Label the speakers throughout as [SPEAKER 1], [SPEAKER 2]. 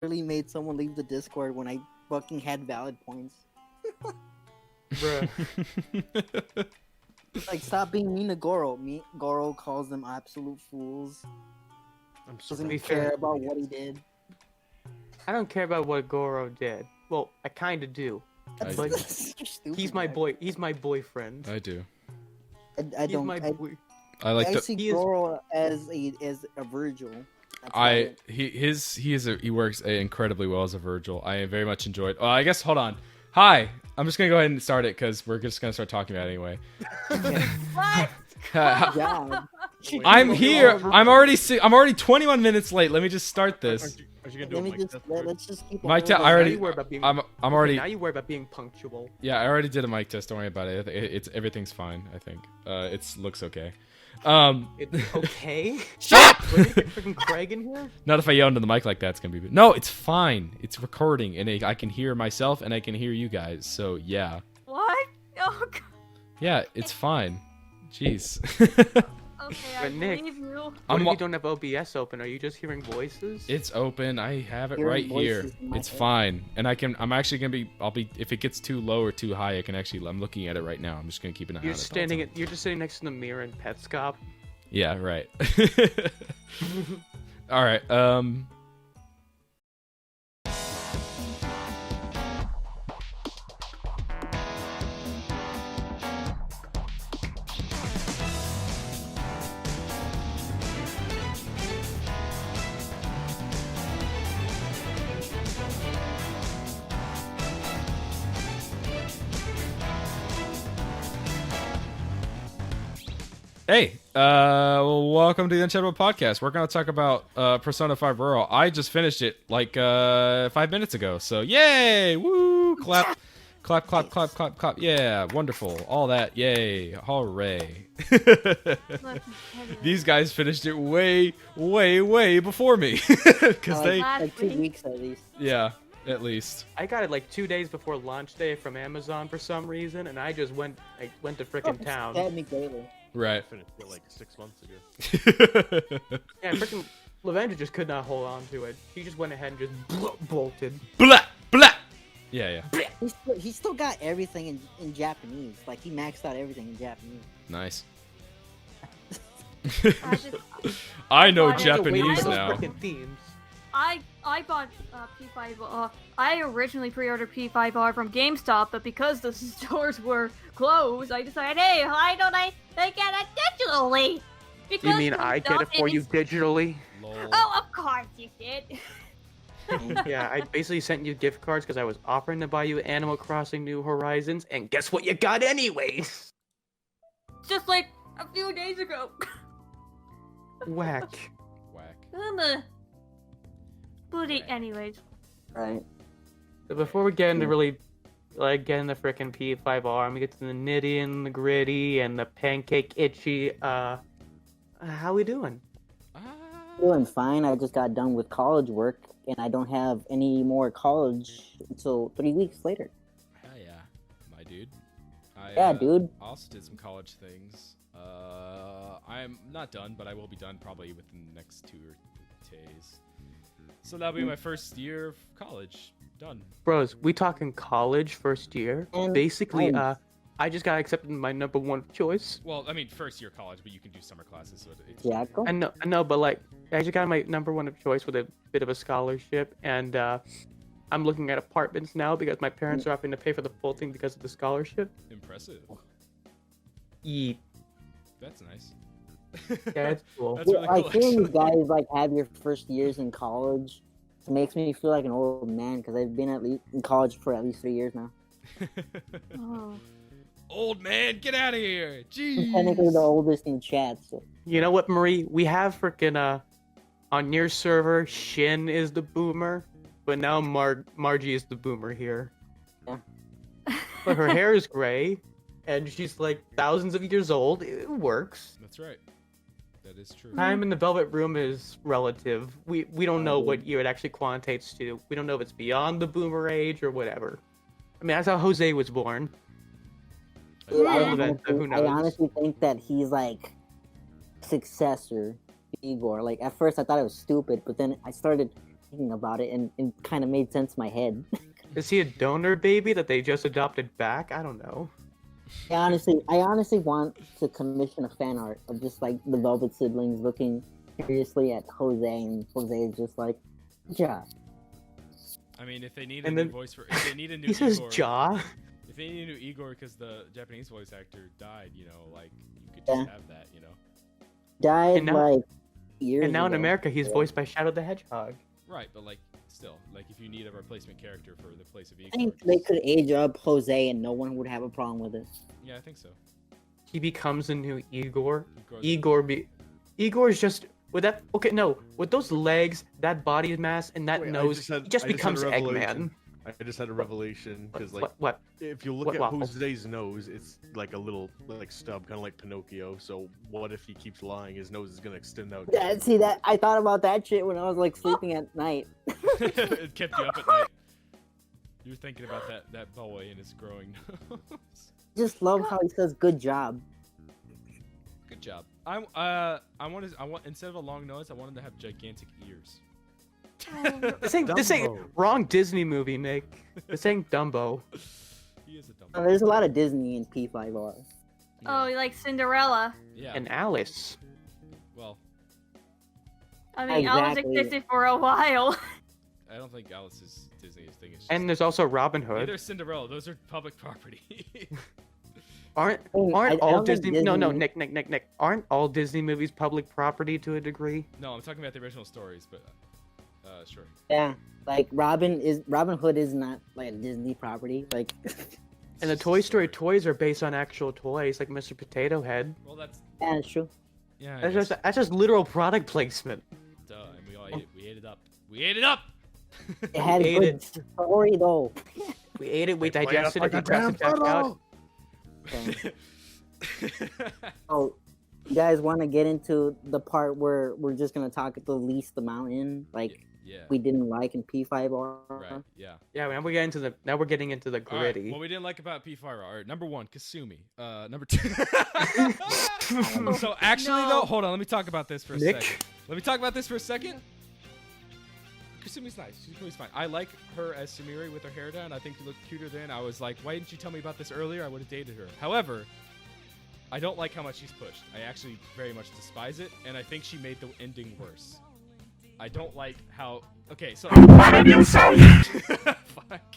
[SPEAKER 1] really made someone leave the Discord when I fucking had valid points.
[SPEAKER 2] Bruh.
[SPEAKER 1] Like, stop being mean to Goro. Goro calls them absolute fools.
[SPEAKER 2] I'm so
[SPEAKER 1] Doesn't care about what he did.
[SPEAKER 2] I don't care about what Goro did. Well, I kind of do.
[SPEAKER 3] I
[SPEAKER 2] But
[SPEAKER 3] do.
[SPEAKER 1] Stupid,
[SPEAKER 2] he's my
[SPEAKER 1] man.
[SPEAKER 2] boy. He's my boyfriend.
[SPEAKER 3] I do.
[SPEAKER 1] I
[SPEAKER 2] He's
[SPEAKER 1] don't.
[SPEAKER 2] my
[SPEAKER 1] I,
[SPEAKER 2] boy.
[SPEAKER 3] I like
[SPEAKER 1] I
[SPEAKER 3] the.
[SPEAKER 1] see
[SPEAKER 2] He is-
[SPEAKER 1] Goro as a Virgil. That's about it.
[SPEAKER 3] He works incredibly well as a Virgil. I very much enjoyed. Oh, I guess hold on. Hi, I'm just gonna go ahead and start it because we're just gonna start talking about it anyway.
[SPEAKER 4] What?
[SPEAKER 1] God.
[SPEAKER 3] I'm here. I'm already 21 minutes late. Let me just start this.
[SPEAKER 5] Aren't you gonna do
[SPEAKER 1] Let
[SPEAKER 5] a
[SPEAKER 1] me
[SPEAKER 5] mic
[SPEAKER 1] just
[SPEAKER 5] test
[SPEAKER 1] let,
[SPEAKER 5] first?
[SPEAKER 1] us just keep.
[SPEAKER 3] Mic
[SPEAKER 1] it
[SPEAKER 3] test.
[SPEAKER 1] moving.
[SPEAKER 3] I already.
[SPEAKER 2] Now you worry about being.
[SPEAKER 3] I'm
[SPEAKER 2] Okay,
[SPEAKER 3] already.
[SPEAKER 2] now you worry about being punctual.
[SPEAKER 3] Yeah, I already did a mic test. Don't worry about it. It's everything's fine. I think. It looks okay.
[SPEAKER 2] It's okay.
[SPEAKER 3] Shut up!
[SPEAKER 2] Freaking Craig in here.
[SPEAKER 3] Not if I yell into the mic like that. It's gonna be. No, it's fine. It's recording, and I can hear myself, and I can hear you guys. So yeah,
[SPEAKER 4] What? Oh, God.
[SPEAKER 3] yeah, it's fine. Jeez.
[SPEAKER 4] Okay, I
[SPEAKER 2] But Nick-
[SPEAKER 4] believe you.
[SPEAKER 2] What
[SPEAKER 3] I'm
[SPEAKER 2] if
[SPEAKER 3] wa-
[SPEAKER 2] you don't have OBS open? Are you just hearing voices?
[SPEAKER 3] It's open. I have it
[SPEAKER 1] Hearing
[SPEAKER 3] right here.
[SPEAKER 1] voices in my
[SPEAKER 3] It's
[SPEAKER 1] head.
[SPEAKER 3] fine, and I'm actually gonna be. I'll be. If it gets too low or too high, I can actually. I'm looking at it right now. I'm just gonna keep an eye on
[SPEAKER 2] You're
[SPEAKER 3] it.
[SPEAKER 2] just
[SPEAKER 3] the whole
[SPEAKER 2] standing.
[SPEAKER 3] time.
[SPEAKER 2] You're just sitting next to the mirror in Petscop.
[SPEAKER 3] Yeah. Right. All right. Hey, welcome to the Unchattable Podcast. We're gonna talk about Persona 5 Royal. I just finished it like 5 minutes ago. So yay! Woo! Clap, clap, clap, clap, clap, clap. Yeah, wonderful. All that. Yay! Hooray! These guys finished it way, way, way before me because they,
[SPEAKER 1] like 2
[SPEAKER 4] Last
[SPEAKER 1] weeks at least.
[SPEAKER 3] yeah, at least.
[SPEAKER 2] I got it like 2 days before launch day from Amazon for some reason, and I just went. I went to frickin' town.
[SPEAKER 1] Stab me daily.
[SPEAKER 3] Right.
[SPEAKER 5] Finished it like 6 months ago.
[SPEAKER 2] Yeah, frickin' Lavendra just could not hold on to it. He just went ahead and just bolted.
[SPEAKER 3] Blah, blah. Yeah, yeah.
[SPEAKER 1] He still got everything in Japanese. Like, he maxed out everything in Japanese.
[SPEAKER 3] Nice.
[SPEAKER 4] I just-
[SPEAKER 3] I know
[SPEAKER 4] I had to wait
[SPEAKER 3] Japanese
[SPEAKER 4] for those
[SPEAKER 3] now.
[SPEAKER 2] Frickin' themes.
[SPEAKER 4] I bought P5. I originally pre-ordered P5R from GameStop, but because the stores were closed, I decided, hey, why don't I get it digitally? Because
[SPEAKER 2] You mean I get it for you digitally?
[SPEAKER 4] Oh, of course you did.
[SPEAKER 2] Yeah, I basically sent you gift cards because I was offering to buy you Animal Crossing New Horizons, and guess what you got anyways?
[SPEAKER 4] Just like a few days ago.
[SPEAKER 2] Whack.
[SPEAKER 3] Whack.
[SPEAKER 4] But anyways,
[SPEAKER 1] Right.
[SPEAKER 2] So before we get into really, like, getting the frickin' P5R, and we get to the nitty and the gritty and the pancake itchy, how we doing?
[SPEAKER 1] Doing fine. I just got done with college work, and I don't have any more college until 3 weeks later.
[SPEAKER 3] Hell yeah, my dude.
[SPEAKER 1] Yeah, dude.
[SPEAKER 3] Also did some college things. I'm not done, but I will be done probably within the next 2 days. So that'll be my first year of college. Done.
[SPEAKER 2] Bros, we talking college first year?
[SPEAKER 1] And
[SPEAKER 2] Basically,
[SPEAKER 1] I'm-
[SPEAKER 2] I just got accepted in my number one choice.
[SPEAKER 3] Well, I mean, first year college, but you can do summer classes. So it's
[SPEAKER 1] Yeah, go.
[SPEAKER 2] I know, but like, I just got my number one of choice with a bit of a scholarship, and I'm looking at apartments now because my parents are offering to pay for the full thing because of the scholarship.
[SPEAKER 3] impressive.
[SPEAKER 2] Yeet.
[SPEAKER 3] That's nice.
[SPEAKER 2] Yeah, it's cool.
[SPEAKER 3] That's really
[SPEAKER 1] Like,
[SPEAKER 3] cool,
[SPEAKER 1] hearing you
[SPEAKER 3] actually.
[SPEAKER 1] guys like have your first years in college makes me feel like an old man because I've been at least in college for at least 3 years now.
[SPEAKER 4] oh,
[SPEAKER 3] Old man, get out of here!
[SPEAKER 1] I'm technically the
[SPEAKER 3] Jeez.
[SPEAKER 1] oldest in chat, so
[SPEAKER 2] You know what, Marie? We have freaking on your server, Shin is the boomer, but now Margie is the boomer here.
[SPEAKER 1] Yeah.
[SPEAKER 2] But her hair is gray, and she's like thousands of years old. It works.
[SPEAKER 3] That's right. That is true.
[SPEAKER 2] Time in the Velvet Room is relative. We don't know what year it actually quantitates to. We don't know if it's beyond the boomer age or whatever. I mean, that's how Jose was born.
[SPEAKER 1] I
[SPEAKER 2] But who
[SPEAKER 1] honestly, I
[SPEAKER 2] knows?
[SPEAKER 1] honestly think that he's like successor to Igor. Like at first I thought it was stupid, but then I started thinking about it, and it kind of made sense in my head.
[SPEAKER 2] Is he a donor baby that they just adopted back? I don't know.
[SPEAKER 1] I honestly want to commission a fan art of just like the Velvet siblings looking seriously at Jose, and Jose is just like, yeah.
[SPEAKER 3] I mean, if they need
[SPEAKER 2] And
[SPEAKER 3] a
[SPEAKER 2] then
[SPEAKER 3] new voice if they need a new
[SPEAKER 2] He says
[SPEAKER 3] Igor,
[SPEAKER 2] jaw.
[SPEAKER 3] if they need a new Igor because the Japanese voice actor died, you know, like you could just have that, you know.
[SPEAKER 1] Died
[SPEAKER 2] And now-
[SPEAKER 1] like years
[SPEAKER 2] And now in
[SPEAKER 1] ago.
[SPEAKER 2] America, he's voiced by Shadow the Hedgehog.
[SPEAKER 3] Right, but like still, like if you need a replacement character for the place of Igor,
[SPEAKER 1] I think they could age up Jose, and no one would have a problem with it.
[SPEAKER 3] yeah, I think so.
[SPEAKER 2] He becomes a new Igor.
[SPEAKER 3] Igor's-
[SPEAKER 2] Igor's just with that. Okay, no, with those legs, that body mass, and that
[SPEAKER 5] Wait, I
[SPEAKER 2] nose,
[SPEAKER 5] just had-
[SPEAKER 2] he just
[SPEAKER 5] I just had a
[SPEAKER 2] becomes Eggman.
[SPEAKER 5] revelation. I just had a revelation because like
[SPEAKER 2] What?
[SPEAKER 5] if you look
[SPEAKER 2] what
[SPEAKER 5] at
[SPEAKER 2] waffle?
[SPEAKER 5] Jose's nose, it's like a little like stub, kind of like Pinocchio. So what if he keeps lying? His nose is gonna extend out.
[SPEAKER 1] Yeah, see that? I thought about that shit when I was like sleeping at night.
[SPEAKER 3] It kept you up at night. You were thinking about that boy and his growing nose.
[SPEAKER 1] Just love how he says "good job."
[SPEAKER 3] Good job. I want instead of a long nose, I want him to have gigantic ears.
[SPEAKER 2] This ain't
[SPEAKER 5] Dumbo.
[SPEAKER 2] wrong Disney movie, Nick. This ain't Dumbo.
[SPEAKER 3] He is a dumb.
[SPEAKER 1] There's a lot of Disney in P5R.
[SPEAKER 4] Oh, like Cinderella.
[SPEAKER 3] yeah.
[SPEAKER 2] And Alice.
[SPEAKER 3] Well,
[SPEAKER 4] I mean, Alice
[SPEAKER 1] Exactly.
[SPEAKER 4] existed for a while.
[SPEAKER 3] I don't think Alice is Disney's thing. It's just,
[SPEAKER 2] And there's also Robin Hood.
[SPEAKER 3] neither is Cinderella. Those are public property.
[SPEAKER 2] Aren't
[SPEAKER 1] I
[SPEAKER 2] all
[SPEAKER 1] don't think
[SPEAKER 2] Disney? No,
[SPEAKER 1] Disney-
[SPEAKER 2] Nick. Aren't all Disney movies public property to a degree?
[SPEAKER 3] No, I'm talking about the original stories, but sure.
[SPEAKER 1] Yeah, like Robin Hood is not like a Disney property. Like,
[SPEAKER 2] And the Toy Story toys are based on actual toys, like Mr. Potato Head.
[SPEAKER 3] Well, that's
[SPEAKER 1] yeah, it's true.
[SPEAKER 3] yeah. I
[SPEAKER 2] That's
[SPEAKER 3] guess.
[SPEAKER 2] just literal product placement.
[SPEAKER 3] Duh, and we all ate it. We ate it up. We ate it up.
[SPEAKER 1] It had a
[SPEAKER 2] ate
[SPEAKER 1] good
[SPEAKER 2] it.
[SPEAKER 1] story though.
[SPEAKER 2] We ate it, we
[SPEAKER 5] They play
[SPEAKER 2] digested
[SPEAKER 5] us
[SPEAKER 2] it, we
[SPEAKER 5] like a damn
[SPEAKER 2] pressed it back out.
[SPEAKER 1] So, oh, you guys want to get into the part where we're just gonna talk the least amount in, like
[SPEAKER 3] yeah.
[SPEAKER 1] we didn't like in P5R.
[SPEAKER 3] Right. Yeah.
[SPEAKER 2] Yeah, now we're getting into the
[SPEAKER 3] All right,
[SPEAKER 2] gritty.
[SPEAKER 3] what we didn't like about P5R. All right, number one, Kasumi. Number two. So actually,
[SPEAKER 4] No.
[SPEAKER 3] though, hold on. Let me talk about this for a
[SPEAKER 2] Nick?
[SPEAKER 3] second. Let me talk about this for a second. Kasumi's nice. She's fine. I like her as Sumire with her hair down. I think she looked cuter then. I was like, why didn't you tell me about this earlier? I would have dated her. However, I don't like how much she's pushed. I actually very much despise it, and I think she made the ending worse. I don't like how. Okay, so. What did you say? Fuck.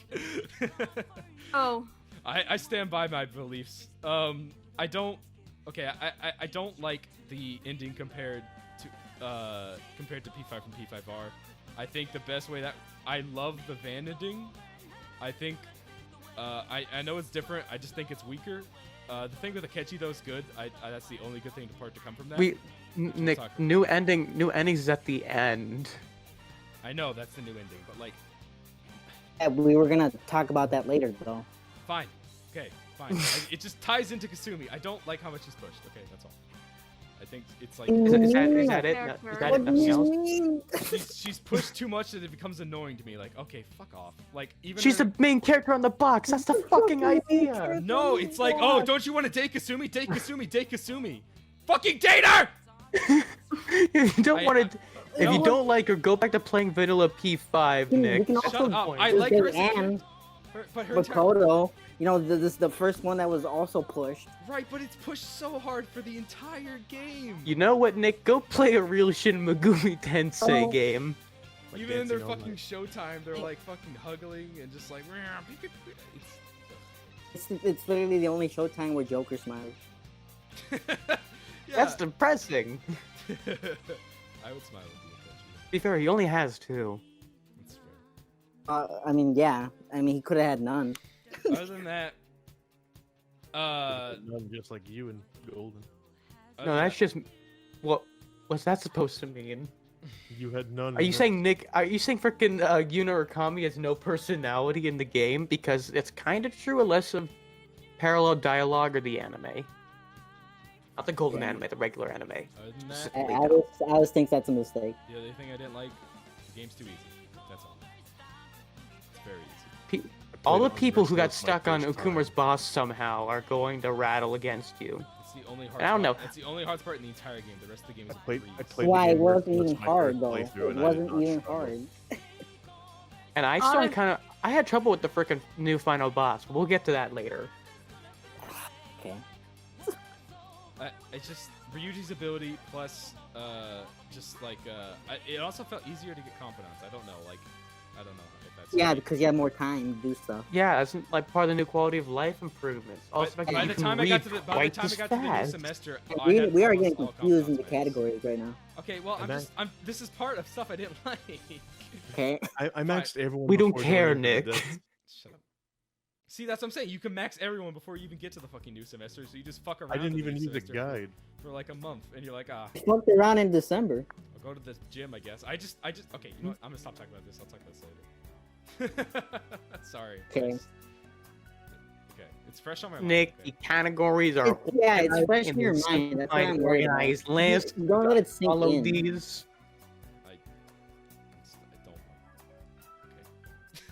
[SPEAKER 4] Oh,
[SPEAKER 3] I stand by my beliefs. I don't. Okay, I don't like the ending compared to P5 from P5R. I think the best way that I love the Van ending. I think I know it's different. I just think it's weaker. The thing with Akechi though is good. That's the only good thing to come from that.
[SPEAKER 2] Nick,
[SPEAKER 3] talk about
[SPEAKER 2] new endings is at the end.
[SPEAKER 3] I know that's the new ending, but like,
[SPEAKER 1] Yeah, we were gonna talk about that later though.
[SPEAKER 3] fine. Okay, fine. It just ties into Kasumi. I don't like how much she's pushed. Okay, that's all. I think it's like
[SPEAKER 2] Is that it? No, is that
[SPEAKER 4] What
[SPEAKER 2] it? Nothing else?
[SPEAKER 3] she's pushed too much that it becomes annoying to me. Like, okay, fuck off. Like even
[SPEAKER 2] She's
[SPEAKER 3] her-
[SPEAKER 2] the main character on the box. That's the fucking idea.
[SPEAKER 3] No, it's like, oh, don't you want to date Kasumi? Date Kasumi. Date Kasumi. Fucking date her!
[SPEAKER 2] If you don't
[SPEAKER 3] I-
[SPEAKER 2] want to, if
[SPEAKER 3] no.
[SPEAKER 2] you don't like her, go back to playing vanilla P5,
[SPEAKER 1] We
[SPEAKER 2] Nick.
[SPEAKER 1] can
[SPEAKER 3] Shut
[SPEAKER 1] also
[SPEAKER 3] up. I like her as a
[SPEAKER 1] Anne,
[SPEAKER 3] character. But her
[SPEAKER 1] Makoto. You know, this is the first one that was also pushed.
[SPEAKER 3] right, but it's pushed so hard for the entire game.
[SPEAKER 2] You know what, Nick? Go play a real Shin Megumi Tensei
[SPEAKER 1] Oh.
[SPEAKER 2] game.
[SPEAKER 5] Like
[SPEAKER 3] Even in their
[SPEAKER 5] dancing all
[SPEAKER 3] fucking
[SPEAKER 5] night.
[SPEAKER 3] showtime, they're like fucking huggling and just like.
[SPEAKER 1] It's literally the only Showtime where Joker smiles.
[SPEAKER 3] Yeah.
[SPEAKER 2] That's depressing. To
[SPEAKER 3] I would smile at the attention.
[SPEAKER 2] be fair, he only has two.
[SPEAKER 3] That's fair.
[SPEAKER 1] I mean, yeah. I mean, he could have had none.
[SPEAKER 3] Other than that,
[SPEAKER 5] None just like you and Golden.
[SPEAKER 2] No, that's just. What's that supposed to mean?
[SPEAKER 5] You had none.
[SPEAKER 2] Are you
[SPEAKER 5] and
[SPEAKER 2] saying Nick? Are you saying freaking Yuna Urkami has no personality in the game? Because it's kind of true, unless of parallel dialogue or the anime. Not the golden anime, the regular anime.
[SPEAKER 3] Other than that,
[SPEAKER 1] I always think that's a mistake.
[SPEAKER 3] the other thing I didn't like, the game's too easy. That's all. It's very easy.
[SPEAKER 2] All the
[SPEAKER 5] Played on
[SPEAKER 2] people who got
[SPEAKER 5] Xbox my
[SPEAKER 2] stuck on
[SPEAKER 5] first
[SPEAKER 2] Ukuma's
[SPEAKER 5] time.
[SPEAKER 2] boss somehow are going to rattle against you.
[SPEAKER 3] It's the only hard.
[SPEAKER 2] I don't
[SPEAKER 3] part.
[SPEAKER 2] know.
[SPEAKER 3] It's the only hard part in the entire game. The rest of the game is a
[SPEAKER 5] I
[SPEAKER 3] breeze.
[SPEAKER 5] played
[SPEAKER 1] Why
[SPEAKER 5] the
[SPEAKER 1] it
[SPEAKER 5] game
[SPEAKER 1] wasn't
[SPEAKER 5] versus
[SPEAKER 1] even
[SPEAKER 5] my
[SPEAKER 1] hard
[SPEAKER 5] first
[SPEAKER 1] though.
[SPEAKER 5] playthrough
[SPEAKER 1] It
[SPEAKER 5] and I did
[SPEAKER 1] wasn't
[SPEAKER 5] not
[SPEAKER 1] even
[SPEAKER 5] struggle.
[SPEAKER 1] hard.
[SPEAKER 2] And I still I had trouble with the freaking new final boss. We'll get to that later.
[SPEAKER 1] Okay.
[SPEAKER 3] It's just Ryuji's ability plus it also felt easier to get confidants. I don't know if that's
[SPEAKER 1] Yeah, because you have more time to do stuff.
[SPEAKER 2] Yeah, it's like part of the new quality of life improvements. Also,
[SPEAKER 3] by the time I got to the new semester,
[SPEAKER 1] We are getting
[SPEAKER 3] all
[SPEAKER 1] confused in the
[SPEAKER 3] confidants.
[SPEAKER 1] categories right now.
[SPEAKER 3] Okay, well, this is part of stuff I didn't like.
[SPEAKER 1] Okay.
[SPEAKER 5] I maxed everyone.
[SPEAKER 2] We don't
[SPEAKER 5] before
[SPEAKER 2] care,
[SPEAKER 5] going into the
[SPEAKER 2] Nick.
[SPEAKER 5] death.
[SPEAKER 3] Shut up. See, that's what I'm saying. You can max everyone before you even get to the fucking new semester, so you just fuck around.
[SPEAKER 5] I didn't
[SPEAKER 3] with the
[SPEAKER 5] even
[SPEAKER 3] new
[SPEAKER 5] use the
[SPEAKER 3] semester
[SPEAKER 5] guide.
[SPEAKER 3] for like a month, and you're like,
[SPEAKER 1] Fucked around in December.
[SPEAKER 3] I'll go to the gym, I guess. I just. Okay, you know what? I'm gonna stop talking about this. I'll talk about this later. Sorry.
[SPEAKER 1] Okay.
[SPEAKER 3] Okay, it's fresh on my mind.
[SPEAKER 2] Nick,
[SPEAKER 3] okay?
[SPEAKER 2] the categories are
[SPEAKER 1] Yeah, it's fresh in your mind. That's what I'm worried about.
[SPEAKER 2] organized list.
[SPEAKER 1] Don't let it sink
[SPEAKER 2] Follow
[SPEAKER 1] in.
[SPEAKER 2] these.
[SPEAKER 3] I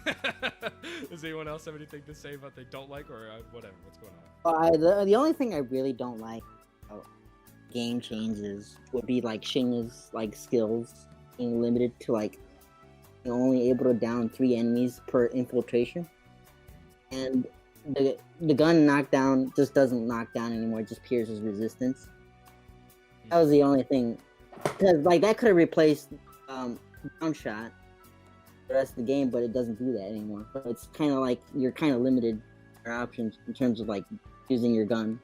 [SPEAKER 3] don't. Okay. Does anyone else have anything to say about they don't like or whatever? What's going on?
[SPEAKER 1] The only thing I really don't like about game changes would be like Shinya's like skills being limited to like you're only able to down 3 enemies per infiltration, and the gun knockdown just doesn't knock down anymore; it just pierces resistance. That was the only thing, because like that could have replaced down shot the rest of the game, but it doesn't do that anymore. So it's kind of like you're kind of limited in your options in terms of like using your gun,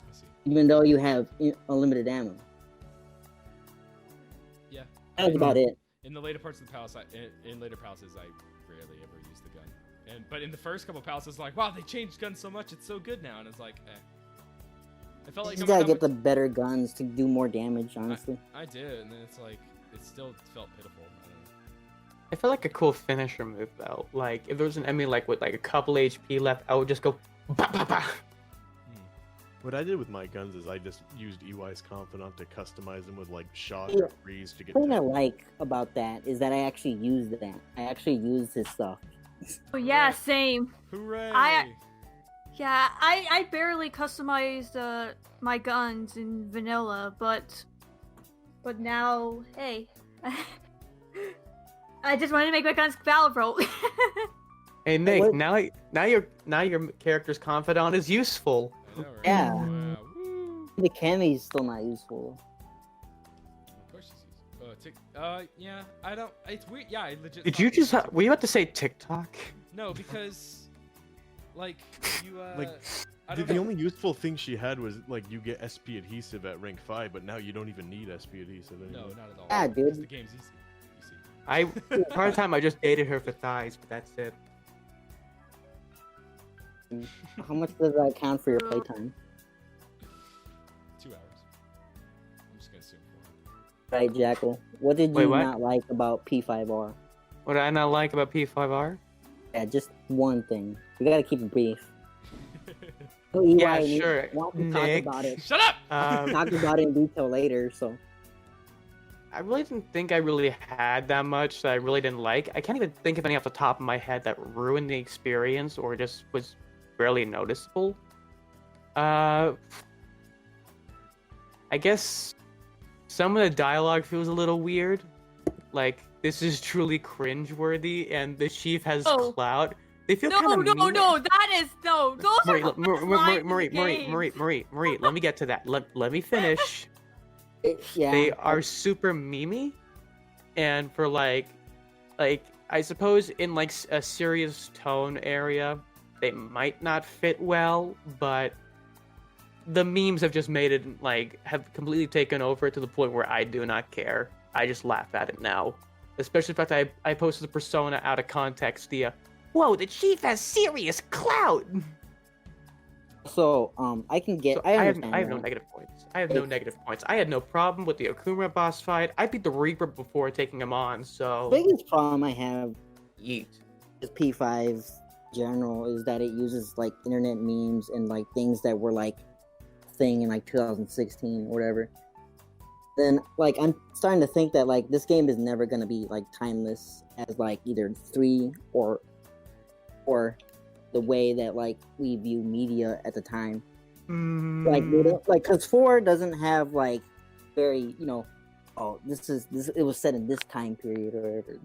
[SPEAKER 3] I see.
[SPEAKER 1] even though you have unlimited ammo.
[SPEAKER 3] Yeah.
[SPEAKER 1] That was about it.
[SPEAKER 3] In the later parts of the palace, in later palaces, I rarely ever use the gun. But in the first couple palaces, like, wow, they changed guns so much, it's so good now, and it's like, I felt like
[SPEAKER 1] You gotta get the better guns to do more damage, honestly.
[SPEAKER 3] I did, and then it's like, it still felt pitiful. I don't know.
[SPEAKER 2] I feel like a cool finisher move though. Like if there was an enemy like with like a couple HP left, I would just go bah, bah, bah.
[SPEAKER 5] What I did with my guns is I just used EY's Confidant to customize them with like shock
[SPEAKER 1] Yeah.
[SPEAKER 5] or freeze to get.
[SPEAKER 1] The thing I
[SPEAKER 5] damage.
[SPEAKER 1] like about that is that I actually used that. I actually used his stuff.
[SPEAKER 4] Oh yeah, same.
[SPEAKER 3] Hooray!
[SPEAKER 4] Yeah, I barely customized my guns in vanilla, but now, hey, I just wanted to make my guns powerful.
[SPEAKER 2] Hey Nick,
[SPEAKER 1] What?
[SPEAKER 2] now your character's confidant is useful.
[SPEAKER 3] I know, right?
[SPEAKER 1] Yeah.
[SPEAKER 3] Wow. Woo.
[SPEAKER 1] The Kami's still not useful.
[SPEAKER 3] Of course she's useful. Yeah, I don't. It's weird. Yeah, I legit.
[SPEAKER 2] Did
[SPEAKER 3] thought
[SPEAKER 2] you
[SPEAKER 3] that
[SPEAKER 2] just?
[SPEAKER 3] was-
[SPEAKER 2] Were you about to say TikTok?
[SPEAKER 3] No, because, like, you
[SPEAKER 5] Like,
[SPEAKER 3] I
[SPEAKER 5] The,
[SPEAKER 3] don't
[SPEAKER 5] the
[SPEAKER 3] know.
[SPEAKER 5] only useful thing she had was like you get SP adhesive at rank 5, but now you don't even need SP adhesive anymore.
[SPEAKER 3] No, not at all.
[SPEAKER 1] Yeah, dude.
[SPEAKER 3] Because the game's easy. You see.
[SPEAKER 2] I part of the time I just dated her for thighs, but that's it.
[SPEAKER 1] How much does that count for your playtime?
[SPEAKER 3] 2 hours. I'm just gonna assume 4.
[SPEAKER 1] Right, Jackal? What did
[SPEAKER 2] Wait,
[SPEAKER 1] you
[SPEAKER 2] what?
[SPEAKER 1] not like about P5R?
[SPEAKER 2] What did I not like about P5R?
[SPEAKER 1] Yeah, just one thing. We gotta keep it brief.
[SPEAKER 2] Yeah,
[SPEAKER 1] EY
[SPEAKER 2] sure,
[SPEAKER 1] Want to
[SPEAKER 2] Nick.
[SPEAKER 1] talk about it.
[SPEAKER 3] Shut up!
[SPEAKER 1] Talk about it in detail later. So
[SPEAKER 2] I really didn't think I really had that much that I really didn't like. I can't even think of any off the top of my head that ruined the experience or just was barely noticeable. I guess some of the dialogue feels a little weird. Like, this is truly cringeworthy, and the chief has
[SPEAKER 4] Oh.
[SPEAKER 2] clout. They feel
[SPEAKER 4] No,
[SPEAKER 2] kind of
[SPEAKER 4] no, that is no. Those
[SPEAKER 2] Marie,
[SPEAKER 4] are the best lines in the game.
[SPEAKER 2] Marie, let me get to that. Let me finish.
[SPEAKER 1] yeah,
[SPEAKER 2] They are super memey, and for like I suppose in like a serious tone area, they might not fit well, but the memes have just made it like have completely taken over to the point where I do not care. I just laugh at it now, especially the fact I posted the persona out of context. Whoa, the chief has serious clout.
[SPEAKER 1] So I can get.
[SPEAKER 2] So
[SPEAKER 1] I
[SPEAKER 2] I have
[SPEAKER 1] understand.
[SPEAKER 2] no
[SPEAKER 1] that.
[SPEAKER 2] negative points. I have no negative points. I had no problem with the Okuma boss fight. I beat the Reaper before taking him on, so
[SPEAKER 1] The biggest problem I have
[SPEAKER 2] yeet.
[SPEAKER 1] with P5 general is that it uses like internet memes and like things that were like a thing in like 2016 or whatever. Then like I'm starting to think that like this game is never gonna be like timeless as like either 3 or the way that like we view media at the time. Like we don't, like because 4 doesn't have like very, oh, this it was set in this time period or whatever.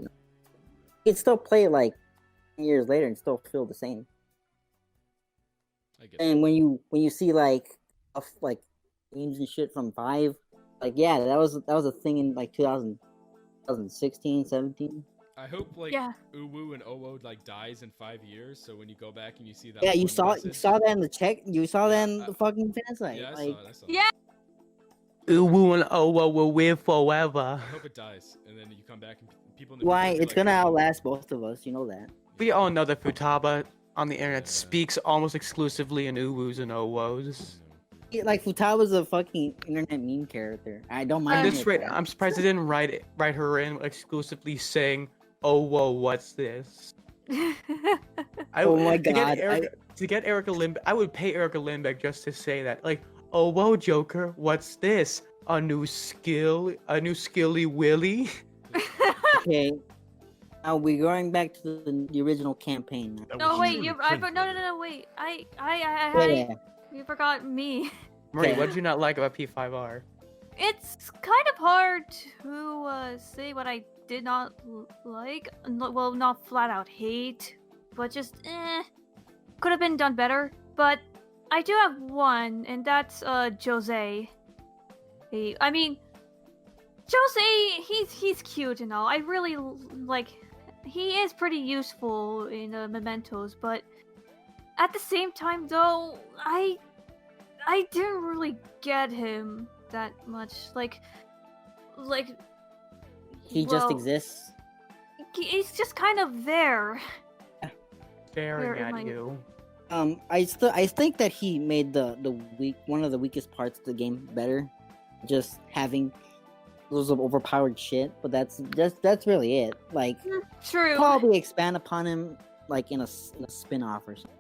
[SPEAKER 1] You can still play it like years later and still feel the same.
[SPEAKER 3] I get
[SPEAKER 1] And when you see like games and shit from 5, like yeah, that was a thing in like 2016, 17.
[SPEAKER 3] I hope like
[SPEAKER 4] Yeah.
[SPEAKER 3] Uwu and Owo like dies in 5 years, so when you go back and you see that.
[SPEAKER 1] Yeah, you
[SPEAKER 3] one
[SPEAKER 1] saw
[SPEAKER 3] message,
[SPEAKER 1] that in the check. You saw that in
[SPEAKER 3] I-
[SPEAKER 1] the fucking fan site.
[SPEAKER 3] Yeah, I
[SPEAKER 1] like,
[SPEAKER 3] saw it. I saw
[SPEAKER 4] Yeah.
[SPEAKER 3] it.
[SPEAKER 2] Uwu and Owo will live forever.
[SPEAKER 3] I hope it dies, and then you come back and people in the
[SPEAKER 1] why?
[SPEAKER 3] future be
[SPEAKER 1] It's
[SPEAKER 3] like,
[SPEAKER 1] gonna
[SPEAKER 3] "Oh,
[SPEAKER 1] outlast both of us. You know that.
[SPEAKER 2] We all know that Futaba on the internet
[SPEAKER 3] Yeah.
[SPEAKER 2] speaks almost exclusively in Uwus and Owos.
[SPEAKER 1] Like Futaba's a fucking internet meme character. I don't mind
[SPEAKER 2] At this
[SPEAKER 1] it.
[SPEAKER 2] rate, I'm surprised they didn't write her in exclusively saying, "Oh whoa, what's this?"
[SPEAKER 1] Oh my
[SPEAKER 2] To get,
[SPEAKER 1] God,
[SPEAKER 2] to get Erica Lindbeck, I would pay Erica Lindbeck just to say that. Like, "Oh whoa, Joker, what's this? A new skilly willy?"
[SPEAKER 1] Okay. Now we're going back to the original campaign.
[SPEAKER 5] That
[SPEAKER 4] No,
[SPEAKER 5] was
[SPEAKER 4] wait,
[SPEAKER 5] truly
[SPEAKER 4] no,
[SPEAKER 5] cringeworthy.
[SPEAKER 4] no, wait.
[SPEAKER 1] Yeah.
[SPEAKER 4] You forgot me.
[SPEAKER 2] Marie,
[SPEAKER 1] Okay.
[SPEAKER 2] what did you not like about P5R?
[SPEAKER 4] It's kind of hard to say what I did not like. Well, not flat out hate, but just could have been done better. But I do have one, and that's Jose. I mean, Jose, he's cute and all. I really like. He is pretty useful in Mementos, but at the same time, though, I didn't really get him that much. Like
[SPEAKER 1] He just
[SPEAKER 4] well,
[SPEAKER 1] exists.
[SPEAKER 4] He's just kind of there.
[SPEAKER 2] Staring
[SPEAKER 4] Where am I?
[SPEAKER 2] at you.
[SPEAKER 1] I think that he made one of the weakest parts of the game better. Just having those overpowered shit, but that's really it. Like
[SPEAKER 4] True.
[SPEAKER 1] probably expand upon him like in a spin-off or something.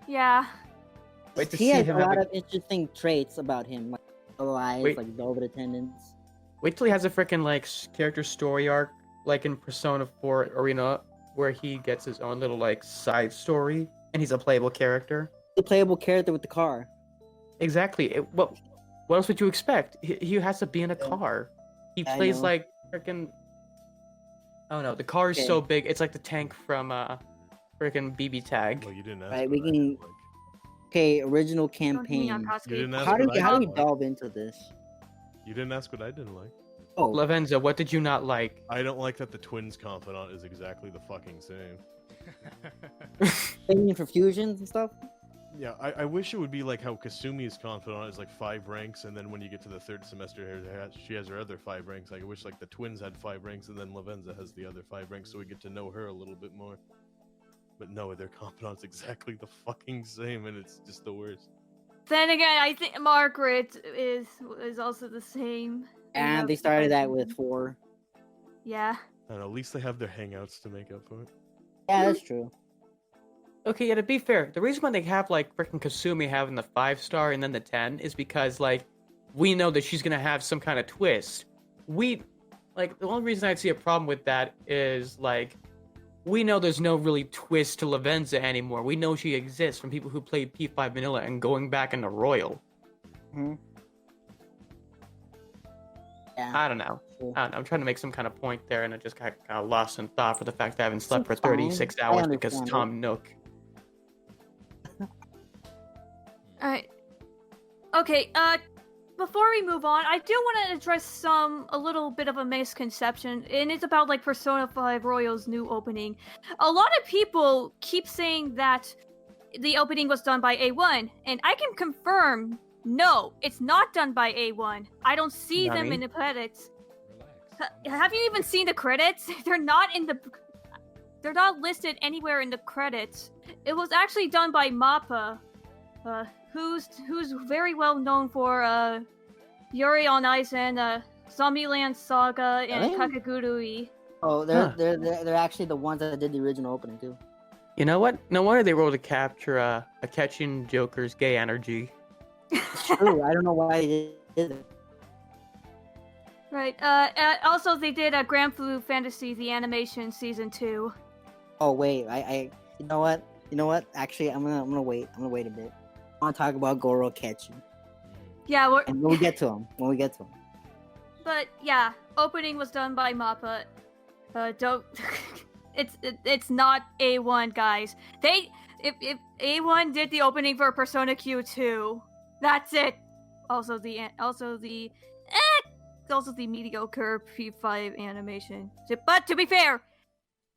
[SPEAKER 4] Yeah.
[SPEAKER 2] Wait to
[SPEAKER 1] He
[SPEAKER 2] see
[SPEAKER 1] has
[SPEAKER 2] him
[SPEAKER 1] a
[SPEAKER 2] have
[SPEAKER 1] lot
[SPEAKER 2] a-
[SPEAKER 1] of interesting traits about him, like yellow eyes,
[SPEAKER 2] Wait.
[SPEAKER 1] like velvet attendants.
[SPEAKER 2] Wait till he has a freaking like character story arc, like in Persona 4 Arena, where he gets his own little like side story, and he's a playable character.
[SPEAKER 1] The playable character with the car.
[SPEAKER 2] Exactly. What else would you expect? He has to be in a car. He
[SPEAKER 1] I
[SPEAKER 2] plays
[SPEAKER 1] know.
[SPEAKER 2] like freaking. Oh no, the car is
[SPEAKER 1] Okay.
[SPEAKER 2] so big. It's like the tank from freaking BB Tag.
[SPEAKER 5] Well, you didn't ask.
[SPEAKER 1] Right,
[SPEAKER 5] what
[SPEAKER 1] we
[SPEAKER 5] I
[SPEAKER 1] can-
[SPEAKER 5] didn't like.
[SPEAKER 1] Okay, original
[SPEAKER 4] Don't hit me on
[SPEAKER 1] campaign.
[SPEAKER 4] Kosuke.
[SPEAKER 5] You didn't ask
[SPEAKER 1] How do
[SPEAKER 5] what
[SPEAKER 1] we
[SPEAKER 5] I didn't
[SPEAKER 1] we
[SPEAKER 5] like.
[SPEAKER 1] delve into this?
[SPEAKER 5] You didn't ask what I didn't like.
[SPEAKER 1] Oh,
[SPEAKER 2] Lavenza, what did you not like?
[SPEAKER 5] I don't like that the twins' confidant is exactly the fucking same.
[SPEAKER 1] training for fusions and stuff.
[SPEAKER 5] Yeah, I wish it would be like how Kasumi's confidant is like 5 ranks, and then when you get to the 3rd semester, she has her other 5 ranks. Like, I wish like the twins had 5 ranks, and then Lavenza has the other 5 ranks, so we get to know her a little bit more. But no, their confidant's exactly the fucking same, and it's just the worst.
[SPEAKER 4] Then again, I think Margaret is also the same.
[SPEAKER 1] And they started that with 4.
[SPEAKER 4] Yeah.
[SPEAKER 5] I don't know, at least they have their hangouts to make up for it.
[SPEAKER 1] Yeah, that's true.
[SPEAKER 2] Okay, yeah, to be fair, the reason why they have like freaking Kasumi having the 5-star and then the 10 is because like we know that she's gonna have some kind of twist. The only reason I'd see a problem with that is like we know there's no really twist to Lavenza anymore. We know she exists from people who played P5 Vanilla and going back into Royal.
[SPEAKER 1] Hmm. Yeah.
[SPEAKER 2] I don't know.
[SPEAKER 1] Cool.
[SPEAKER 2] I'm trying to make some kind of point there, and I just got kind of lost in thought for the fact that I haven't slept for
[SPEAKER 1] It's fine.
[SPEAKER 2] 36
[SPEAKER 1] I
[SPEAKER 2] hours because
[SPEAKER 1] understand it.
[SPEAKER 2] Tom Nook.
[SPEAKER 4] Alright. Okay, before we move on, I do want to address a little bit of a misconception, and it's about like Persona 5 Royal's new opening. A lot of people keep saying that the opening was done by A1, and I can confirm, no, it's not done by A1. I don't see them
[SPEAKER 2] Nani?
[SPEAKER 4] in the credits.
[SPEAKER 3] Relax.
[SPEAKER 4] Have you even seen the credits? They're not listed anywhere in the credits. It was actually done by Mappa, who's very well known for Yuri on Ice and Zombieland Saga and
[SPEAKER 1] Really?
[SPEAKER 4] Kakegurui.
[SPEAKER 1] Oh,
[SPEAKER 2] Huh.
[SPEAKER 1] they're actually the ones that did the original opening too.
[SPEAKER 2] You know what? No wonder they were able to capture a catching Joker's gay energy.
[SPEAKER 1] It's true. I don't know why they did it.
[SPEAKER 4] Right. Also, they did Grand Blue Fantasy: The Animation Season 2.
[SPEAKER 1] Oh wait, you know what? Actually, I'm gonna wait. I'm gonna wait a bit. I want to talk about Goro catching,
[SPEAKER 4] Yeah,
[SPEAKER 1] and when we get to him,
[SPEAKER 4] but yeah, opening was done by Mappa. Don't. It's not A1, guys. If A1 did the opening for Persona Q2, that's it. Also the mediocre P5 animation. But to be fair,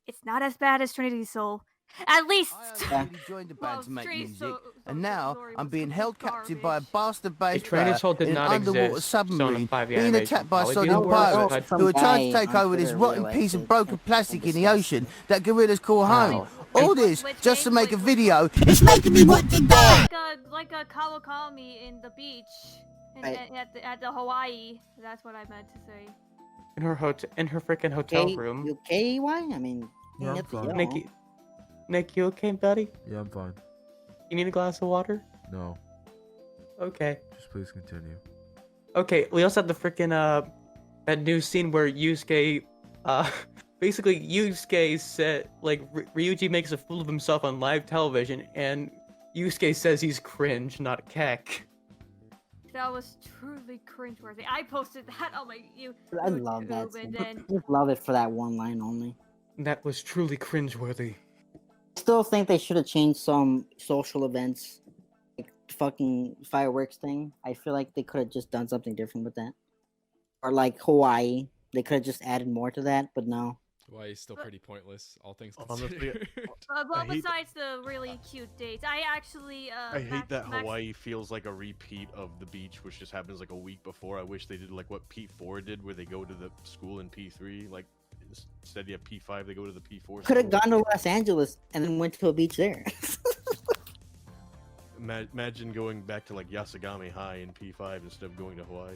[SPEAKER 4] it's not as bad as Trinity Soul. At least.
[SPEAKER 6] I only really joined the band to make
[SPEAKER 4] Trinity
[SPEAKER 6] music,
[SPEAKER 4] Soul-
[SPEAKER 6] and now
[SPEAKER 4] Sorry,
[SPEAKER 6] I'm
[SPEAKER 4] was
[SPEAKER 6] being held
[SPEAKER 4] complete
[SPEAKER 6] captive by a
[SPEAKER 4] garbage.
[SPEAKER 6] bastard bass
[SPEAKER 2] If Trinity
[SPEAKER 6] player
[SPEAKER 2] Soul did
[SPEAKER 6] in an
[SPEAKER 2] not
[SPEAKER 6] underwater
[SPEAKER 2] exist, Persona
[SPEAKER 6] submarine,
[SPEAKER 2] 5
[SPEAKER 6] being
[SPEAKER 2] animation
[SPEAKER 6] attacked by
[SPEAKER 2] would probably be
[SPEAKER 6] sodium
[SPEAKER 2] the worst,
[SPEAKER 6] pirates
[SPEAKER 2] but-
[SPEAKER 6] who are trying to
[SPEAKER 1] Some
[SPEAKER 6] take
[SPEAKER 1] guy
[SPEAKER 6] over
[SPEAKER 1] on
[SPEAKER 6] this
[SPEAKER 1] Twitter
[SPEAKER 6] rotten
[SPEAKER 1] really
[SPEAKER 6] piece
[SPEAKER 1] liked
[SPEAKER 6] of
[SPEAKER 1] it.
[SPEAKER 6] broken plastic in the ocean that gorillas call home.
[SPEAKER 2] Wow.
[SPEAKER 6] All this
[SPEAKER 4] Which
[SPEAKER 6] just to
[SPEAKER 4] game?
[SPEAKER 6] make a
[SPEAKER 4] Which-
[SPEAKER 6] video. It's making me want to die.
[SPEAKER 4] Like a Kawakami in the beach
[SPEAKER 1] Right.
[SPEAKER 4] at the Hawaii. That's what I meant to say.
[SPEAKER 2] In her freaking hotel
[SPEAKER 1] Okay,
[SPEAKER 2] room.
[SPEAKER 1] you okay? Why? I mean,
[SPEAKER 7] Yeah, I'm
[SPEAKER 1] you have to
[SPEAKER 7] fine.
[SPEAKER 1] yell.
[SPEAKER 2] Nick, you okay, buddy?
[SPEAKER 7] Yeah, I'm fine.
[SPEAKER 2] You need a glass of water?
[SPEAKER 7] No,
[SPEAKER 2] Okay.
[SPEAKER 7] just please continue.
[SPEAKER 2] Okay, we also had the freaking that new scene where Yusuke basically Yusuke said like Ryuji makes a fool of himself on live television, and Yusuke says he's cringe, not keck.
[SPEAKER 4] That was truly cringeworthy. I posted that on my
[SPEAKER 1] I love that
[SPEAKER 4] YouTube, and
[SPEAKER 1] scene.
[SPEAKER 4] then
[SPEAKER 1] Just love it for that one line only.
[SPEAKER 2] That was truly cringeworthy.
[SPEAKER 1] Still think they should have changed some social events, like fucking fireworks thing. I feel like they could have just done something different with that, or like Hawaii. They could have just added more to that, but no.
[SPEAKER 3] Why is still pretty pointless, all things
[SPEAKER 5] Honestly,
[SPEAKER 3] considered.
[SPEAKER 4] well,
[SPEAKER 5] I hate-
[SPEAKER 4] besides the really cute dates, I actually
[SPEAKER 5] I hate that
[SPEAKER 4] Max-
[SPEAKER 5] Hawaii feels like a repeat of the beach, which just happens like a week before. I wish they did like what P4 did, where they go to the school in P3. Like instead of P5, they go to the P4.
[SPEAKER 1] Could have
[SPEAKER 5] school.
[SPEAKER 1] gone to Los Angeles and then went to a beach there.
[SPEAKER 5] Imagine going back to like Yasagami High in P5 instead of going to Hawaii.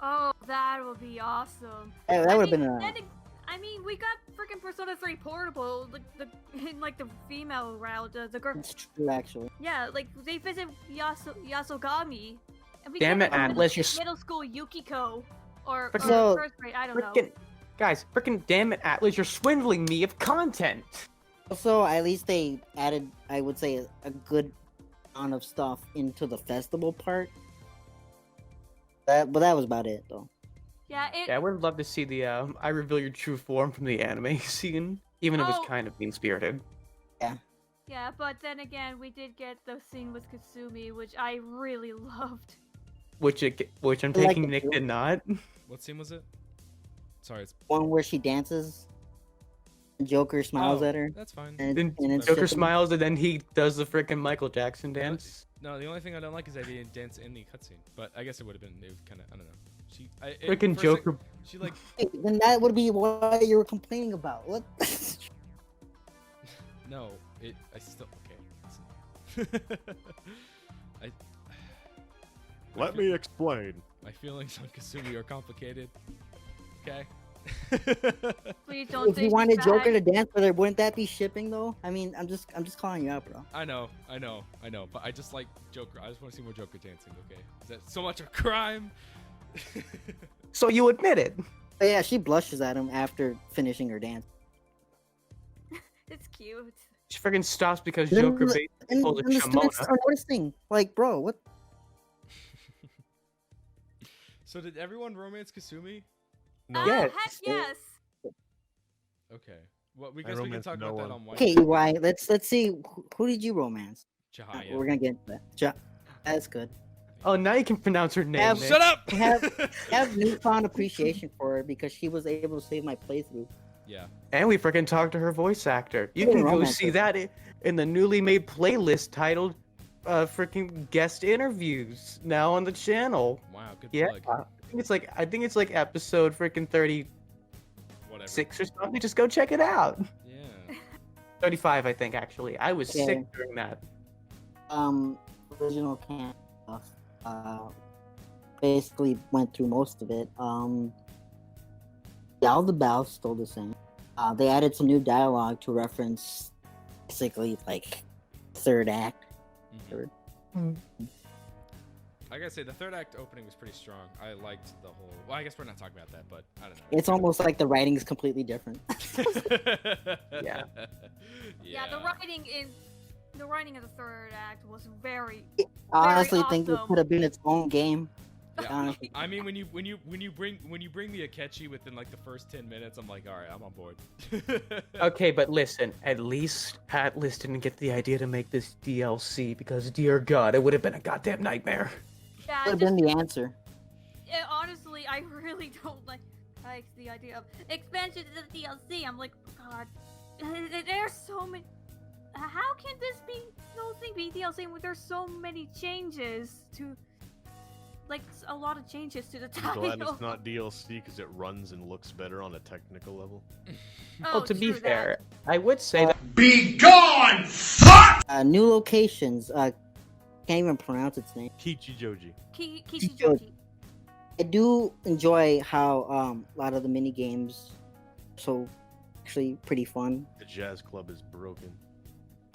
[SPEAKER 4] Oh, that would be awesome.
[SPEAKER 1] That
[SPEAKER 4] I
[SPEAKER 1] would have
[SPEAKER 4] mean,
[SPEAKER 1] been a.
[SPEAKER 4] then I mean, we got freaking Persona 3 Portable, in like the female route, the girl.
[SPEAKER 1] It's true, actually.
[SPEAKER 4] Yeah, like they visit Yasogami. And we
[SPEAKER 2] Damn
[SPEAKER 4] get
[SPEAKER 2] it, Atlas, you're
[SPEAKER 4] middle school Yukiko, or
[SPEAKER 1] So-
[SPEAKER 4] first grade. I don't know.
[SPEAKER 2] Guys, freaking damn it, Atlas, you're swindling me of content.
[SPEAKER 1] Also, at least they added, I would say, a good amount of stuff into the festival part. But that was about it, though.
[SPEAKER 4] Yeah,
[SPEAKER 2] Yeah, I would love to see the I reveal your true form from the anime scene, even if it
[SPEAKER 4] Oh.
[SPEAKER 2] was kind of mean spirited.
[SPEAKER 4] Yeah, but then again, we did get the scene with Kasumi, which I really loved.
[SPEAKER 2] Which I'm
[SPEAKER 1] like
[SPEAKER 2] taking
[SPEAKER 1] it
[SPEAKER 2] Nick
[SPEAKER 1] too.
[SPEAKER 2] did not.
[SPEAKER 3] What scene was it? Sorry, it's
[SPEAKER 1] One where she dances, and Joker smiles
[SPEAKER 3] Oh,
[SPEAKER 1] at her,
[SPEAKER 3] That's fine.
[SPEAKER 1] and,
[SPEAKER 2] Then
[SPEAKER 1] and it's
[SPEAKER 2] Joker
[SPEAKER 1] shipping.
[SPEAKER 2] smiles and then he does the freaking Michael Jackson dance.
[SPEAKER 3] No, the only thing I don't like is that he didn't dance in the cutscene. But I guess it would have been. It would kind of. I don't know.
[SPEAKER 2] Freaking
[SPEAKER 3] first
[SPEAKER 2] Joker.
[SPEAKER 3] She like.
[SPEAKER 1] Hey, then that would be what you were complaining about. What?
[SPEAKER 3] No, I still. Okay. Listen.
[SPEAKER 5] Let me explain.
[SPEAKER 3] My feelings on Kasumi are complicated. Okay.
[SPEAKER 4] Please don't.
[SPEAKER 1] If you
[SPEAKER 4] take me
[SPEAKER 1] wanted Joker to
[SPEAKER 4] back.
[SPEAKER 1] dance with her, wouldn't that be shipping though? I mean, I'm just calling you out, bro.
[SPEAKER 3] I know. But I just like Joker. I just want to see more Joker dancing. Okay. Is that so much a crime?
[SPEAKER 2] So you admit it.
[SPEAKER 1] But yeah, she blushes at him after finishing her dance.
[SPEAKER 4] It's cute.
[SPEAKER 2] She freaking stops because
[SPEAKER 1] Then
[SPEAKER 2] Joker
[SPEAKER 1] the-
[SPEAKER 2] basically
[SPEAKER 1] And,
[SPEAKER 2] pulled a
[SPEAKER 1] and the students
[SPEAKER 2] Shamona.
[SPEAKER 1] are noticing, like, bro, what?
[SPEAKER 3] So did everyone romance Kasumi?
[SPEAKER 5] No,
[SPEAKER 2] Yes.
[SPEAKER 4] Heck yes.
[SPEAKER 3] Okay. Well, because we can
[SPEAKER 5] romanced
[SPEAKER 3] talk
[SPEAKER 5] no
[SPEAKER 3] about that
[SPEAKER 5] one.
[SPEAKER 3] on White.
[SPEAKER 1] Okay, EY, let's see. Who did you romance?
[SPEAKER 3] Chihaya.
[SPEAKER 1] We're gonna get into that. That's good.
[SPEAKER 2] Oh, now you can pronounce her name.
[SPEAKER 1] Have-
[SPEAKER 2] Nick.
[SPEAKER 3] Shut up!
[SPEAKER 1] Have newfound appreciation for her because she was able to save my playthrough.
[SPEAKER 3] Yeah.
[SPEAKER 2] And we freaking talked to her voice actor. You
[SPEAKER 1] Freaking
[SPEAKER 2] can go
[SPEAKER 1] romance
[SPEAKER 2] see
[SPEAKER 1] her.
[SPEAKER 2] that in the newly made playlist titled freaking guest interviews now on the channel.
[SPEAKER 3] Wow. Good
[SPEAKER 2] Yeah.
[SPEAKER 3] plug.
[SPEAKER 2] I think it's like episode freaking 36
[SPEAKER 3] Whatever.
[SPEAKER 2] or something. Just go check it out.
[SPEAKER 3] Yeah.
[SPEAKER 2] 35, I think, actually. I was
[SPEAKER 1] Yeah.
[SPEAKER 2] sick during that.
[SPEAKER 1] Original camp stuff. Basically went through most of it. Yeah, all the battles still the same. They added some new dialogue to reference basically like third act.
[SPEAKER 3] Mhm. I gotta say, the third act opening was pretty strong. I liked the whole. Well, I guess we're not talking about that, but I don't know.
[SPEAKER 1] It's almost like the writing is completely different.
[SPEAKER 2] Yeah.
[SPEAKER 4] Yeah, the writing of the third act was very.
[SPEAKER 1] I honestly think it
[SPEAKER 4] awesome.
[SPEAKER 1] could have been its own game.
[SPEAKER 3] Yeah,
[SPEAKER 1] Honestly.
[SPEAKER 3] I mean, when you bring me a catchy within like the first 10 minutes, I'm like, all right, I'm on board.
[SPEAKER 2] Okay, but listen, at least Atlas didn't get the idea to make this DLC because, dear God, it would have been a goddamn nightmare.
[SPEAKER 4] Yeah,
[SPEAKER 1] Would have
[SPEAKER 4] just,
[SPEAKER 1] been the answer.
[SPEAKER 4] honestly, I really don't like the idea of expansion to the DLC. I'm like, God, there's so many. How can this be DLC when there's so many changes to, like, a lot of changes to the
[SPEAKER 5] I'm glad
[SPEAKER 4] title?
[SPEAKER 5] it's not DLC because it runs and looks better on a technical level.
[SPEAKER 2] Well, to be
[SPEAKER 4] true that.
[SPEAKER 2] fair, I would say that
[SPEAKER 6] Be gone, fuck!
[SPEAKER 1] New locations. Can't even pronounce its name.
[SPEAKER 5] Kichijoji.
[SPEAKER 4] Kichijoji.
[SPEAKER 1] I do enjoy how a lot of the mini games, so actually pretty fun.
[SPEAKER 5] The jazz club is broken.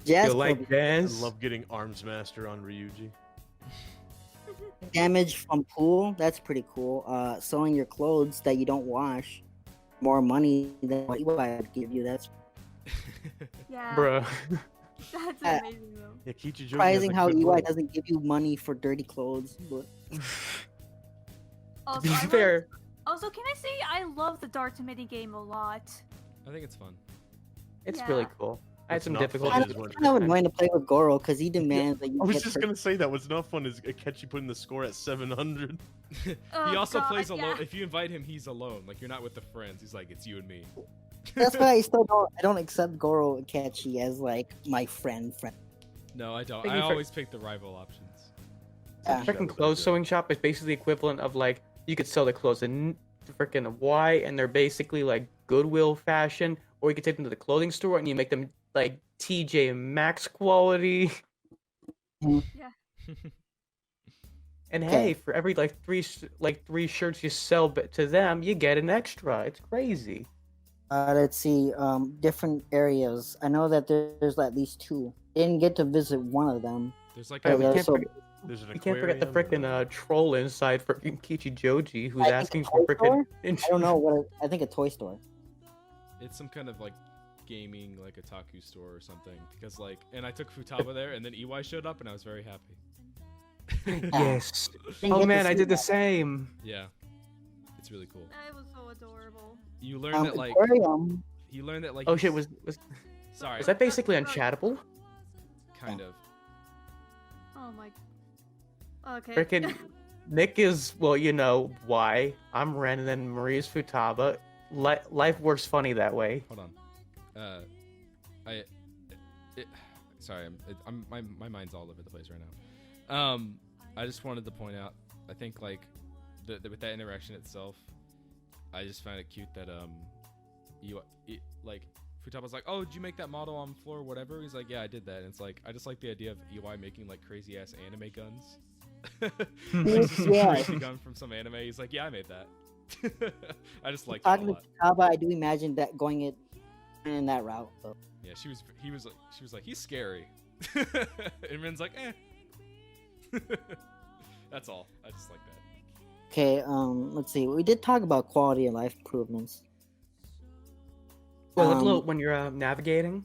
[SPEAKER 1] Jazz
[SPEAKER 2] you
[SPEAKER 1] Club,
[SPEAKER 2] like
[SPEAKER 5] I
[SPEAKER 2] dance.
[SPEAKER 5] love getting Arms Master on Ryuji.
[SPEAKER 1] damage from pool. That's pretty cool. Selling your clothes that you don't wash, more money than what I would give you. That's
[SPEAKER 4] Yeah,
[SPEAKER 2] Bruh.
[SPEAKER 4] that's
[SPEAKER 1] Uh,
[SPEAKER 4] amazing though.
[SPEAKER 5] Yeah, Kichijoji has
[SPEAKER 1] surprising
[SPEAKER 5] a
[SPEAKER 1] how
[SPEAKER 5] good
[SPEAKER 1] EY
[SPEAKER 5] role.
[SPEAKER 1] doesn't give you money for dirty clothes. But
[SPEAKER 2] To
[SPEAKER 4] Also,
[SPEAKER 2] be fair,
[SPEAKER 4] also, can I say I love the darts mini game a lot?
[SPEAKER 3] I think it's fun.
[SPEAKER 2] it's
[SPEAKER 4] Yeah.
[SPEAKER 2] really cool. I had
[SPEAKER 5] It's
[SPEAKER 2] some
[SPEAKER 5] not
[SPEAKER 2] difficulties.
[SPEAKER 5] fun,
[SPEAKER 1] it's
[SPEAKER 5] is what-
[SPEAKER 1] kind of annoying to play with Goro because he demands that you
[SPEAKER 5] I was
[SPEAKER 1] get
[SPEAKER 5] just
[SPEAKER 1] per-
[SPEAKER 5] gonna say that what's not fun is Akechi putting the score at 700.
[SPEAKER 3] He
[SPEAKER 4] Oh,
[SPEAKER 3] also
[SPEAKER 4] God,
[SPEAKER 3] plays alone.
[SPEAKER 4] yeah.
[SPEAKER 3] If you invite him, he's alone. Like you're not with the friends. He's like, it's you and me.
[SPEAKER 1] That's why I still don't. I don't accept Goro and Catchy as like my friend.
[SPEAKER 3] No, I don't.
[SPEAKER 2] Thank
[SPEAKER 3] I
[SPEAKER 2] you for-
[SPEAKER 3] always pick the rival options.
[SPEAKER 1] Yeah.
[SPEAKER 2] freaking clothes sewing shop is basically the equivalent of like you could sell the clothes in freaking Y, and they're basically like Goodwill fashion, or you could take them to the clothing store and you make them like TJ Maxx quality.
[SPEAKER 4] Yeah.
[SPEAKER 2] And
[SPEAKER 1] Okay.
[SPEAKER 2] hey, for every like three shirts you sell to them, you get an extra. It's crazy.
[SPEAKER 1] Let's see. Different areas. I know that there's at least two. Didn't get to visit one of them.
[SPEAKER 3] There's like
[SPEAKER 2] Yeah,
[SPEAKER 3] a,
[SPEAKER 2] we
[SPEAKER 1] Yeah,
[SPEAKER 2] can't
[SPEAKER 1] so-
[SPEAKER 2] forget,
[SPEAKER 5] There's an
[SPEAKER 2] we can't forget the
[SPEAKER 5] aquarium
[SPEAKER 2] freaking
[SPEAKER 5] and,
[SPEAKER 2] troll inside freaking Kichijoji who's
[SPEAKER 1] I think
[SPEAKER 2] asking
[SPEAKER 1] a
[SPEAKER 2] for
[SPEAKER 1] toy
[SPEAKER 2] freaking.
[SPEAKER 1] I don't know what. I think a toy store.
[SPEAKER 3] it's some kind of like gaming like otaku store or something because like and I took Futaba there and then EY showed up and I was very happy.
[SPEAKER 2] Yes.
[SPEAKER 1] Didn't
[SPEAKER 2] Oh
[SPEAKER 1] get to
[SPEAKER 2] man, I
[SPEAKER 1] see
[SPEAKER 2] did the
[SPEAKER 1] that.
[SPEAKER 2] same.
[SPEAKER 3] Yeah. It's really cool.
[SPEAKER 4] It was so adorable.
[SPEAKER 3] You learn that like
[SPEAKER 1] Aquarium.
[SPEAKER 3] you learn that like
[SPEAKER 2] Oh
[SPEAKER 3] you
[SPEAKER 2] shit,
[SPEAKER 3] s-
[SPEAKER 2] was
[SPEAKER 3] sorry,
[SPEAKER 2] that basically unchattable?
[SPEAKER 3] kind of.
[SPEAKER 4] Oh my. Okay.
[SPEAKER 2] Freaking Nick is, well, you know why. I'm Ren and then Marie's Futaba. Life works funny that way.
[SPEAKER 3] Hold on. Sorry, my mind's all over the place right now. I just wanted to point out. I think like with that interaction itself, I just found it cute that like Futaba's like, oh, did you make that model on floor or whatever? He's like, yeah, I did that. And it's like I just like the idea of EY making like crazy ass anime guns. Like some
[SPEAKER 1] Yeah.
[SPEAKER 3] crazy gun from some anime. He's like, yeah, I made that. I just like it a
[SPEAKER 1] Talking to
[SPEAKER 3] lot.
[SPEAKER 1] Futaba, I do imagine that going it in that route. So.
[SPEAKER 3] Yeah, she was like, he's scary. And Ren's like, eh. That's all. I just like that.
[SPEAKER 1] Okay. Let's see. We did talk about quality of life improvements.
[SPEAKER 2] Well,
[SPEAKER 1] Um,
[SPEAKER 2] when you're navigating,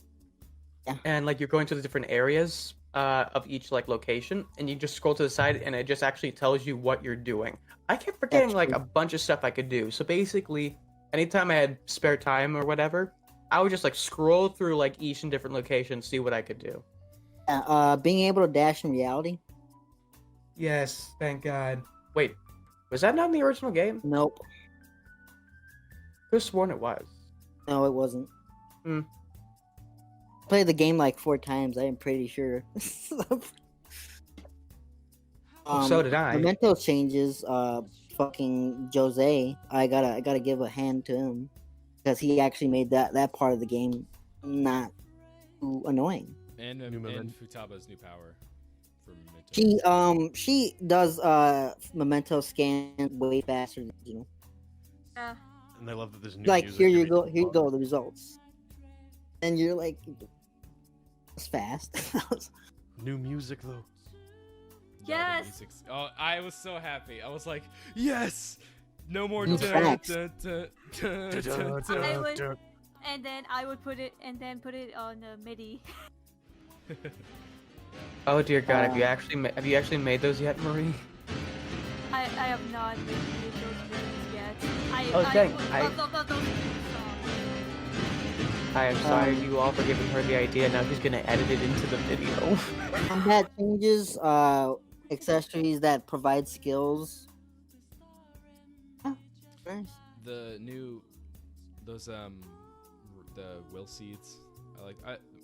[SPEAKER 1] Yeah.
[SPEAKER 2] and like you're going to the different areas of each like location, and you just scroll to the side, and it just actually tells you what you're doing. I kept forgetting
[SPEAKER 1] That's
[SPEAKER 2] like
[SPEAKER 1] true.
[SPEAKER 2] a bunch of stuff I could do. So basically, anytime I had spare time or whatever, I would just like scroll through like each and different location, see what I could do.
[SPEAKER 1] Being able to dash in reality.
[SPEAKER 2] Yes, thank God. Wait, was that not in the original game?
[SPEAKER 1] Nope.
[SPEAKER 2] Could have sworn it was.
[SPEAKER 1] No, it wasn't.
[SPEAKER 2] Hmm.
[SPEAKER 1] Played the game like 4 times. I am pretty sure.
[SPEAKER 2] So did I.
[SPEAKER 1] Memento changes. Fucking Jose. I gotta give a hand to him because he actually made that part of the game not too annoying.
[SPEAKER 3] And
[SPEAKER 5] New Memento.
[SPEAKER 3] Futaba's new power for Memento.
[SPEAKER 1] She does Memento scan way faster than the original.
[SPEAKER 4] Yeah.
[SPEAKER 5] And I love that there's new
[SPEAKER 1] Like
[SPEAKER 5] music
[SPEAKER 1] here you
[SPEAKER 5] in each
[SPEAKER 1] go, here you
[SPEAKER 5] bottle.
[SPEAKER 1] go, the results. And you're like, it's fast.
[SPEAKER 5] New music though.
[SPEAKER 3] No, the
[SPEAKER 4] Yes!
[SPEAKER 3] music's- Oh, I was so happy. I was like, yes! No more
[SPEAKER 1] New
[SPEAKER 3] dun,
[SPEAKER 1] tracks.
[SPEAKER 3] dun, dun, dun, dun,
[SPEAKER 4] I
[SPEAKER 3] dun.
[SPEAKER 4] would, and then I would put it on the MIDI.
[SPEAKER 2] Oh dear God, have you
[SPEAKER 1] Uh,
[SPEAKER 2] actually made those yet, Marie?
[SPEAKER 4] I have not made those videos yet.
[SPEAKER 2] Oh, dang,
[SPEAKER 4] Those songs.
[SPEAKER 2] I am sorry you all for giving her the idea. Now she's gonna edit it into the video.
[SPEAKER 1] Combat changes, accessories that provide skills. Oh, nice.
[SPEAKER 3] The new, those the will seeds.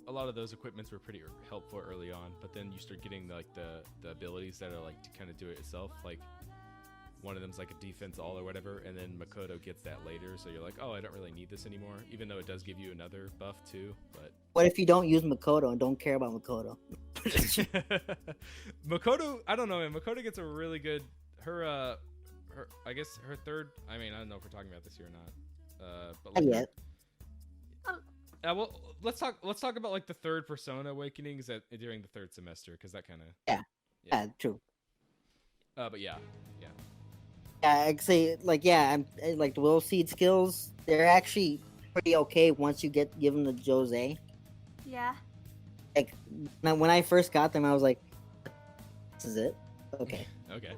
[SPEAKER 3] A lot of those equipments were pretty helpful early on, but then you start getting like the abilities that are like to kind of do it itself. Like one of them's like a defense all or whatever, and then Makoto gets that later. So you're like, oh, I don't really need this anymore, even though it does give you another buff too. But
[SPEAKER 1] What if you don't use Makoto and don't care about Makoto?
[SPEAKER 3] Makoto, I don't know, man. Makoto gets a really good her I guess her third. I mean, I don't know if we're talking about this here or not. But like,
[SPEAKER 1] Not yet.
[SPEAKER 3] well, let's talk about like the third Persona awakenings during the third semester, because that kind of
[SPEAKER 1] Yeah, true.
[SPEAKER 3] But yeah.
[SPEAKER 1] Yeah, I'd say like like the will seed skills. They're actually pretty okay once you get given the Jose.
[SPEAKER 4] Yeah.
[SPEAKER 1] Like when I first got them, I was like, "This is it." Okay.
[SPEAKER 3] Okay.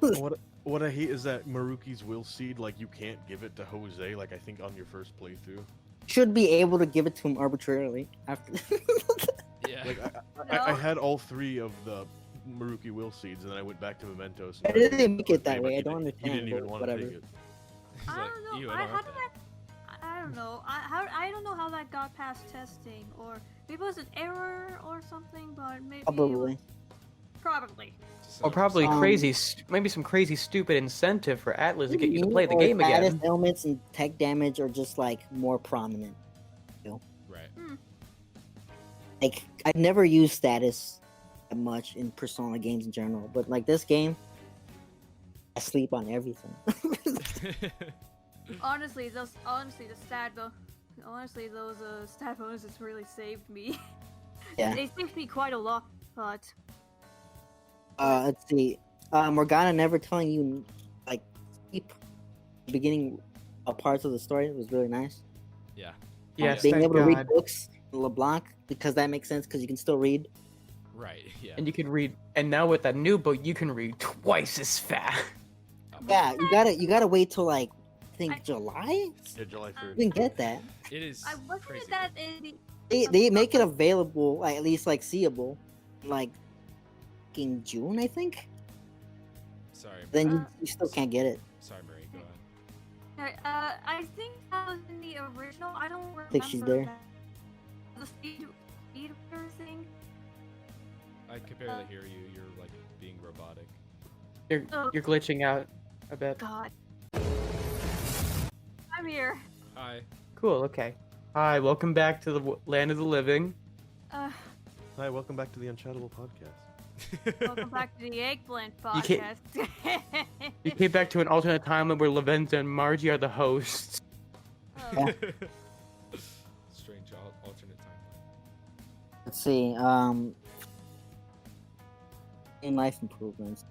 [SPEAKER 5] What I hate is that Maruki's will seed, like you can't give it to Jose. Like I think on your first playthrough.
[SPEAKER 1] Should be able to give it to him arbitrarily after.
[SPEAKER 3] Yeah.
[SPEAKER 5] Like I had all 3 of the Maruki will seeds, and then I went back to Mementos.
[SPEAKER 1] I didn't make it that way. I
[SPEAKER 5] He
[SPEAKER 1] don't
[SPEAKER 5] didn't
[SPEAKER 1] understand.
[SPEAKER 5] even
[SPEAKER 1] But
[SPEAKER 5] want to
[SPEAKER 1] whatever.
[SPEAKER 5] take it.
[SPEAKER 3] He's
[SPEAKER 4] I
[SPEAKER 3] like,
[SPEAKER 4] don't know.
[SPEAKER 3] "Ew,
[SPEAKER 4] I
[SPEAKER 3] don't want
[SPEAKER 4] don't know. I don't know how that got past testing, or maybe it was an error or something. But maybe
[SPEAKER 1] Probably.
[SPEAKER 4] Probably.
[SPEAKER 3] So-
[SPEAKER 2] Or probably
[SPEAKER 1] Um,
[SPEAKER 2] maybe some crazy stupid incentive for Atlas to get you to play the
[SPEAKER 1] Or
[SPEAKER 2] game
[SPEAKER 1] status
[SPEAKER 2] again.
[SPEAKER 1] ailments and tech damage are just like more prominent.
[SPEAKER 3] Right.
[SPEAKER 1] Like I've never used status that much in Persona games in general, but like this game, I sleep on everything.
[SPEAKER 4] Honestly, the stat bonuses really saved me.
[SPEAKER 1] Yeah.
[SPEAKER 4] They saved me quite a lot. But
[SPEAKER 1] Let's see. Morgana never telling you like keep beginning parts of the story was really nice.
[SPEAKER 3] Yeah.
[SPEAKER 2] Yes,
[SPEAKER 1] Being
[SPEAKER 2] thank
[SPEAKER 1] able to
[SPEAKER 2] God.
[SPEAKER 1] read books in LeBlanc because that makes sense because you can still read.
[SPEAKER 3] Right. Yeah.
[SPEAKER 2] And you can read, and now with that new book, you can read twice as fast.
[SPEAKER 1] Yeah, you gotta wait till like I think July.
[SPEAKER 5] Yeah, July 3rd.
[SPEAKER 1] You can get that.
[SPEAKER 3] It is.
[SPEAKER 4] I wasn't
[SPEAKER 3] crazy
[SPEAKER 4] that
[SPEAKER 3] good.
[SPEAKER 4] in
[SPEAKER 1] They make it available, like, at least like seeable, like in June, I think.
[SPEAKER 3] Sorry.
[SPEAKER 1] Then you still can't get it.
[SPEAKER 3] Sorry, Marie. Go on.
[SPEAKER 4] Alright, I think that was in the original. I don't remember.
[SPEAKER 1] Think she's there.
[SPEAKER 4] The speed thing.
[SPEAKER 3] I could barely hear you. You're like being robotic.
[SPEAKER 2] You're glitching out a bit.
[SPEAKER 4] God. I'm here.
[SPEAKER 3] Hi.
[SPEAKER 2] Cool. Okay. Hi. Welcome back to the land of the living.
[SPEAKER 5] Hi, welcome back to the Unchattable podcast.
[SPEAKER 4] Welcome back to the Eggplant
[SPEAKER 2] You can't-
[SPEAKER 4] podcast.
[SPEAKER 2] You came back to an alternate timeline where Lavenza and Margie are the hosts.
[SPEAKER 4] Oh,
[SPEAKER 3] Strange alternate timeline.
[SPEAKER 1] Let's see. In life improvements.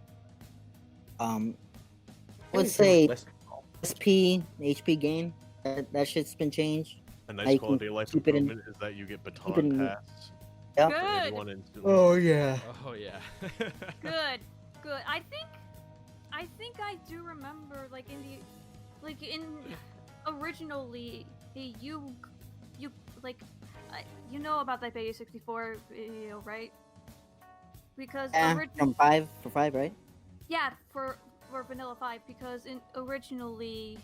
[SPEAKER 1] Let's say SP HP gain. That shit's been changed.
[SPEAKER 5] A
[SPEAKER 1] Now
[SPEAKER 5] nice
[SPEAKER 1] you
[SPEAKER 5] quality
[SPEAKER 1] can
[SPEAKER 5] of life
[SPEAKER 1] keep it in-
[SPEAKER 5] improvement is that you get
[SPEAKER 1] it
[SPEAKER 5] baton
[SPEAKER 1] in-
[SPEAKER 5] pass
[SPEAKER 1] Yep.
[SPEAKER 5] for
[SPEAKER 4] Good.
[SPEAKER 5] everyone instantly.
[SPEAKER 2] yeah.
[SPEAKER 3] Oh yeah.
[SPEAKER 4] good. I think I do remember, like originally, you know about that Beta 64 video, right? Because
[SPEAKER 1] Yeah, from 5 for 5, right?
[SPEAKER 4] yeah, for Vanilla 5, because originally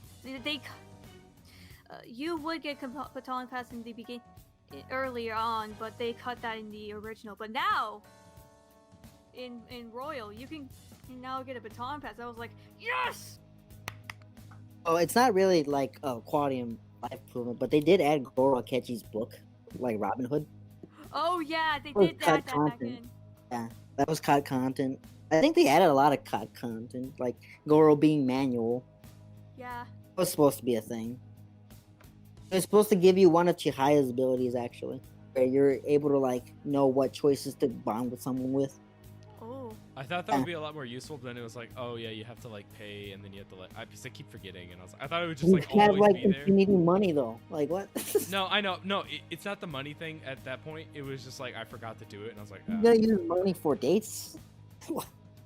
[SPEAKER 4] they you would get baton pass in the beginning earlier on, but they cut that in the original. But now in Royal, you can now get a baton pass. I was like, yes.
[SPEAKER 1] Oh, it's not really like quality and life improvement, but they did add Goro Akechi's book, like Robin Hood.
[SPEAKER 4] Oh yeah, they
[SPEAKER 1] Oh,
[SPEAKER 4] did
[SPEAKER 1] cut
[SPEAKER 4] that back
[SPEAKER 1] content.
[SPEAKER 4] in.
[SPEAKER 1] That was COD content. I think they added a lot of COD content, like Goro being manual.
[SPEAKER 4] Yeah.
[SPEAKER 1] It was supposed to be a thing. It was supposed to give you one of Chihiya's abilities, actually, where you're able to like know what choices to bond with someone with.
[SPEAKER 4] Oh.
[SPEAKER 3] I thought that would be a lot more useful, but then it was like, oh yeah, you have to like pay, and then you have to like. I keep forgetting, and I thought it would just
[SPEAKER 1] You
[SPEAKER 3] like
[SPEAKER 1] have
[SPEAKER 3] always
[SPEAKER 1] like
[SPEAKER 3] be there.
[SPEAKER 1] infinity money though. Like what?
[SPEAKER 3] No, I know. No, it's not the money thing at that point. It was just like I forgot to do it, and I was like,
[SPEAKER 1] You gotta use money for dates.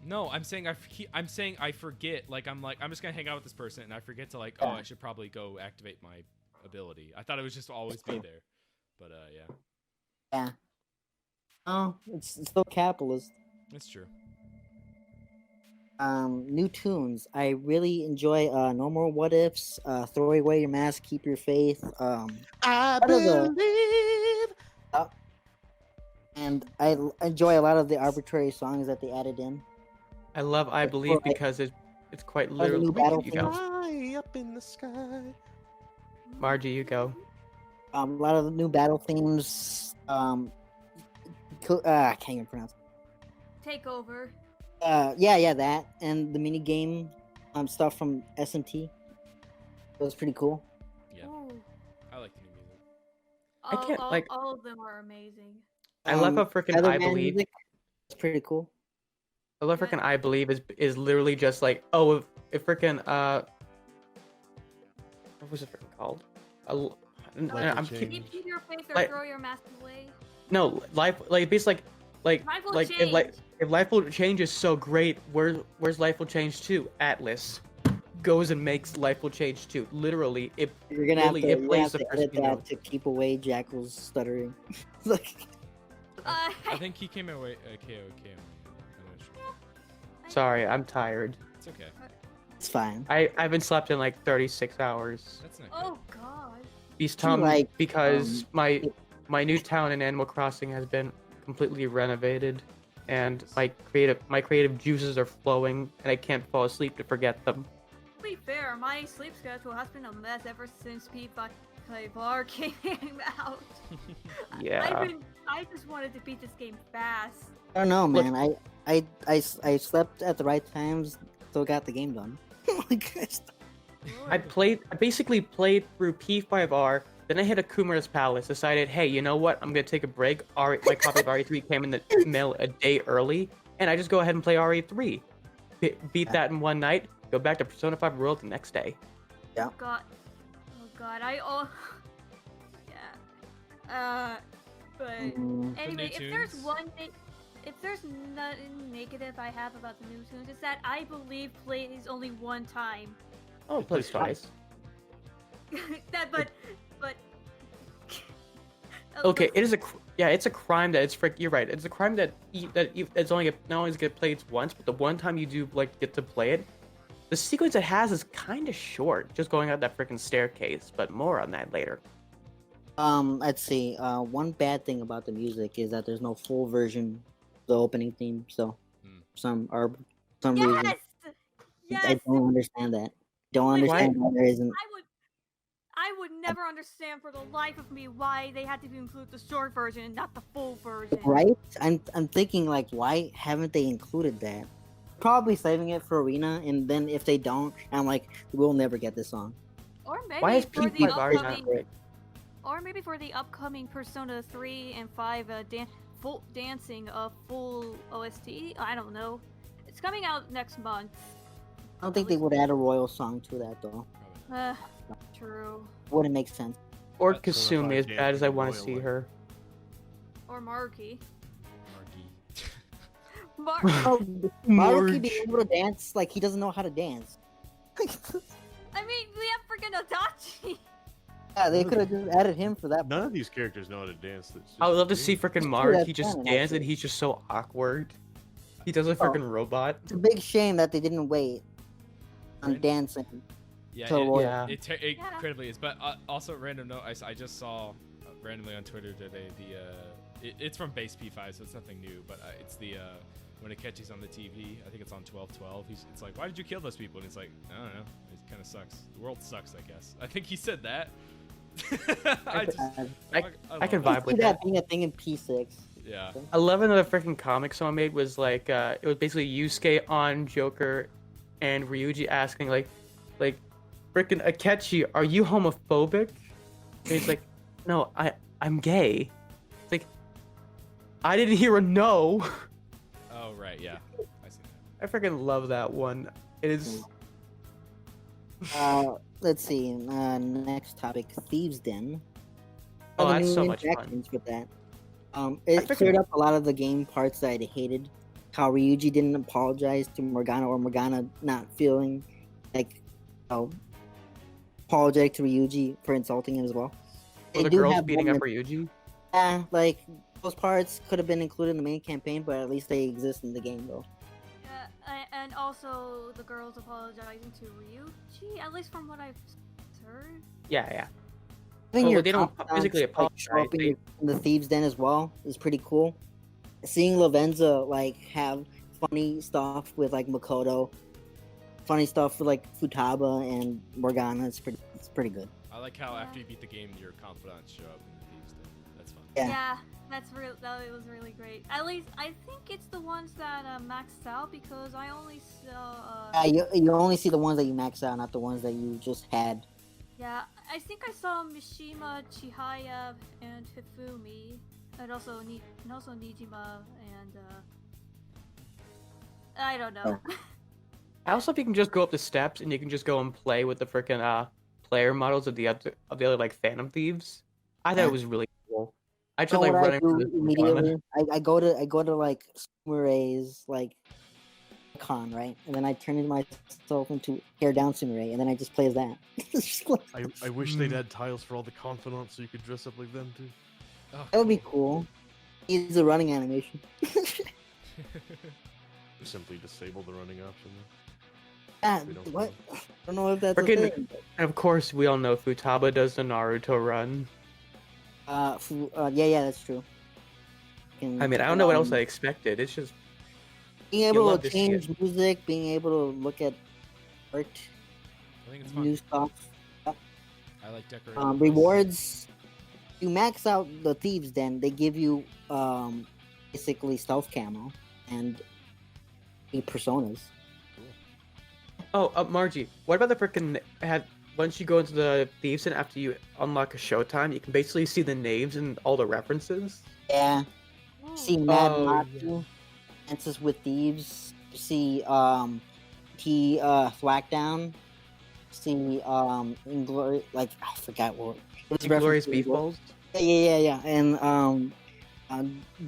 [SPEAKER 3] No, I'm saying I'm saying I forget. Like I'm just gonna hang out with this person, and I forget to like. Oh, I should probably go activate my ability. I thought it was just always be there, but yeah.
[SPEAKER 1] Yeah. Oh, it's still capitalist.
[SPEAKER 3] It's true.
[SPEAKER 1] New tunes. I really enjoy No More What Ifs, Throw Away Your Mask, Keep Your Faith.
[SPEAKER 5] I
[SPEAKER 1] What are the-
[SPEAKER 5] believe.
[SPEAKER 1] and I enjoy a lot of the arbitrary songs that they added in.
[SPEAKER 2] I love I Believe
[SPEAKER 1] like-
[SPEAKER 2] because it's quite
[SPEAKER 1] the
[SPEAKER 2] literally.
[SPEAKER 1] new battle
[SPEAKER 2] You go.
[SPEAKER 5] High up in the sky.
[SPEAKER 2] Margie, you go.
[SPEAKER 1] A lot of the new battle themes. I can't even pronounce.
[SPEAKER 4] Take over.
[SPEAKER 1] Yeah, that and the mini game, stuff from SMT. It was pretty cool.
[SPEAKER 3] Yeah,
[SPEAKER 4] Ooh.
[SPEAKER 3] I like the new music.
[SPEAKER 2] I can't, like-
[SPEAKER 4] all of them are amazing.
[SPEAKER 2] I love how freaking I
[SPEAKER 1] Spider-Man
[SPEAKER 2] Believe.
[SPEAKER 1] music. It's pretty cool.
[SPEAKER 2] I love freaking I Believe is literally just like, oh, if freaking what was it freaking called? I'm
[SPEAKER 5] Change.
[SPEAKER 4] Keep your faith or
[SPEAKER 2] Like-
[SPEAKER 4] throw your mask away.
[SPEAKER 2] No, life, like basically like
[SPEAKER 4] Life will
[SPEAKER 2] like
[SPEAKER 4] change.
[SPEAKER 2] if life will change is so great, where's life will change to? Atlas goes and makes life will change too. Literally, it
[SPEAKER 1] You're gonna have
[SPEAKER 2] really
[SPEAKER 1] to,
[SPEAKER 2] it
[SPEAKER 1] you're gonna
[SPEAKER 2] plays
[SPEAKER 1] have
[SPEAKER 2] the
[SPEAKER 1] to
[SPEAKER 2] first
[SPEAKER 1] edit
[SPEAKER 2] few
[SPEAKER 1] that
[SPEAKER 2] notes.
[SPEAKER 1] to keep away Jackal's stuttering. Like,
[SPEAKER 3] I think he came away KO. I'm not sure.
[SPEAKER 2] Sorry, I'm tired.
[SPEAKER 3] It's okay.
[SPEAKER 1] it's fine.
[SPEAKER 2] I haven't slept in like 36 hours.
[SPEAKER 3] That's not good.
[SPEAKER 4] Oh God.
[SPEAKER 2] Because my new town in Animal Crossing has been completely renovated, and my creative juices are flowing, and I can't fall asleep to forget them.
[SPEAKER 4] To be fair, my sleep schedule has been a mess ever since P5R came out.
[SPEAKER 2] Yeah.
[SPEAKER 4] I just wanted to beat this game fast.
[SPEAKER 1] I don't know,
[SPEAKER 2] Look-
[SPEAKER 1] man. I slept at the right times, still got the game done. Like,
[SPEAKER 2] I basically played through P5R, then I hit Akumura's Palace, decided, hey, you know what? I'm gonna take a break. My copy of RE3 came in the mail a day early, and I just go ahead and play RE3. Beat that in one night, go back to Persona 5 World the next day.
[SPEAKER 1] Yeah.
[SPEAKER 4] God. Oh God. Yeah. But anyway,
[SPEAKER 3] new
[SPEAKER 4] if there's
[SPEAKER 3] tunes?
[SPEAKER 4] one thing, if there's nothing negative I have about the new tunes, it's that I Believe plays only one time.
[SPEAKER 2] Oh, it plays twice.
[SPEAKER 4] but.
[SPEAKER 2] Okay, it is it's a crime that you're right. It's a crime that it's only not only get played once, but the one time you do like get to play it, the sequence it has is kind of short, just going up that freaking staircase. But more on that later.
[SPEAKER 1] Let's see. One bad thing about the music is that there's no full version of the opening theme. So, some reason,
[SPEAKER 4] Yes.
[SPEAKER 1] I don't understand that. Don't understand why there isn't.
[SPEAKER 4] I would never understand for the life of me why they had to include the short version and not the full version.
[SPEAKER 1] Right? I'm thinking like, why haven't they included that? Probably saving it for Arena, and then if they don't, I'm like, we'll never get this song.
[SPEAKER 4] Or maybe
[SPEAKER 2] Why is
[SPEAKER 4] for the
[SPEAKER 2] P5R not
[SPEAKER 4] upcoming,
[SPEAKER 2] great?
[SPEAKER 4] or maybe for the upcoming Persona 3 and 5 full dancing of full OST. I don't know. It's coming out next month.
[SPEAKER 1] I don't think they would add a royal song to that though.
[SPEAKER 4] True.
[SPEAKER 1] Wouldn't make sense.
[SPEAKER 2] Or
[SPEAKER 5] That's Persona
[SPEAKER 2] Kasumi,
[SPEAKER 5] 5
[SPEAKER 2] as bad as I
[SPEAKER 5] dancing
[SPEAKER 2] want to
[SPEAKER 5] royal
[SPEAKER 2] see
[SPEAKER 5] way.
[SPEAKER 2] her.
[SPEAKER 4] Or Marky.
[SPEAKER 3] Marky.
[SPEAKER 1] Oh, Maruki being able to dance, like he doesn't know how to dance.
[SPEAKER 4] I mean, we have freaking Adachi.
[SPEAKER 1] Yeah, they could have just added him for that.
[SPEAKER 5] None of these characters know how to dance. It's
[SPEAKER 2] I would
[SPEAKER 5] just
[SPEAKER 2] love to see
[SPEAKER 5] weird.
[SPEAKER 2] freaking
[SPEAKER 1] true,
[SPEAKER 2] Mark.
[SPEAKER 1] that's
[SPEAKER 2] He just
[SPEAKER 1] canon,
[SPEAKER 2] dances and
[SPEAKER 1] actually.
[SPEAKER 2] he's just so awkward. He does a freaking robot.
[SPEAKER 1] It's a big shame that they didn't wait on
[SPEAKER 3] Right.
[SPEAKER 1] dancing.
[SPEAKER 3] Yeah,
[SPEAKER 1] So what?
[SPEAKER 3] it
[SPEAKER 4] Yeah.
[SPEAKER 3] incredibly is. But also, random note, I just saw randomly on Twitter today it's from base P5, so it's nothing new. But it's the when Akechi's on the TV, I think it's on 12:12. It's like, why did you kill those people? And he's like, I don't know. It kind of sucks. The world sucks, I guess. I think he said that. I
[SPEAKER 2] can
[SPEAKER 3] love
[SPEAKER 2] vibe
[SPEAKER 3] it.
[SPEAKER 2] with
[SPEAKER 1] See
[SPEAKER 2] that.
[SPEAKER 1] being a thing in P6.
[SPEAKER 3] Yeah.
[SPEAKER 2] I love another freaking comic someone made was like it was basically Yusuke on Joker and Ryuji asking like freaking Akechi, are you homophobic? And he's like, no, I'm gay. It's like I didn't hear a no.
[SPEAKER 3] Oh right, yeah. I see that.
[SPEAKER 2] I freaking love that one. It is
[SPEAKER 1] Let's see. Next topic: Thieves' Den.
[SPEAKER 2] Oh,
[SPEAKER 1] The
[SPEAKER 2] that's
[SPEAKER 1] new
[SPEAKER 2] so much fun.
[SPEAKER 1] interactions with that. It
[SPEAKER 2] freaking-
[SPEAKER 1] cleared up a lot of the game parts that I hated. how Ryuji didn't apologize to Morgana, or Morgana not feeling like, apologetic to Ryuji for insulting him as well.
[SPEAKER 2] Or the
[SPEAKER 1] do
[SPEAKER 2] girls
[SPEAKER 1] have
[SPEAKER 2] beating up
[SPEAKER 1] moments-
[SPEAKER 2] Ryuji.
[SPEAKER 1] Yeah, like those parts could have been included in the main campaign, but at least they exist in the game though.
[SPEAKER 4] And also the girls apologizing to Ryuji, at least from what I've heard.
[SPEAKER 2] Yeah.
[SPEAKER 1] Having
[SPEAKER 2] Well,
[SPEAKER 1] your
[SPEAKER 2] they don't
[SPEAKER 1] confidants,
[SPEAKER 2] physically
[SPEAKER 1] show up
[SPEAKER 2] apologize,
[SPEAKER 1] in the thieves' den as well is pretty cool. Seeing Lavenza like have funny stuff with like Makoto, funny stuff with like Futaba and Morgana, it's pretty good.
[SPEAKER 3] I like how
[SPEAKER 4] Yeah.
[SPEAKER 3] after you beat the game, your confidants show up in the thieves' den. That's fun.
[SPEAKER 1] Yeah.
[SPEAKER 4] That was really great. At least I think it's the ones that maxed out, because I only saw.
[SPEAKER 1] You only see the ones that you max out, not the ones that you just had.
[SPEAKER 4] Yeah, I think I saw Mishima, Chihaya, and Hifumi, and also Nijima, and I don't know.
[SPEAKER 2] Also, if you can just go up the steps and you can just go and play with the freaking player models of the other like Phantom Thieves, I thought
[SPEAKER 1] Yeah.
[SPEAKER 2] it was really cool. I
[SPEAKER 1] You
[SPEAKER 2] just
[SPEAKER 1] know
[SPEAKER 2] like
[SPEAKER 1] what I
[SPEAKER 2] running
[SPEAKER 1] do
[SPEAKER 2] through this
[SPEAKER 1] immediately? I go to like Sumurai's like icon, right? And then I turn myself into hair down Sumurei, and then I just play as that. It's just like-
[SPEAKER 5] I wish they'd add tiles for all the confidants so you could dress up like them too.
[SPEAKER 3] Oh,
[SPEAKER 1] that would be cool. Use the running animation.
[SPEAKER 5] Or simply disable the running option.
[SPEAKER 1] Yeah,
[SPEAKER 5] We don't
[SPEAKER 1] what?
[SPEAKER 5] know.
[SPEAKER 1] I don't know if that's a
[SPEAKER 2] Freaking-
[SPEAKER 1] thing.
[SPEAKER 2] And of course, we all know Futaba does the Naruto run.
[SPEAKER 1] Yeah, that's true.
[SPEAKER 2] I mean, I don't know what else I expected. It's just
[SPEAKER 1] Being
[SPEAKER 2] you
[SPEAKER 1] able
[SPEAKER 2] love
[SPEAKER 1] to
[SPEAKER 2] to see it.
[SPEAKER 1] change music, being able to look at art,
[SPEAKER 3] I think it's fun.
[SPEAKER 1] new stuff.
[SPEAKER 3] I like decorating.
[SPEAKER 1] Rewards. You max out the thieves, then they give you basically stealth camo and 8 personas.
[SPEAKER 2] Margie, what about the freaking once you go into the thieves and after you unlock a showtime, you can basically see the names and all the references.
[SPEAKER 1] Yeah. See Mad
[SPEAKER 2] Oh,
[SPEAKER 1] Matsu, Dances with Thieves. See Thwackdown. See Inglory, like I forgot what it was.
[SPEAKER 2] Glorious
[SPEAKER 1] referenced to
[SPEAKER 2] Beef
[SPEAKER 1] Inglourious-
[SPEAKER 2] Balls.
[SPEAKER 1] Yeah. And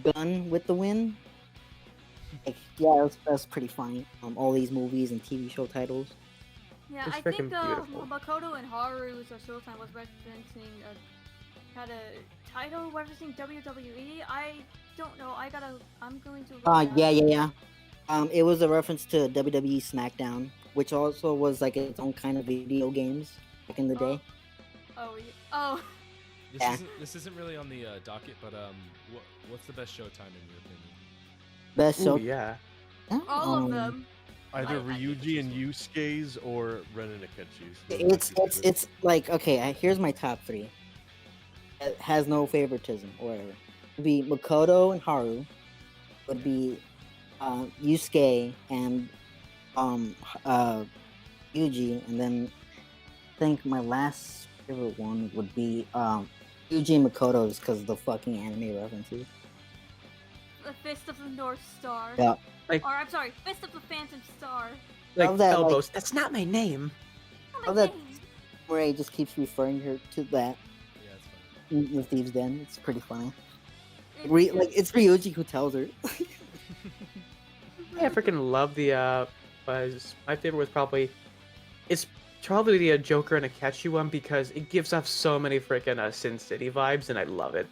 [SPEAKER 1] Gun with the Wind. Like, yeah, that's pretty funny. All these movies and TV show titles.
[SPEAKER 4] Yeah,
[SPEAKER 2] It's
[SPEAKER 4] I think
[SPEAKER 2] freaking beautiful.
[SPEAKER 4] Makoto and Haru's Showtime was referencing had a title referencing WWE. I don't know. I'm going to. look it
[SPEAKER 1] Yeah. It was a reference to WWE SmackDown, which also was like its own kind of video games back in the day.
[SPEAKER 4] Oh.
[SPEAKER 3] This isn't really on the docket, but what's the best showtime in your opinion?
[SPEAKER 1] Best
[SPEAKER 2] Ooh,
[SPEAKER 1] show.
[SPEAKER 2] yeah.
[SPEAKER 4] All of them.
[SPEAKER 5] Either
[SPEAKER 4] I
[SPEAKER 5] Ryuji and Yusuke's or Ren and Akechi's. Those are my
[SPEAKER 1] It's
[SPEAKER 5] two
[SPEAKER 1] it's
[SPEAKER 5] favorites.
[SPEAKER 1] it's like, okay. Here's my top 3. It has no favoritism or whatever. Would be Makoto and Haru. Would be Yusuke and Yuji, and then I think my last favorite one would be Yuji and Makoto's because of the fucking anime references.
[SPEAKER 4] The Fist of the North Star.
[SPEAKER 1] Yeah.
[SPEAKER 2] Like-
[SPEAKER 4] Or I'm sorry, Fist of the Phantom Star.
[SPEAKER 2] Like
[SPEAKER 1] Love that, like-
[SPEAKER 2] elbows. That's not my name.
[SPEAKER 4] Oh my
[SPEAKER 1] Love that-
[SPEAKER 4] name.
[SPEAKER 1] Ray just keeps referring her to that
[SPEAKER 3] Yeah, it's fun.
[SPEAKER 1] in the Thieves' Den. It's pretty funny.
[SPEAKER 4] It's
[SPEAKER 1] Like it's Ryuji who tells her.
[SPEAKER 2] I freaking love the my favorite was probably the Joker and Akechi one because it gives off so many freaking Sin City vibes and I love it.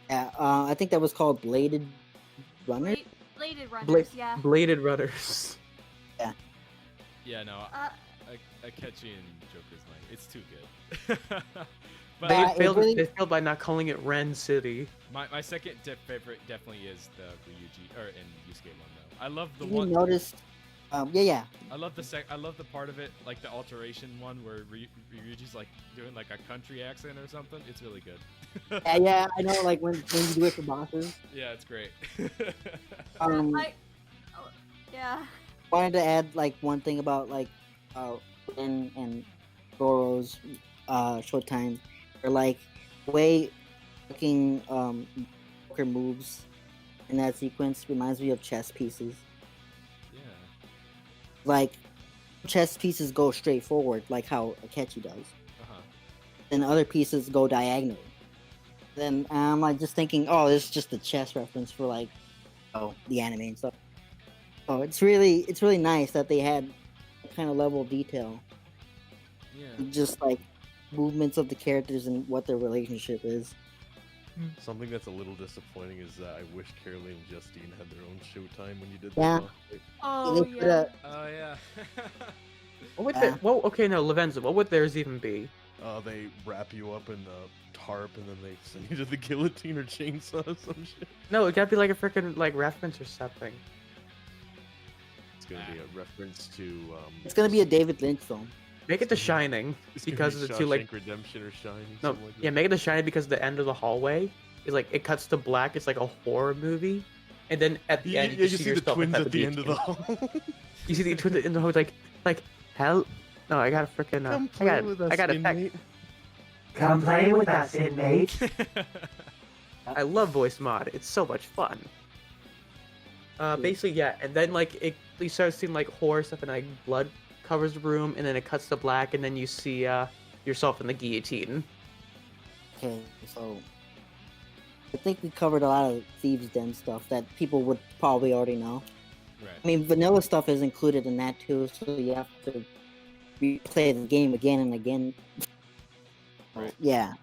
[SPEAKER 1] Yeah, I think that was called Bladed Runner.
[SPEAKER 4] Bladed Runners,
[SPEAKER 2] Bla-
[SPEAKER 4] yeah.
[SPEAKER 2] Bladed Runners.
[SPEAKER 3] Yeah, no,
[SPEAKER 4] Uh,
[SPEAKER 3] Akechi and Joker's like it's too good. but
[SPEAKER 2] They
[SPEAKER 1] it
[SPEAKER 2] failed.
[SPEAKER 1] really-
[SPEAKER 2] They failed by not calling it Ren City.
[SPEAKER 3] my second favorite definitely is the Ryuji and Yusuke one though. I love the
[SPEAKER 1] Have you
[SPEAKER 3] one.
[SPEAKER 1] noticed? Yeah.
[SPEAKER 3] I love I love the part of it, like the alteration one where Ryuji's like doing like a country accent or something. It's really good.
[SPEAKER 1] Yeah, I know. Like when you do it for bosses.
[SPEAKER 3] Yeah, it's great.
[SPEAKER 4] Yeah.
[SPEAKER 1] Wanted to add like one thing about like Rin and Goro's Showtime. They're like way fucking Joker moves in that sequence reminds me of chess pieces.
[SPEAKER 3] Yeah.
[SPEAKER 1] Like chess pieces go straight forward, like how Akechi does.
[SPEAKER 3] Uh-huh.
[SPEAKER 1] Then other pieces go diagonally. Then I'm like just thinking, oh, this is just a chess reference for like the anime and stuff. Oh, it's really nice that they had that kind of level of detail.
[SPEAKER 3] Yeah.
[SPEAKER 1] Just like movements of the characters and what their relationship is.
[SPEAKER 5] Something that's a little disappointing is that I wish Caroline and Justine had their own showtime when you did
[SPEAKER 1] Yeah.
[SPEAKER 5] that.
[SPEAKER 4] Oh
[SPEAKER 1] They
[SPEAKER 4] yeah.
[SPEAKER 1] coulda-
[SPEAKER 3] Oh yeah.
[SPEAKER 2] What would
[SPEAKER 1] Yeah.
[SPEAKER 2] well, okay, no, Lavenza, what would theirs even be?
[SPEAKER 5] They wrap you up in the tarp and then they send you to the guillotine or chainsaw or some shit.
[SPEAKER 2] No, it gotta be like a freaking like reference or something.
[SPEAKER 5] It's gonna be a reference to.
[SPEAKER 1] It's gonna be a David Lynch film.
[SPEAKER 2] Make it The Shining
[SPEAKER 5] It's gonna
[SPEAKER 2] because
[SPEAKER 5] be
[SPEAKER 2] of the two like
[SPEAKER 5] Shawshank Redemption or Shining.
[SPEAKER 2] no,
[SPEAKER 5] something like
[SPEAKER 2] yeah,
[SPEAKER 5] that.
[SPEAKER 2] make it The Shining because the end of the hallway is like it cuts to black. It's like a horror movie, and then at the
[SPEAKER 5] Yeah,
[SPEAKER 2] end
[SPEAKER 5] you see the
[SPEAKER 2] yourself
[SPEAKER 5] twins at the
[SPEAKER 2] beach.
[SPEAKER 5] end of the hall.
[SPEAKER 2] You see the twins in the hallway like hell. No, I gotta freaking
[SPEAKER 5] Come
[SPEAKER 2] I
[SPEAKER 5] play
[SPEAKER 2] got
[SPEAKER 5] with us,
[SPEAKER 2] I got to
[SPEAKER 5] inmate.
[SPEAKER 2] Come play with us, inmate. I love voice mod. It's so much fun. Basically, yeah, and then like you start seeing like horror stuff and like blood covers the room, and then it cuts to black, and then you see yourself in the guillotine.
[SPEAKER 1] Okay, so I think we covered a lot of Thieves' Den stuff that people would probably already know. I
[SPEAKER 3] Right.
[SPEAKER 1] mean, vanilla stuff is included in that too, so you have to replay the game again and again.
[SPEAKER 3] Right.
[SPEAKER 1] Yeah.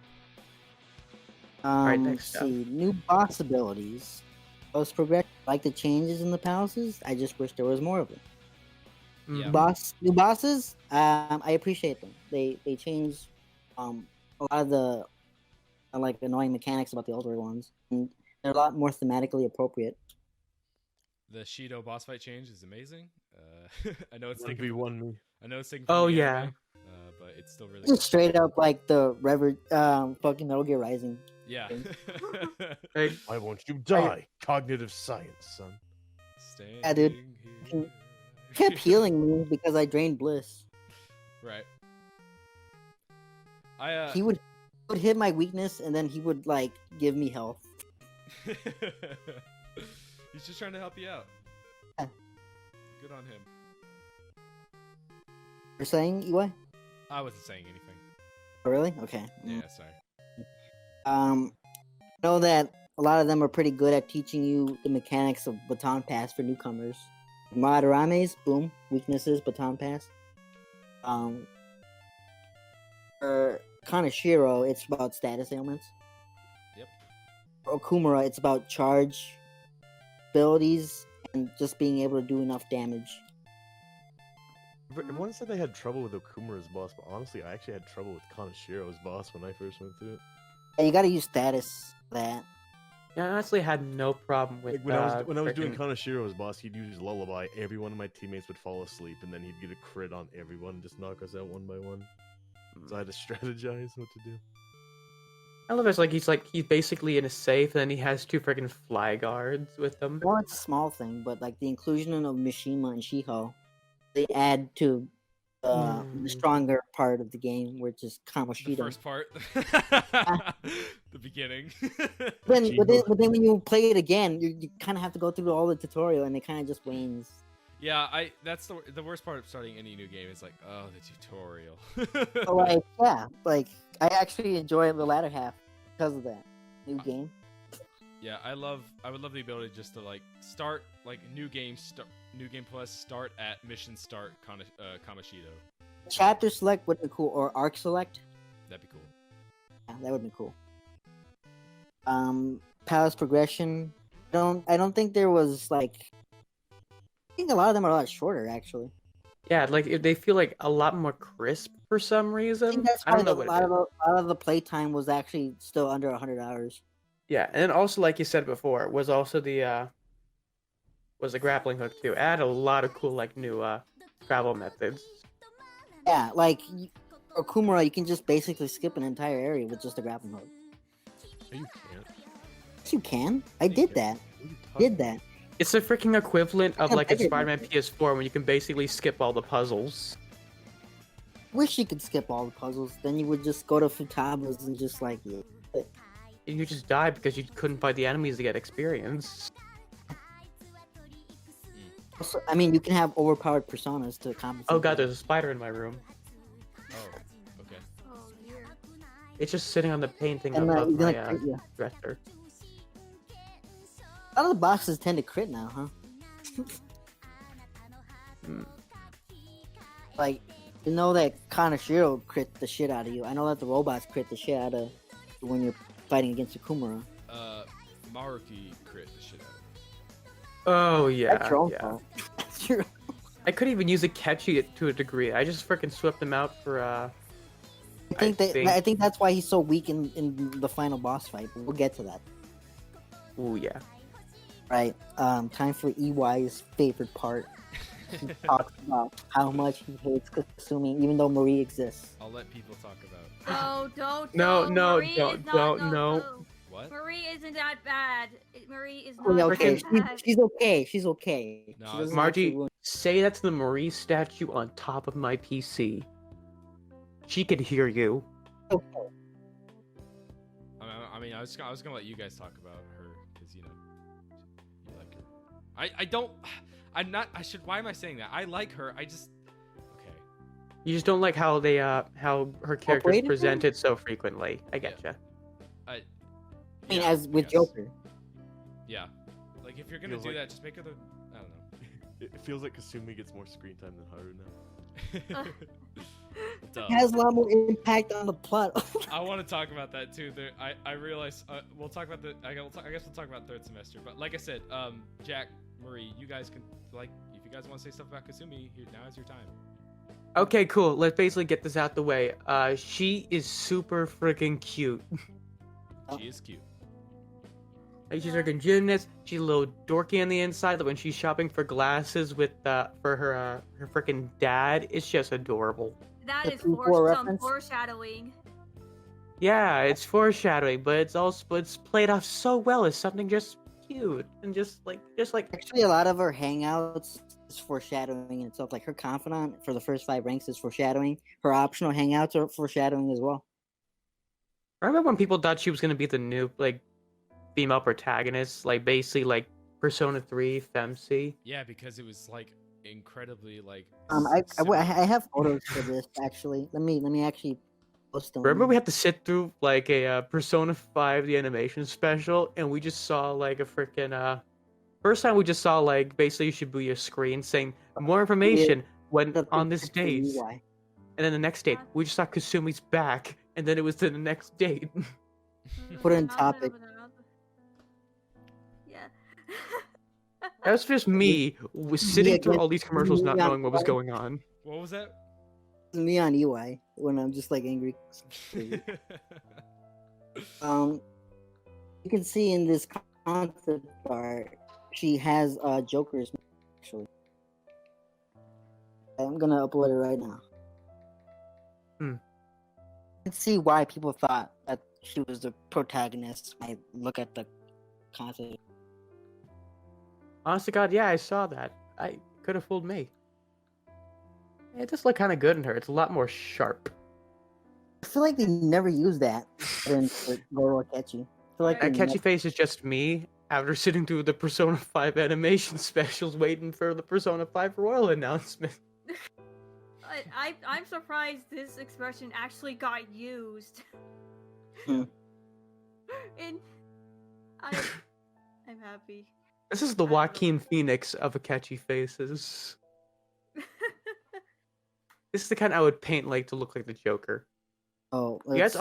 [SPEAKER 2] Right,
[SPEAKER 1] Let's
[SPEAKER 2] next up.
[SPEAKER 1] see, new boss abilities. Post progression, like the changes in the palaces. I just wish there was more of them.
[SPEAKER 3] Yeah.
[SPEAKER 1] New bosses. I appreciate them. They change a lot of the like annoying mechanics about the older ones, and they're a lot more thematically appropriate.
[SPEAKER 3] The Shido boss fight change is amazing. I know it's taken.
[SPEAKER 5] 1v1 me.
[SPEAKER 3] I know it's taken.
[SPEAKER 2] Oh,
[SPEAKER 3] From the
[SPEAKER 2] yeah.
[SPEAKER 3] anime, but it's still really.
[SPEAKER 1] Just straight up like the fucking Metal Gear Rising.
[SPEAKER 3] Yeah.
[SPEAKER 2] Like,
[SPEAKER 5] Why won't you die? Cognitive science, son.
[SPEAKER 1] Yeah, dude.
[SPEAKER 3] Standing here.
[SPEAKER 1] Kept healing me because I drained Bliss.
[SPEAKER 3] Right. I
[SPEAKER 1] He would hit my weakness and then he would like give me health.
[SPEAKER 3] He's just trying to help you out.
[SPEAKER 1] Yeah.
[SPEAKER 3] Good on him.
[SPEAKER 1] You're saying, Iwai?
[SPEAKER 3] I wasn't saying anything.
[SPEAKER 1] Oh, really? Okay.
[SPEAKER 3] Yeah, sorry.
[SPEAKER 1] I know that a lot of them are pretty good at teaching you the mechanics of baton pass for newcomers. Madarame's, boom, weaknesses, baton pass. For Kanashiro, it's about status ailments.
[SPEAKER 3] Yep.
[SPEAKER 1] For Okumura, it's about charge abilities and just being able to do enough damage.
[SPEAKER 5] Everyone said they had trouble with Okumura's boss, but honestly, I actually had trouble with Kanashiro's boss when I first went through it.
[SPEAKER 1] Yeah, you gotta use status for that.
[SPEAKER 2] yeah, I honestly had no problem with
[SPEAKER 5] Like when I was doing
[SPEAKER 2] freaking-
[SPEAKER 5] Kanashiro's boss, he'd use Lullaby. Every one of my teammates would fall asleep, and then he'd get a crit on everyone and just knock us out one by one. So I had to strategize what to do.
[SPEAKER 2] I love it. It's like he's basically in a safe, and then he has two freaking fly guards with him.
[SPEAKER 1] Well, it's a small thing, but like the inclusion of Mishima and Shiho, they add to the stronger part of the game, which is
[SPEAKER 3] The
[SPEAKER 1] Kamoshida.
[SPEAKER 3] first part. The beginning.
[SPEAKER 1] But then when you play it again, you kind of have to go through all the tutorial, and it kind of just wanes.
[SPEAKER 3] Yeah, that's the worst part of starting any new game is like, oh, the tutorial.
[SPEAKER 1] So like, yeah, like I actually enjoy the latter half because of that new game.
[SPEAKER 3] Yeah, I would love the ability just to like start like new game plus start at mission start Kamashido.
[SPEAKER 1] Chapter select would be cool, or arc select.
[SPEAKER 3] That'd be cool.
[SPEAKER 1] Yeah, that would be cool. Palace progression. I don't think there was like. I think a lot of them are a lot shorter, actually.
[SPEAKER 2] Yeah, like they feel like a lot more crisp for some
[SPEAKER 1] I
[SPEAKER 2] reason.
[SPEAKER 1] think that's
[SPEAKER 2] I don't
[SPEAKER 1] why
[SPEAKER 2] know
[SPEAKER 1] a
[SPEAKER 2] what
[SPEAKER 1] lot
[SPEAKER 2] it is.
[SPEAKER 1] of the playtime was actually still under 100 hours.
[SPEAKER 2] Yeah, and then also like you said before, was also the grappling hook too. Add a lot of cool like new travel methods.
[SPEAKER 1] Yeah, like Okumura, you can just basically skip an entire area with just a grappling hook.
[SPEAKER 5] No, you can't.
[SPEAKER 1] Yes, you can. I did that.
[SPEAKER 5] What are you talking
[SPEAKER 1] Did that.
[SPEAKER 2] It's the freaking equivalent of
[SPEAKER 1] Yeah,
[SPEAKER 2] like a
[SPEAKER 1] I did.
[SPEAKER 2] Spider-Man PS4 when you can basically skip all the puzzles.
[SPEAKER 1] Wish you could skip all the puzzles. Then you would just go to Futaba's and just like, yeah.
[SPEAKER 2] And you just die because you couldn't fight the enemies to get experience.
[SPEAKER 1] Also, I mean, you can have overpowered personas to compensate.
[SPEAKER 2] Oh god,
[SPEAKER 1] for
[SPEAKER 2] there's a spider in my room.
[SPEAKER 3] Oh, okay.
[SPEAKER 4] Oh, yeah.
[SPEAKER 2] It's just sitting on the painting
[SPEAKER 1] And,
[SPEAKER 2] above
[SPEAKER 1] you're
[SPEAKER 2] my
[SPEAKER 1] gonna crit you.
[SPEAKER 2] dresser.
[SPEAKER 1] A lot of the bosses tend to crit now, huh?
[SPEAKER 2] Hmm.
[SPEAKER 1] Like, you know that Kanashiro crit the shit out of you. I know that the robots crit the shit out of you when you're fighting against Akumura.
[SPEAKER 3] Maruki crit the shit out of me.
[SPEAKER 2] Oh
[SPEAKER 1] That's
[SPEAKER 2] yeah,
[SPEAKER 1] your own
[SPEAKER 2] yeah.
[SPEAKER 1] fault. That's your
[SPEAKER 2] I couldn't even use a catchy to a degree. I just freaking swept him out for
[SPEAKER 1] I think that's why he's so weak in the final boss fight. But we'll get to that.
[SPEAKER 2] Oh yeah.
[SPEAKER 1] Right. Time for EY's favorite part. He talks about how much he hates Kasumi, even though Marie exists.
[SPEAKER 3] I'll let people talk about.
[SPEAKER 4] Oh, don't.
[SPEAKER 2] No, no,
[SPEAKER 4] Marie
[SPEAKER 2] don't,
[SPEAKER 4] is not,
[SPEAKER 2] don't, no.
[SPEAKER 3] What?
[SPEAKER 4] Marie isn't that bad. Marie is
[SPEAKER 1] Oh, yeah,
[SPEAKER 4] not
[SPEAKER 1] okay,
[SPEAKER 4] that bad.
[SPEAKER 1] she's okay. She's okay.
[SPEAKER 3] No,
[SPEAKER 1] She doesn't
[SPEAKER 2] Margie,
[SPEAKER 1] actually ruin-
[SPEAKER 2] say that's the Marie statue on top of my PC. She could hear you.
[SPEAKER 1] Okay.
[SPEAKER 3] I mean, I was gonna let you guys talk about her because you like her. I don't. I'm not. I should. Why am I saying that? I like her. I just. Okay.
[SPEAKER 2] You just don't like how they how her character is
[SPEAKER 1] Operated
[SPEAKER 2] presented so frequently. I getcha.
[SPEAKER 3] I
[SPEAKER 1] mean,
[SPEAKER 3] yeah,
[SPEAKER 1] as with
[SPEAKER 3] guess.
[SPEAKER 1] Joker.
[SPEAKER 3] Yeah. Like if you're gonna
[SPEAKER 5] Feels
[SPEAKER 3] do
[SPEAKER 5] like-
[SPEAKER 3] that, just make her the. I don't know.
[SPEAKER 5] It feels like Kasumi gets more screen time than Haru now.
[SPEAKER 3] Duh.
[SPEAKER 1] It has a lot more impact on the plot.
[SPEAKER 3] I want to talk about that too. I realize we'll talk about the. I guess we'll talk about third semester. But like I said, Jack, Marie, you guys can if you guys want to say stuff about Kasumi, now is your time.
[SPEAKER 2] Okay, cool. Let's basically get this out the way. She is super freaking cute.
[SPEAKER 3] She is cute.
[SPEAKER 2] Like, she's a freaking gymnast. She's a little dorky on the inside. Like when she's shopping for glasses with for her freaking dad, it's just adorable.
[SPEAKER 4] That
[SPEAKER 1] The
[SPEAKER 4] is
[SPEAKER 1] P4
[SPEAKER 4] some
[SPEAKER 1] reference?
[SPEAKER 4] foreshadowing.
[SPEAKER 2] Yeah, it's foreshadowing, but it's played off so well as something just cute and just like
[SPEAKER 1] Actually, a lot of her hangouts is foreshadowing in itself. Like her confidant for the first 5 ranks is foreshadowing. Her optional hangouts are foreshadowing as well.
[SPEAKER 2] I remember when people thought she was gonna be the new like female protagonist, like basically like Persona 3 Femc.
[SPEAKER 3] Yeah, because it was like incredibly like.
[SPEAKER 1] I have photos for this actually. Let me actually post them.
[SPEAKER 2] Remember we had to sit through like a Persona 5 the animation special, and we just saw like a freaking first time we just saw like basically Shibuya's screen saying more information when
[SPEAKER 1] The
[SPEAKER 2] on this
[SPEAKER 1] picture
[SPEAKER 2] date,
[SPEAKER 1] UI.
[SPEAKER 2] and then the next date we just saw Kasumi's back, and then it was to the next date.
[SPEAKER 1] Put it in topic.
[SPEAKER 4] Yeah.
[SPEAKER 2] That was just me was sitting through all these commercials, not
[SPEAKER 1] Yeah.
[SPEAKER 2] knowing what was going on.
[SPEAKER 3] What was that?
[SPEAKER 1] It's me on UI when I'm just like angry. You can see in this concept art, she has Joker's actually. I'm gonna upload it right now.
[SPEAKER 2] Hmm.
[SPEAKER 1] You can see why people thought that she was the protagonist. I look at the concept.
[SPEAKER 2] Honest to God, yeah, I saw that. I could have fooled me. It does look kind of good in her. It's a lot more sharp.
[SPEAKER 1] I feel like they never use that in Goro Akechi. I feel like
[SPEAKER 2] That
[SPEAKER 1] they
[SPEAKER 2] catchy
[SPEAKER 1] never-
[SPEAKER 2] face is just me after sitting through the Persona 5 animation specials waiting for the Persona 5 Royal announcement.
[SPEAKER 4] I'm surprised this expression actually got used.
[SPEAKER 1] Hmm.
[SPEAKER 4] And I'm happy.
[SPEAKER 2] This is the Joaquin Phoenix of Akechi faces. This is the kind I would paint like to look like the Joker.
[SPEAKER 1] Oh,
[SPEAKER 2] You guys you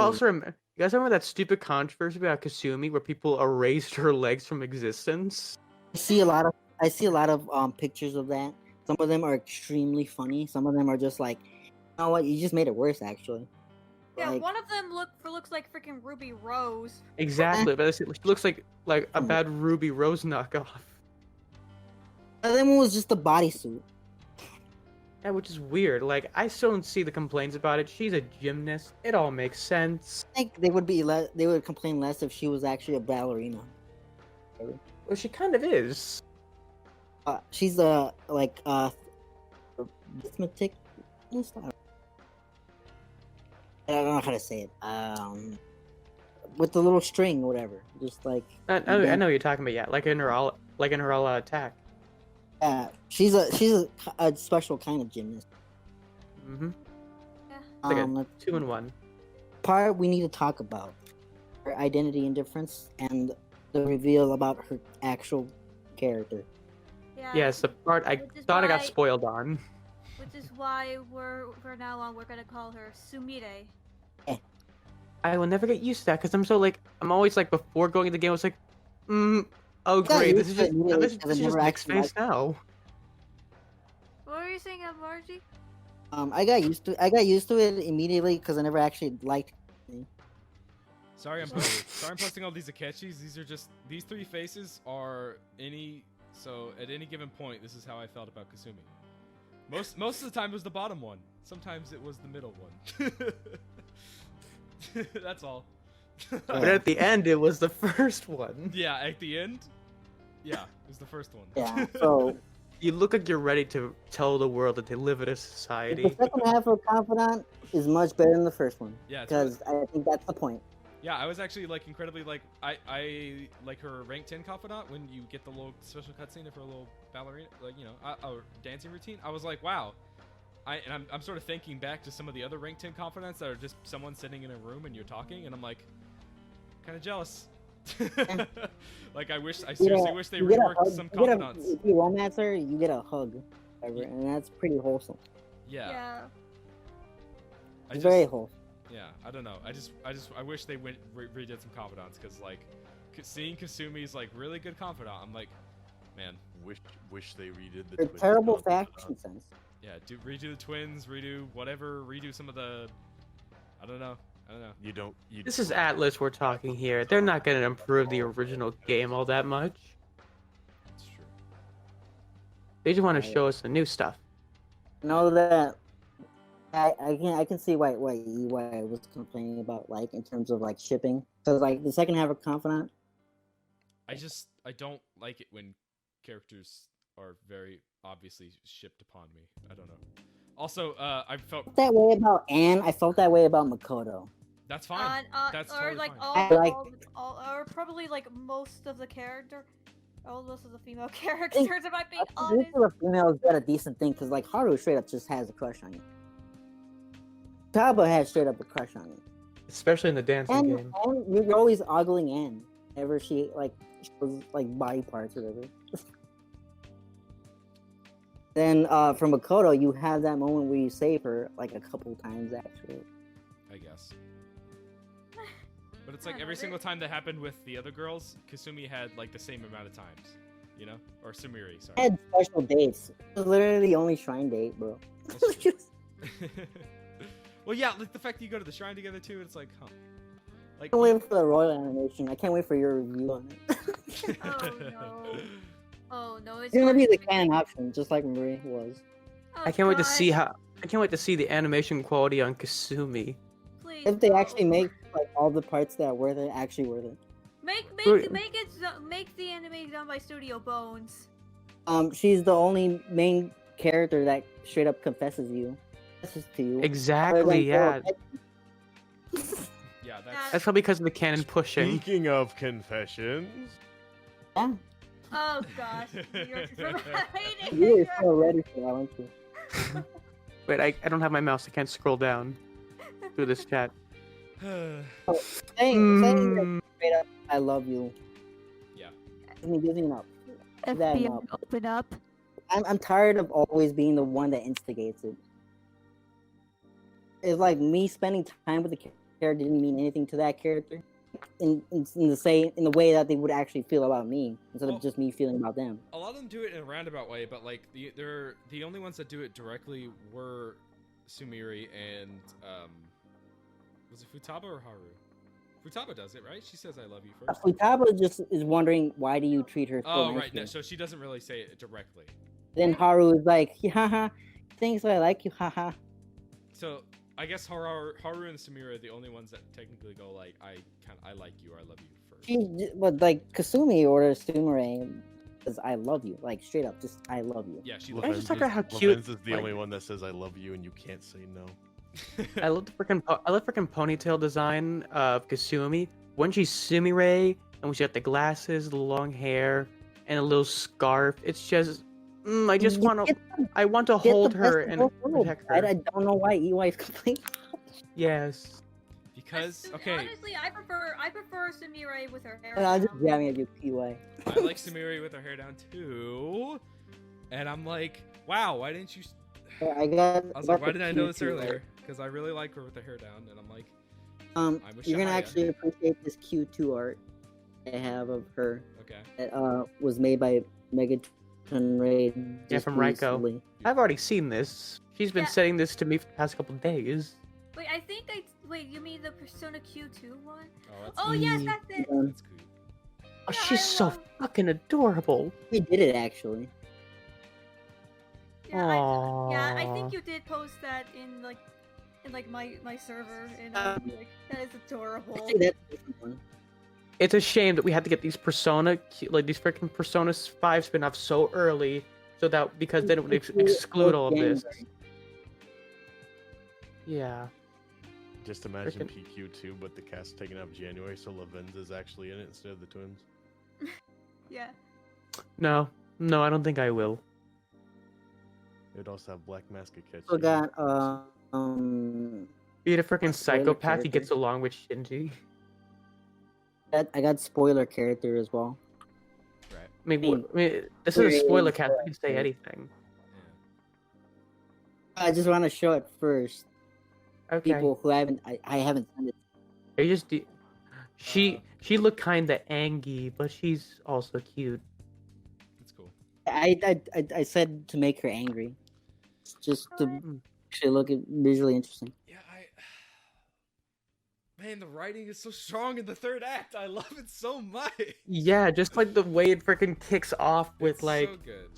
[SPEAKER 2] guys remember that stupid controversy about Kasumi where people erased her legs from existence?
[SPEAKER 1] I see a lot of pictures of that. Some of them are extremely funny. Some of them are just like, you know what? You just made it worse, actually.
[SPEAKER 4] Yeah,
[SPEAKER 1] Like,
[SPEAKER 4] one of them looks like freaking Ruby Rose.
[SPEAKER 2] Exactly, but she looks like a bad Ruby Rose knockoff.
[SPEAKER 1] the other one was just a bodysuit.
[SPEAKER 2] Yeah, which is weird. Like, I still don't see the complaints about it. She's a gymnast. It all makes sense.
[SPEAKER 1] I think they would complain less if she was actually a ballerina.
[SPEAKER 2] Well, she kind of is.
[SPEAKER 1] She's a arithmetic. I don't know how to say it. With the little string or whatever, just like
[SPEAKER 2] I know what you're talking about. Yeah, like in her all attack.
[SPEAKER 1] she's a special kind of gymnast.
[SPEAKER 2] Mm-hmm.
[SPEAKER 4] Yeah.
[SPEAKER 2] Like a
[SPEAKER 1] Let's-
[SPEAKER 2] 2-in-1.
[SPEAKER 1] part we need to talk about her identity and difference and the reveal about her actual character.
[SPEAKER 4] Yeah.
[SPEAKER 2] Yes, the part I
[SPEAKER 4] Which is
[SPEAKER 2] thought I got
[SPEAKER 4] why-
[SPEAKER 2] spoiled on.
[SPEAKER 4] Which is why for now on we're gonna call her Sumire.
[SPEAKER 2] I will never get used to that because I'm always like before going into the game I was like, oh
[SPEAKER 1] got
[SPEAKER 2] great, this
[SPEAKER 1] used
[SPEAKER 2] is
[SPEAKER 1] to it
[SPEAKER 2] just
[SPEAKER 1] immediately
[SPEAKER 2] this
[SPEAKER 1] because I
[SPEAKER 2] is just
[SPEAKER 1] never
[SPEAKER 2] Nick's
[SPEAKER 1] actually
[SPEAKER 2] face now.
[SPEAKER 4] What were you saying, Margie?
[SPEAKER 1] I got used to it immediately because I never actually liked.
[SPEAKER 3] Sorry, I'm posting all these Akechis. These three faces are any. So at any given point, this is how I felt about Kasumi. Most of the time it was the bottom one. Sometimes it was the middle one. That's all.
[SPEAKER 2] But at the end, it was the first one.
[SPEAKER 3] Yeah, at the end. Yeah, it was the first one.
[SPEAKER 1] Yeah, so
[SPEAKER 2] You look like you're ready to tell the world that they live in a
[SPEAKER 1] the
[SPEAKER 2] society.
[SPEAKER 1] second half of Confidant is much better than the first one.
[SPEAKER 3] Yeah, it's
[SPEAKER 1] Because I think that's the point.
[SPEAKER 3] Yeah, I was actually like incredibly like I like her rank 10 confidant when you get the little special cutscene of her little ballerina, like a dancing routine. I was like, wow. I'm sort of thinking back to some of the other rank 10 confidants that are just someone sitting in a room and you're talking, and I'm like, kind of jealous. Like I seriously wish they reworked some confidants.
[SPEAKER 1] If you romance her, you get a hug, and that's pretty wholesome.
[SPEAKER 3] Yeah.
[SPEAKER 1] It's very wholesome.
[SPEAKER 3] Yeah, I don't know. I wish they redid some confidants because like seeing Kasumi's like really good confidant, I'm like, man,
[SPEAKER 5] Wish they redid the.
[SPEAKER 1] They're
[SPEAKER 5] twins
[SPEAKER 1] terrible
[SPEAKER 5] confidant.
[SPEAKER 1] faction sense.
[SPEAKER 3] yeah, redo the twins, redo whatever, redo some of the, I don't know.
[SPEAKER 5] You don't.
[SPEAKER 2] This is Atlas we're talking here. They're not going to improve the original game all that much.
[SPEAKER 3] It's true.
[SPEAKER 2] They just want to show us the new stuff.
[SPEAKER 1] Know that I can see why EY was complaining about, like, in terms of like shipping, because like the second half of Confidant.
[SPEAKER 3] I don't like it when characters are very obviously shipped upon me. I don't know. Also, I felt
[SPEAKER 1] That way about Anne. I felt that way about Makoto.
[SPEAKER 3] that's fine. That's
[SPEAKER 4] or
[SPEAKER 3] totally
[SPEAKER 4] like
[SPEAKER 3] fine.
[SPEAKER 4] or probably like most of the most of the female characters. If I'm being
[SPEAKER 1] Most
[SPEAKER 4] honest.
[SPEAKER 1] of the females got a decent thing because like Haru straight up just has a crush on you. Taba has straight up a crush on you.
[SPEAKER 2] Especially in the dancing
[SPEAKER 1] And
[SPEAKER 2] game.
[SPEAKER 1] you're always ogling Anne whenever she like shows like body parts or whatever. Then from Makoto, you have that moment where you save her like a couple times actually.
[SPEAKER 3] I guess. But it's like
[SPEAKER 4] Yeah,
[SPEAKER 3] every
[SPEAKER 4] no,
[SPEAKER 3] single time that happened with the other girls, Kasumi had like the same amount of times, or Sumiri.
[SPEAKER 1] I
[SPEAKER 3] Sorry.
[SPEAKER 1] had special dates. It was literally the only shrine date, bro.
[SPEAKER 3] That's true. Well, yeah, like the fact that you go to the shrine together too, it's like, huh? Like,
[SPEAKER 1] I can't wait for the royal animation. I can't wait for your review on it.
[SPEAKER 4] Oh no. Oh no, it's
[SPEAKER 1] It's gonna be the
[SPEAKER 4] going
[SPEAKER 1] canon option, just like Marie was.
[SPEAKER 4] Oh,
[SPEAKER 2] I can't wait to
[SPEAKER 4] God.
[SPEAKER 2] see the animation quality on Kasumi.
[SPEAKER 4] Please,
[SPEAKER 1] If they
[SPEAKER 4] no.
[SPEAKER 1] actually make like all the parts that are worth it, actually worth it.
[SPEAKER 4] Make the anime done by Studio Bones.
[SPEAKER 1] She's the only main character that straight up confesses you. Confesses to you.
[SPEAKER 2] Exactly, yeah.
[SPEAKER 3] yeah,
[SPEAKER 2] That's probably because of the canon pushing.
[SPEAKER 5] Speaking of confessions,
[SPEAKER 1] Yeah.
[SPEAKER 4] Oh gosh, you're
[SPEAKER 1] You were so ready for that, weren't you?
[SPEAKER 2] Wait, I don't have my mouse. I can't scroll down through this chat.
[SPEAKER 1] Saying that straight up, I love you.
[SPEAKER 3] Yeah.
[SPEAKER 1] Gives me enough. That
[SPEAKER 4] FBI,
[SPEAKER 1] enough.
[SPEAKER 4] open up.
[SPEAKER 1] I'm tired of always being the one that instigates it. It's like me spending time with the character didn't mean anything to that character, in the way that they would actually feel about me instead of just me feeling about them.
[SPEAKER 3] A lot of them do it in a roundabout way, but like the only ones that do it directly were Sumiri and was it Futaba or Haru? Futaba does it, right? She says "I love you" first.
[SPEAKER 1] Futaba just is wondering why do you treat her so
[SPEAKER 3] Oh,
[SPEAKER 1] nicely.
[SPEAKER 3] right. No, so she doesn't really say it directly.
[SPEAKER 1] Then Haru is like, haha, thanks, I like you, haha.
[SPEAKER 3] So I guess Haru and Sumira are the only ones that technically go like, I like you or I love you first.
[SPEAKER 1] But like Kasumi or Sumire says, I love you, like straight up, just I love you.
[SPEAKER 3] Yeah, she
[SPEAKER 2] Can I
[SPEAKER 3] loves
[SPEAKER 2] just talk about how cute?
[SPEAKER 5] Lorenz is the
[SPEAKER 2] like-
[SPEAKER 5] only one that says "I love you" and you can't say no.
[SPEAKER 2] I love the freaking ponytail design of Kasumi when she's Sumire and when she got the glasses, the long hair, and a little scarf. It's just, I just want to, I want to hold her and protect her.
[SPEAKER 1] I don't know why EY is complaining.
[SPEAKER 2] Yes.
[SPEAKER 3] because okay,
[SPEAKER 4] Honestly, I prefer Sumire with her hair.
[SPEAKER 1] And I was just
[SPEAKER 4] down.
[SPEAKER 1] jamming at you, PY.
[SPEAKER 3] I like Sumire with her hair down too, and I'm like, wow, why didn't you?
[SPEAKER 1] I got.
[SPEAKER 3] I was like, why
[SPEAKER 1] the
[SPEAKER 3] didn't I know this
[SPEAKER 1] Q2
[SPEAKER 3] earlier?
[SPEAKER 1] art.
[SPEAKER 3] Because I really like her with her hair down, and I'm like,
[SPEAKER 1] You're gonna
[SPEAKER 3] Shia.
[SPEAKER 1] actually appreciate this Q2 art I have of her.
[SPEAKER 3] okay.
[SPEAKER 1] That was made by Megatron Ray.
[SPEAKER 2] Yeah, from Raiko.
[SPEAKER 1] recently.
[SPEAKER 2] I've already seen this. She's been
[SPEAKER 4] Yeah.
[SPEAKER 2] saying this to me for the past couple days.
[SPEAKER 4] Wait, wait. You mean the Persona Q2 one?
[SPEAKER 3] Oh, that's
[SPEAKER 4] Oh yes, that's it.
[SPEAKER 3] that's cool.
[SPEAKER 2] Oh,
[SPEAKER 4] Yeah,
[SPEAKER 2] she's
[SPEAKER 4] I
[SPEAKER 2] so
[SPEAKER 4] love-
[SPEAKER 2] fucking adorable.
[SPEAKER 1] We did it actually.
[SPEAKER 4] Yeah, I
[SPEAKER 2] Aww.
[SPEAKER 4] think you did post that in my server, and like, that is adorable.
[SPEAKER 1] Actually, that's a different one.
[SPEAKER 2] It's a shame that we had to get these these freaking Persona 5 spin-offs so early, so that because then it would exclude all of this. Yeah.
[SPEAKER 5] Just imagine
[SPEAKER 2] Frickin-
[SPEAKER 5] PQ2, but the cast taken out January, so Lavenza's actually in it instead of the twins.
[SPEAKER 4] Yeah.
[SPEAKER 2] No, I don't think I will.
[SPEAKER 5] It'd also have Black Mask Akechi.
[SPEAKER 1] We got
[SPEAKER 2] Be a freaking
[SPEAKER 1] A spoiler
[SPEAKER 2] psychopath. He
[SPEAKER 1] character.
[SPEAKER 2] gets along with Shinji.
[SPEAKER 1] I got spoiler character as well.
[SPEAKER 3] Right.
[SPEAKER 2] I mean, this is
[SPEAKER 1] There
[SPEAKER 2] a spoiler
[SPEAKER 1] is,
[SPEAKER 2] cast. You can say
[SPEAKER 1] uh,
[SPEAKER 2] anything.
[SPEAKER 1] I just want to show it first.
[SPEAKER 2] Okay.
[SPEAKER 1] People who I haven't sent it.
[SPEAKER 2] Are you just she looked kinda angry, but she's also cute.
[SPEAKER 3] That's cool.
[SPEAKER 1] I said to make her angry, just to
[SPEAKER 2] Mm.
[SPEAKER 1] actually look at visually interesting.
[SPEAKER 3] Yeah, man, the writing is so strong in the third act. I love it so much.
[SPEAKER 2] Yeah, just like the way it freaking kicks off with
[SPEAKER 3] It's
[SPEAKER 2] like
[SPEAKER 3] so good.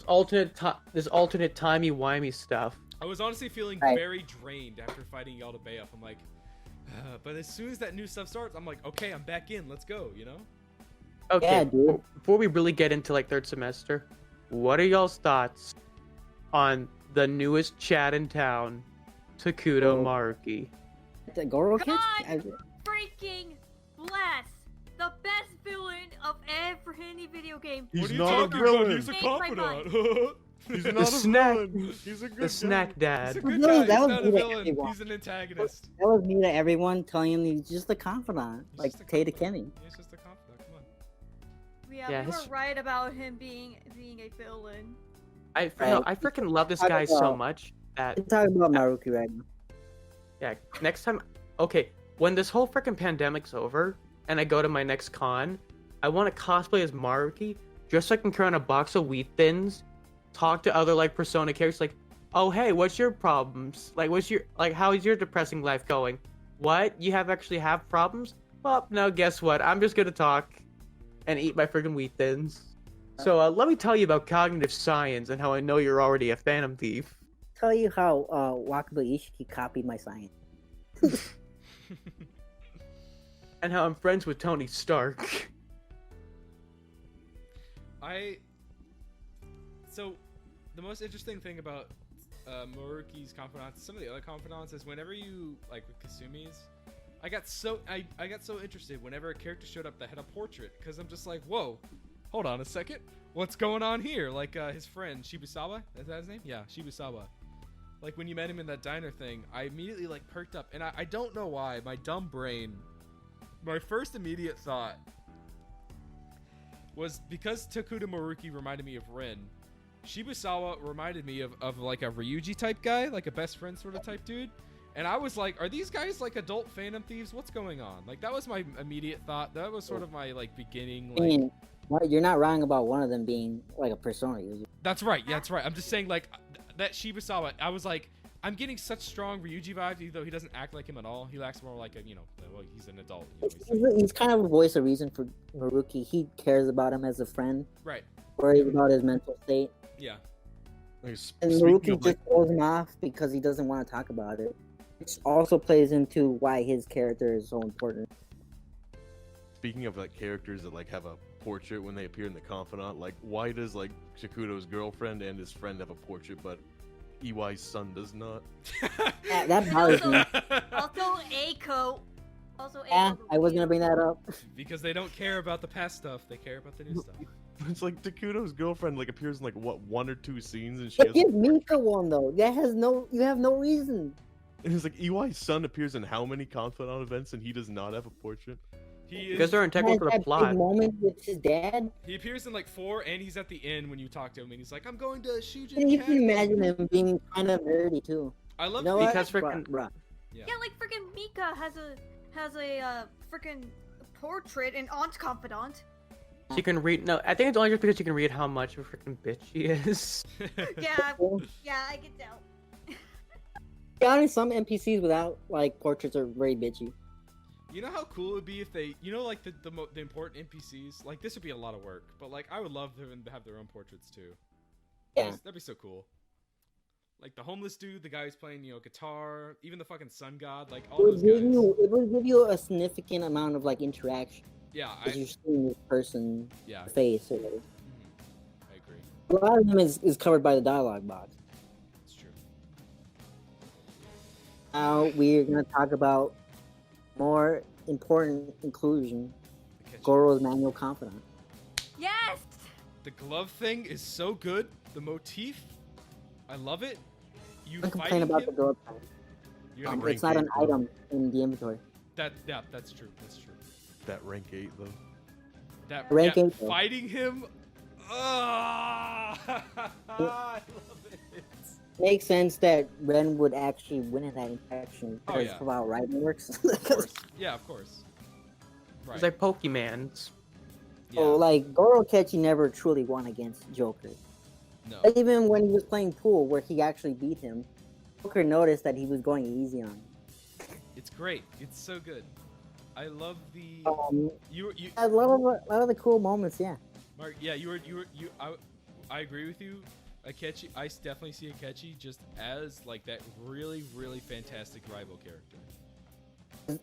[SPEAKER 2] this alternate timey-wimey stuff.
[SPEAKER 3] I was honestly feeling
[SPEAKER 1] Right.
[SPEAKER 3] very drained after fighting Yaldabaoth. I'm like, but as soon as that new stuff starts, I'm like, okay, I'm back in. Let's go. You know?
[SPEAKER 2] Okay,
[SPEAKER 1] Yeah, dude.
[SPEAKER 2] before we really get into like third semester, what are y'all's thoughts on the newest Chad in town, Takuto
[SPEAKER 1] Oh.
[SPEAKER 2] Maruki?
[SPEAKER 1] The Goro Kids?
[SPEAKER 4] God! Freaking bless the best villain of any video game.
[SPEAKER 5] He's
[SPEAKER 3] what are you
[SPEAKER 5] not a
[SPEAKER 3] talking about?
[SPEAKER 5] villain.
[SPEAKER 3] He's a
[SPEAKER 4] Make my
[SPEAKER 3] confidant.
[SPEAKER 5] He's
[SPEAKER 2] The
[SPEAKER 5] not a
[SPEAKER 2] snack-
[SPEAKER 5] villain. He's a good
[SPEAKER 2] The snack
[SPEAKER 3] He's a
[SPEAKER 2] dad.
[SPEAKER 3] good
[SPEAKER 1] No,
[SPEAKER 3] guy.
[SPEAKER 1] that
[SPEAKER 3] He's
[SPEAKER 1] was
[SPEAKER 3] not a
[SPEAKER 1] me to
[SPEAKER 3] villain.
[SPEAKER 1] everyone.
[SPEAKER 3] He's an antagonist.
[SPEAKER 1] That was me to everyone telling him he's just a confidant,
[SPEAKER 3] He's
[SPEAKER 1] like
[SPEAKER 3] just a
[SPEAKER 1] Tay to
[SPEAKER 3] confidant.
[SPEAKER 1] Kenny.
[SPEAKER 3] He's just a confidant. Come on.
[SPEAKER 4] Yeah,
[SPEAKER 2] Yeah,
[SPEAKER 4] we
[SPEAKER 2] his-
[SPEAKER 4] were right about him being a villain.
[SPEAKER 2] I freaking love this
[SPEAKER 1] I
[SPEAKER 2] guy
[SPEAKER 1] don't
[SPEAKER 2] so
[SPEAKER 1] know.
[SPEAKER 2] much that
[SPEAKER 1] We're talking about Maruki right now.
[SPEAKER 2] yeah, next time, okay, when this whole freaking pandemic's over and I go to my next con, I want to cosplay as Maruki just so I can carry on a box of wheat thins, talk to other like Persona characters, like, oh hey, what's your problems? Like, how is your depressing life going? What? You actually have problems? Well, no, guess what? I'm just gonna talk and eat my freaking wheat thins. So let me tell you about cognitive science and how I know you're already a Phantom Thief.
[SPEAKER 1] Tell you how Wakaba Ishiki copied my science.
[SPEAKER 2] And how I'm friends with Tony Stark.
[SPEAKER 3] So, the most interesting thing about Maruki's confidants, some of the other confidants, is whenever you like with Kasumi's, I got so interested whenever a character showed up that had a portrait, because I'm just like, whoa, hold on a second, what's going on here? Like his friend Shibusawa, is that his name? Yeah, Shibusawa. Like when you met him in that diner thing, I immediately like perked up, and I don't know why, my dumb brain, my first immediate thought was because Takuto Maruki reminded me of Rin, Shibusawa reminded me of like a Ryuji type guy, like a best friend sort of type dude. And I was like, are these guys like adult Phantom Thieves? What's going on? Like that was my immediate thought. That was sort of my like beginning.
[SPEAKER 1] I
[SPEAKER 3] Like
[SPEAKER 1] mean, you're not wrong about one of them being like a persona user.
[SPEAKER 3] that's right. Yeah, that's right. I'm just saying like that Shibusawa. I was like, I'm getting such strong Ryuji vibes, even though he doesn't act like him at all. He acts more like a well, he's an adult.
[SPEAKER 1] He's kind of a voice of reason for Haruki. He cares about him as a friend,
[SPEAKER 3] Right.
[SPEAKER 1] worries about his mental state.
[SPEAKER 3] Yeah.
[SPEAKER 5] Like,
[SPEAKER 1] And
[SPEAKER 5] speaking
[SPEAKER 1] Haruki
[SPEAKER 5] of, like,
[SPEAKER 1] just throws him off because he doesn't want to talk about it. Which also plays into why his character is so important.
[SPEAKER 5] speaking of like characters that like have a portrait when they appear in the confidant, like why does like Shakuto's girlfriend and his friend have a portrait, but EY's son does not?
[SPEAKER 1] That bothers me.
[SPEAKER 4] Also, Aiko.
[SPEAKER 1] Yeah, I was gonna bring that up.
[SPEAKER 3] Because they don't care about the past stuff. They care about the new stuff.
[SPEAKER 5] It's like Takuto's girlfriend like appears in like what 1 or 2 scenes, and she
[SPEAKER 1] But
[SPEAKER 5] has
[SPEAKER 1] give Mika one though. You have no reason.
[SPEAKER 5] And it's like EY's son appears in how many confidant events, and he does not have a portrait.
[SPEAKER 2] Because they're integral to the
[SPEAKER 1] That big
[SPEAKER 2] plot.
[SPEAKER 1] moment with his dad.
[SPEAKER 3] He appears in like 4, and he's at the end when you talk to him, and he's like, "I'm going to Shujin."
[SPEAKER 1] And you can imagine him being kind of nerdy too.
[SPEAKER 3] I love
[SPEAKER 1] You know
[SPEAKER 2] Because
[SPEAKER 1] what?
[SPEAKER 2] freaking-
[SPEAKER 1] Bruh.
[SPEAKER 3] Yeah.
[SPEAKER 4] Yeah, like freaking Mika has a freaking portrait in Aunt's Confidant.
[SPEAKER 2] She can read. No, I think it's only just because she can read how much of a freaking bitch she is.
[SPEAKER 4] Yeah, yeah, I can tell.
[SPEAKER 1] To be honest, some NPCs without like portraits are very bitchy.
[SPEAKER 3] You know how cool it would be if they, you know, like the important NPCs. Like this would be a lot of work, but like I would love them to have their own portraits too.
[SPEAKER 1] Yeah.
[SPEAKER 3] That'd be so cool. Like the homeless dude, the guy who's playing, you know, guitar, even the fucking sun god, like all those guys.
[SPEAKER 1] It would give you a significant amount of like interaction
[SPEAKER 3] Yeah,
[SPEAKER 1] because you're seeing this person
[SPEAKER 3] yeah,
[SPEAKER 1] face or whatever.
[SPEAKER 3] I agree.
[SPEAKER 1] A lot of them is covered by the dialogue box.
[SPEAKER 3] It's true.
[SPEAKER 1] Now we're gonna talk about more important inclusion.
[SPEAKER 3] The catch-
[SPEAKER 1] Goro's manual confidant.
[SPEAKER 4] Yes.
[SPEAKER 3] The glove thing is so good. The motif, I love it. You
[SPEAKER 1] Don't complain
[SPEAKER 3] fighting
[SPEAKER 1] about
[SPEAKER 3] him.
[SPEAKER 1] the door panel.
[SPEAKER 3] You're gonna
[SPEAKER 5] rank
[SPEAKER 1] It's not an
[SPEAKER 5] 8, though.
[SPEAKER 1] item in the inventory.
[SPEAKER 3] yeah, that's true. That's true.
[SPEAKER 5] That rank 8 though.
[SPEAKER 3] That
[SPEAKER 1] Rank
[SPEAKER 3] yeah,
[SPEAKER 1] 8, though.
[SPEAKER 3] fighting him. I love it.
[SPEAKER 1] Makes sense that Ren would actually win in that interaction
[SPEAKER 3] Oh,
[SPEAKER 1] because
[SPEAKER 3] yeah.
[SPEAKER 1] of how writing works.
[SPEAKER 3] Of course. Yeah, of course. Right.
[SPEAKER 2] It's like Pokemans.
[SPEAKER 3] yeah.
[SPEAKER 1] So like Goro Kechi never truly won against Joker.
[SPEAKER 3] No.
[SPEAKER 1] Even when he was playing pool, where he actually beat him, Joker noticed that he was going easy on him.
[SPEAKER 3] It's great. It's so good. I love the you.
[SPEAKER 1] I love a lot of the cool moments. Yeah.
[SPEAKER 3] Mark, yeah, I agree with you. Akechi, I definitely see Akechi just as like that really, really fantastic rival character.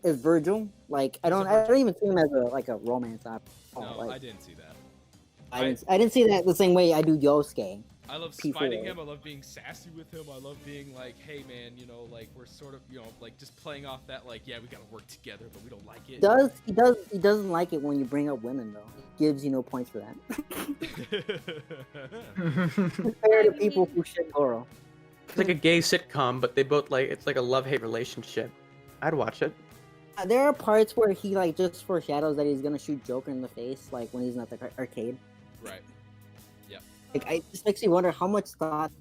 [SPEAKER 1] Is Virgil like I don't even see him as a romance option.
[SPEAKER 3] No,
[SPEAKER 1] like,
[SPEAKER 3] I didn't see that.
[SPEAKER 1] I didn't see that the same way I do Yosuke.
[SPEAKER 3] I love
[SPEAKER 1] P4.
[SPEAKER 3] fighting him. I love being sassy with him. I love being like, hey man, you know, like we're sort of, you know, like just playing off that like, yeah, we gotta work together, but we don't like it.
[SPEAKER 1] He doesn't like it when you bring up women though. He gives you no points for that. Compared to people who shit Goro.
[SPEAKER 2] It's like a gay sitcom, but they both like it's like a love-hate relationship. I'd watch it.
[SPEAKER 1] There are parts where he like just foreshadows that he's gonna shoot Joker in the face, like when he's not the arcade.
[SPEAKER 3] Right.
[SPEAKER 1] Like, I just makes me wonder how much thought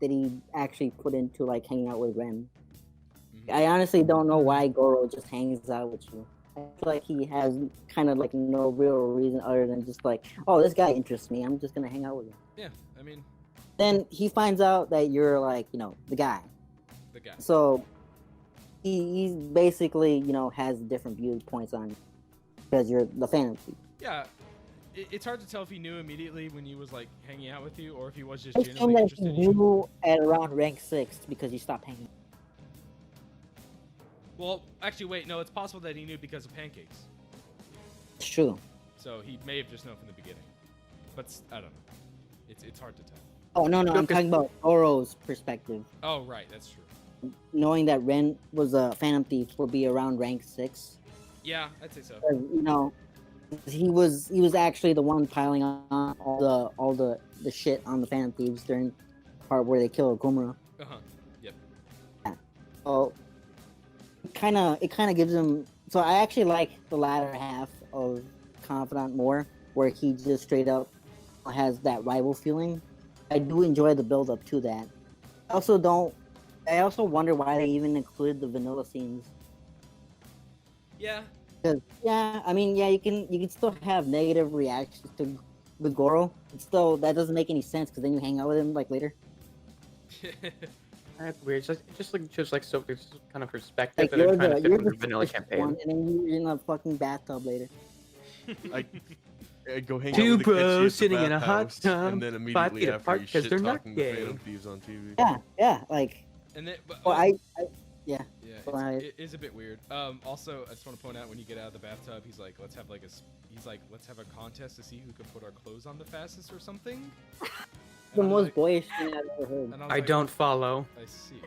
[SPEAKER 1] did he actually put into like hanging out with Ren.
[SPEAKER 3] Mhm.
[SPEAKER 1] I honestly don't know why Goro just hangs out with you. I feel like he has kind of like no real reason other than just like, oh, this guy interests me. I'm just gonna hang out with him.
[SPEAKER 3] Yeah, I mean,
[SPEAKER 1] Then he finds out that you're like, you know, the guy.
[SPEAKER 3] the guy.
[SPEAKER 1] So he's basically, you know, has different viewpoints on you because you're the fantasy.
[SPEAKER 3] Yeah, it's hard to tell if he knew immediately when he was like hanging out with you, or if he was just
[SPEAKER 1] I assume
[SPEAKER 3] genuinely
[SPEAKER 1] that
[SPEAKER 3] interested
[SPEAKER 1] he
[SPEAKER 3] in you.
[SPEAKER 1] knew at around rank 6 because you stopped hanging.
[SPEAKER 3] Well, actually, wait, no, it's possible that he knew because of pancakes.
[SPEAKER 1] It's true.
[SPEAKER 3] So he may have just known from the beginning. But I don't know. It's hard to tell.
[SPEAKER 1] Oh, no, I'm talking about Goro's perspective.
[SPEAKER 3] Oh, right, that's true.
[SPEAKER 1] Knowing that Ren was a Phantom Thief would be around rank 6.
[SPEAKER 3] Yeah, I'd say so.
[SPEAKER 1] You know, he was actually the one piling on all the shit on the Phantom Thieves during the part where they kill Gomura.
[SPEAKER 3] Uh-huh. Yep.
[SPEAKER 1] So it kind of gives him. So I actually like the latter half of Confidant more, where he just straight up has that rival feeling. I do enjoy the build up to that. I also wonder why they even included the vanilla scenes.
[SPEAKER 3] Yeah.
[SPEAKER 1] 'Cause, yeah, I mean, yeah, you can still have negative reactions to with Goro. But still, that doesn't make any sense because then you hang out with him like later.
[SPEAKER 2] That's weird. Just like Sophie's kind of perspective
[SPEAKER 1] Like
[SPEAKER 2] that they're trying to fit
[SPEAKER 1] you're
[SPEAKER 2] from the
[SPEAKER 1] the
[SPEAKER 2] vanilla
[SPEAKER 1] suspicious
[SPEAKER 2] campaign.
[SPEAKER 1] one, and then you're in a fucking bathtub later.
[SPEAKER 5] I go hang
[SPEAKER 2] Two
[SPEAKER 5] out with the kids
[SPEAKER 2] bros
[SPEAKER 5] at the
[SPEAKER 2] sitting in a hot
[SPEAKER 5] bathhouse,
[SPEAKER 2] tub,
[SPEAKER 5] and then
[SPEAKER 2] 5
[SPEAKER 5] immediately
[SPEAKER 2] feet
[SPEAKER 5] after
[SPEAKER 2] apart
[SPEAKER 5] you
[SPEAKER 2] 'cause
[SPEAKER 5] shit
[SPEAKER 2] they're not
[SPEAKER 5] talking
[SPEAKER 2] gay.
[SPEAKER 5] Phantom Thieves on TV.
[SPEAKER 1] Yeah, like.
[SPEAKER 3] And then, but
[SPEAKER 1] Well,
[SPEAKER 3] yeah,
[SPEAKER 1] Right.
[SPEAKER 3] it is a bit weird. Also, I just want to point out when you get out of the bathtub, he's like, let's have a contest to see who can put our clothes on the fastest or something.
[SPEAKER 1] The
[SPEAKER 3] And I'm
[SPEAKER 1] most
[SPEAKER 3] like-
[SPEAKER 1] boyish thing I've ever heard.
[SPEAKER 3] and was
[SPEAKER 2] I
[SPEAKER 3] like,
[SPEAKER 2] don't follow.
[SPEAKER 3] I see.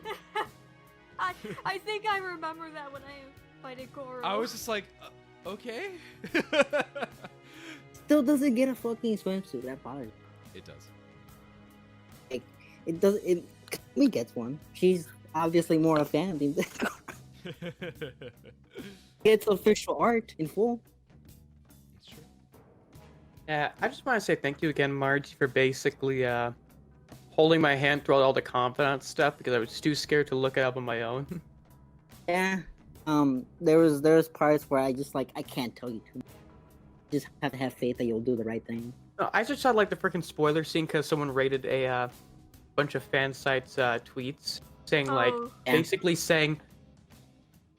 [SPEAKER 4] I think I remember that when I fighted Goro.
[SPEAKER 3] I was just like, okay.
[SPEAKER 1] Still doesn't get a fucking swimsuit. That bothers me.
[SPEAKER 3] It does.
[SPEAKER 1] It does. It. Kasumi gets one. She's obviously more a fan than it's official art in full.
[SPEAKER 3] It's true.
[SPEAKER 2] Yeah, I just want to say thank you again, Margie, for basically holding my hand through all the confidence stuff because I was too scared to look it up on my own.
[SPEAKER 1] Yeah. There was parts where I just like I can't tell you too much. Just have to have faith that you'll do the right thing.
[SPEAKER 2] No, I just saw like the freaking spoiler scene because someone rated a bunch of fan sites tweets saying like
[SPEAKER 4] Oh.
[SPEAKER 2] basically saying,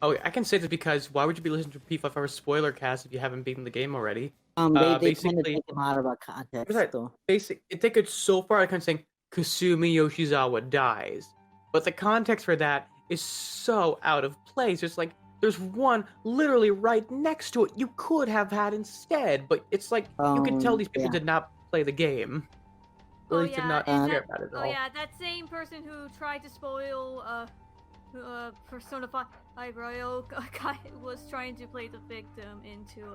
[SPEAKER 2] "Oh, I can say this because why would you be listening to P5R spoiler cast if you haven't beaten the game already?"
[SPEAKER 1] They kind of
[SPEAKER 2] basically-
[SPEAKER 1] take them out of our context
[SPEAKER 2] Right.
[SPEAKER 1] though.
[SPEAKER 2] It took it so far. I kind of saying Kasumi Yoshizawa dies, but the context for that is so out of place. It's like there's one literally right next to it you could have had instead, but it's like you can tell these people
[SPEAKER 1] Yeah.
[SPEAKER 2] did not play the game. Really did not
[SPEAKER 4] and
[SPEAKER 2] care
[SPEAKER 4] that-
[SPEAKER 2] about it at
[SPEAKER 4] Oh
[SPEAKER 2] all.
[SPEAKER 4] yeah, that same person who tried to spoil Persona 5 Royal guy was trying to play the victim into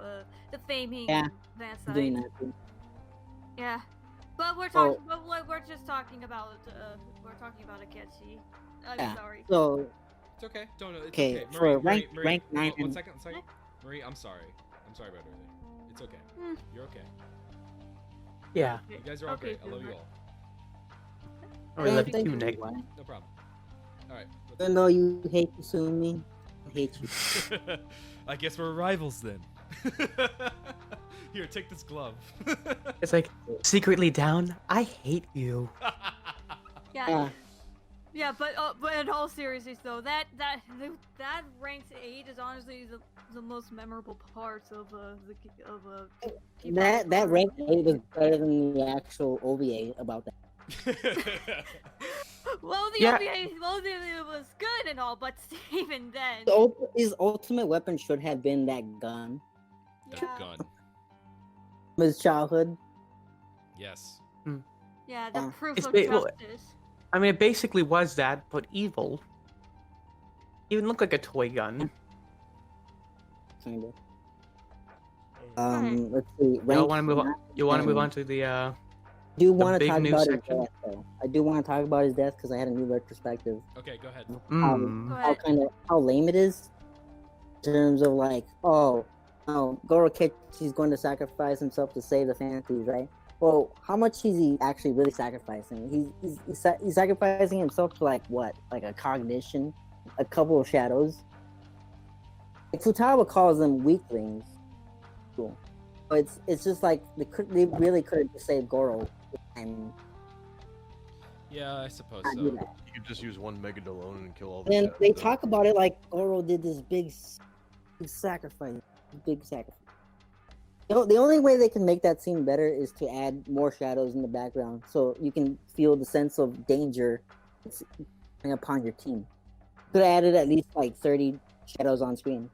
[SPEAKER 4] the faming
[SPEAKER 1] Yeah,
[SPEAKER 4] fan
[SPEAKER 1] Doing
[SPEAKER 4] site.
[SPEAKER 1] that too.
[SPEAKER 4] Yeah, but we're
[SPEAKER 1] Oh.
[SPEAKER 4] talking. But we're just talking about. We're talking about Akechi. I'm
[SPEAKER 1] Yeah.
[SPEAKER 4] sorry.
[SPEAKER 1] So
[SPEAKER 3] It's okay. Don't know. It's
[SPEAKER 1] Okay,
[SPEAKER 3] okay.
[SPEAKER 1] for
[SPEAKER 3] Marie,
[SPEAKER 1] rank 9
[SPEAKER 3] One
[SPEAKER 1] and-
[SPEAKER 3] second. Marie, I'm sorry. I'm sorry about earlier. It's okay.
[SPEAKER 4] Hmm.
[SPEAKER 3] You're okay.
[SPEAKER 2] Yeah.
[SPEAKER 3] You guys are all
[SPEAKER 4] Okay,
[SPEAKER 3] great. I love you all.
[SPEAKER 2] I love you
[SPEAKER 1] thank
[SPEAKER 2] too, Nick.
[SPEAKER 1] Why?
[SPEAKER 3] No problem. All right.
[SPEAKER 1] Even though you hate Kasumi, I hate you.
[SPEAKER 3] I guess we're rivals then. Here, take this glove.
[SPEAKER 2] It's like secretly down. I hate you.
[SPEAKER 4] Yeah.
[SPEAKER 1] Yeah.
[SPEAKER 4] Yeah, but in all seriousness though, that ranked 8 is honestly the most memorable parts of
[SPEAKER 1] That rank 8 was better than the actual OVA about that.
[SPEAKER 4] Well, the
[SPEAKER 2] Yeah.
[SPEAKER 4] OVA was good and all, but even then.
[SPEAKER 1] His ultimate weapon should have been that gun
[SPEAKER 3] That
[SPEAKER 4] Yeah.
[SPEAKER 3] gun.
[SPEAKER 1] from his childhood.
[SPEAKER 3] Yes.
[SPEAKER 4] Yeah, the
[SPEAKER 1] Yeah.
[SPEAKER 4] proof
[SPEAKER 2] It's
[SPEAKER 4] of
[SPEAKER 2] well,
[SPEAKER 4] justice.
[SPEAKER 2] I mean, it basically was that, but evil. Even looked like a toy gun.
[SPEAKER 1] Kind of.
[SPEAKER 4] Alright.
[SPEAKER 1] Let's see.
[SPEAKER 2] You want to move on?
[SPEAKER 1] 9
[SPEAKER 2] You want to move
[SPEAKER 1] and-
[SPEAKER 2] on to the
[SPEAKER 1] I do want to
[SPEAKER 2] big
[SPEAKER 1] talk
[SPEAKER 2] news
[SPEAKER 1] about
[SPEAKER 2] section?
[SPEAKER 1] his death, though. I do want to talk about his death because I had a new retrospective.
[SPEAKER 3] Okay, go ahead.
[SPEAKER 4] Go
[SPEAKER 2] Mm.
[SPEAKER 4] ahead.
[SPEAKER 1] How lame it is in terms of like, oh, Goro Kechi's going to sacrifice himself to save the fantasies, right? Well, how much is he actually really sacrificing? He's sacrificing himself to like what? Like a cognition, a couple of shadows. Like Futaba calls them weaklings. Cool. But it's just like they really could have just saved Goro. And
[SPEAKER 3] Yeah, I suppose
[SPEAKER 1] not do
[SPEAKER 3] so.
[SPEAKER 1] that.
[SPEAKER 5] You could just use one Megad alone and kill all the
[SPEAKER 1] And
[SPEAKER 5] shadows,
[SPEAKER 1] they
[SPEAKER 5] though.
[SPEAKER 1] talk about it like Goro did this big sacrifice. Big sacrifice. The only way they can make that scene better is to add more shadows in the background so you can feel the sense of danger that's coming upon your team. Could have added at least like 30 shadows on screen.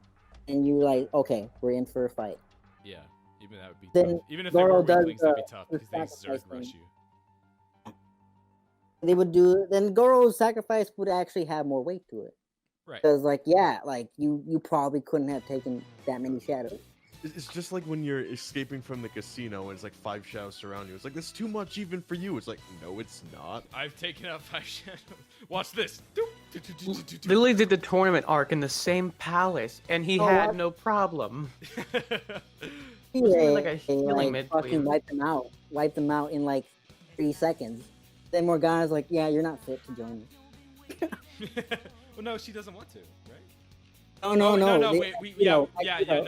[SPEAKER 1] And you're like, okay, we're in for a fight.
[SPEAKER 3] Yeah, even that would be
[SPEAKER 1] Then
[SPEAKER 3] tough. Even if they
[SPEAKER 1] Goro
[SPEAKER 3] were
[SPEAKER 1] does
[SPEAKER 3] weaklings, that'd be
[SPEAKER 1] the-
[SPEAKER 3] tough
[SPEAKER 1] the
[SPEAKER 3] because they Zerg
[SPEAKER 1] sacrifice
[SPEAKER 3] rush
[SPEAKER 1] thing.
[SPEAKER 3] you.
[SPEAKER 1] They would do then Goro's sacrifice would actually have more weight to it.
[SPEAKER 3] Right.
[SPEAKER 1] Because like, yeah, like you probably couldn't have taken that many shadows.
[SPEAKER 5] It's just like when you're escaping from the casino and it's like 5 shadows surround you. It's like, that's too much even for you. It's like, no, it's not.
[SPEAKER 3] I've taken out 5 shadows. Watch this.
[SPEAKER 2] Literally did the tournament arc in the same palace, and he
[SPEAKER 1] Oh,
[SPEAKER 2] had
[SPEAKER 1] what?
[SPEAKER 2] no problem.
[SPEAKER 1] Yeah,
[SPEAKER 2] like a healing mid
[SPEAKER 1] fucking
[SPEAKER 2] lane.
[SPEAKER 1] wipe them out in like 3 seconds. Then Morgana's like, yeah, you're not fit to join me.
[SPEAKER 3] Well, no, she doesn't want to, right?
[SPEAKER 1] Oh no,
[SPEAKER 3] no,
[SPEAKER 1] they-
[SPEAKER 3] wait,
[SPEAKER 1] you know,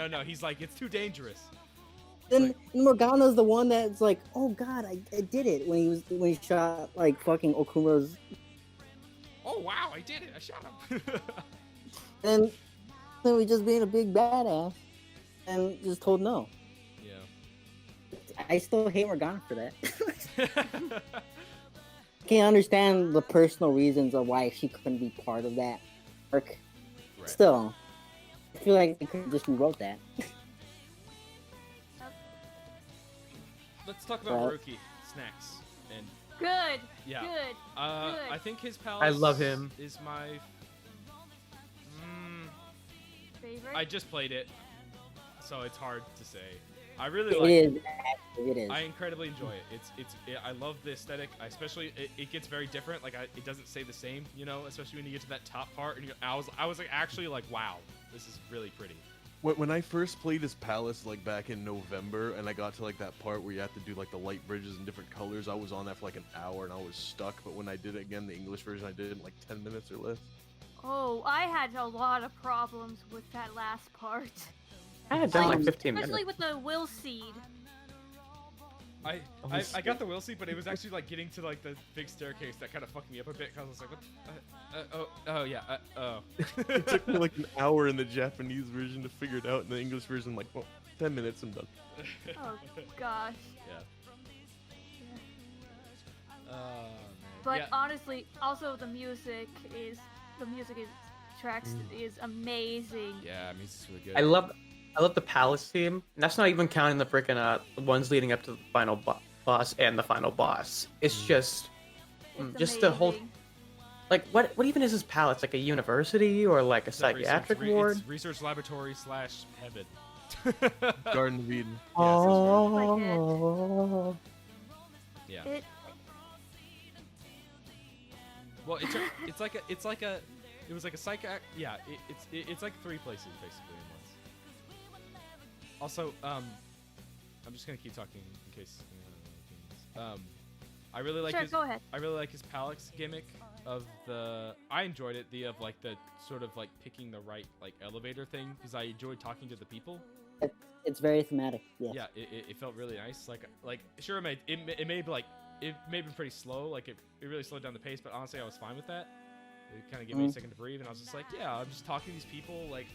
[SPEAKER 3] no. He's like, it's too dangerous.
[SPEAKER 1] Then Morgana's the one that's like, oh god, I did it when he shot like fucking Okuma's.
[SPEAKER 3] Oh wow, I did it. I shot him.
[SPEAKER 1] And then we just being a big badass and just told no.
[SPEAKER 3] Yeah.
[SPEAKER 1] I still hate Morgana for that. I can't understand the personal reasons of why she couldn't be part of that arc.
[SPEAKER 3] Right.
[SPEAKER 1] Still, I feel like they could have just rewrote that.
[SPEAKER 3] Let's talk about
[SPEAKER 1] Right.
[SPEAKER 3] Haruki snacks and
[SPEAKER 4] Good.
[SPEAKER 3] yeah.
[SPEAKER 4] Good. Good.
[SPEAKER 3] I think his palace.
[SPEAKER 2] I love him.
[SPEAKER 3] Is my.
[SPEAKER 4] Favorite.
[SPEAKER 3] I just played it, so it's hard to say. I really
[SPEAKER 1] It
[SPEAKER 3] like it.
[SPEAKER 1] is. Actually, it is.
[SPEAKER 3] I incredibly enjoy it. I love the aesthetic. Especially, it gets very different. Like, it doesn't stay the same, you know. Especially when you get to that top part, and I was like actually like, wow, this is really pretty.
[SPEAKER 5] When I first played as Palace, like back in November, and I got to like that part where you have to do like the light bridges in different colors, I was on that for like an hour and I was stuck. But when I did it again, the English version, I did it in like 10 minutes or less.
[SPEAKER 4] Oh, I had a lot of problems with that last part.
[SPEAKER 2] I had done like 15
[SPEAKER 4] Especially
[SPEAKER 2] minutes.
[SPEAKER 4] with the will seed.
[SPEAKER 3] I got the will seat, but it was actually like getting to like the big staircase that kind of fucked me up a bit because I was like, what?
[SPEAKER 5] It took me like an hour in the Japanese version to figure it out. In the English version, like, well, 10 minutes, I'm done.
[SPEAKER 4] Oh gosh.
[SPEAKER 3] Yeah.
[SPEAKER 4] But
[SPEAKER 3] yeah.
[SPEAKER 4] honestly, also the music is tracks is amazing.
[SPEAKER 3] Yeah, music's really good.
[SPEAKER 2] I love the palace theme. And that's not even counting the freaking ones leading up to the final boss and the final boss. It's just
[SPEAKER 4] It's
[SPEAKER 2] just the whole
[SPEAKER 4] amazing.
[SPEAKER 2] like what even is this palace? Like a university or like a
[SPEAKER 3] It's a
[SPEAKER 2] psychiatric
[SPEAKER 3] research,
[SPEAKER 2] ward?
[SPEAKER 3] It's research laboratory / heaven.
[SPEAKER 5] Garden of Eden.
[SPEAKER 2] Oh.
[SPEAKER 3] Yeah.
[SPEAKER 4] It
[SPEAKER 3] Well, it was like a yeah. It's like 3 places basically in once. Also, I'm just gonna keep talking in case. I really like
[SPEAKER 4] sure,
[SPEAKER 3] his.
[SPEAKER 4] go ahead.
[SPEAKER 3] I really like his Palace gimmick of the. I enjoyed it. The of like the sort of like picking the right like elevator thing because I enjoyed talking to the people.
[SPEAKER 1] It's very thematic. Yeah.
[SPEAKER 3] Yeah, it felt really nice. Like sure, it may have been pretty slow. Like it really slowed down the pace. But honestly, I was fine with that. It kind of gave me a second to breathe, and I was just like, yeah, I'm just talking to these people. Like,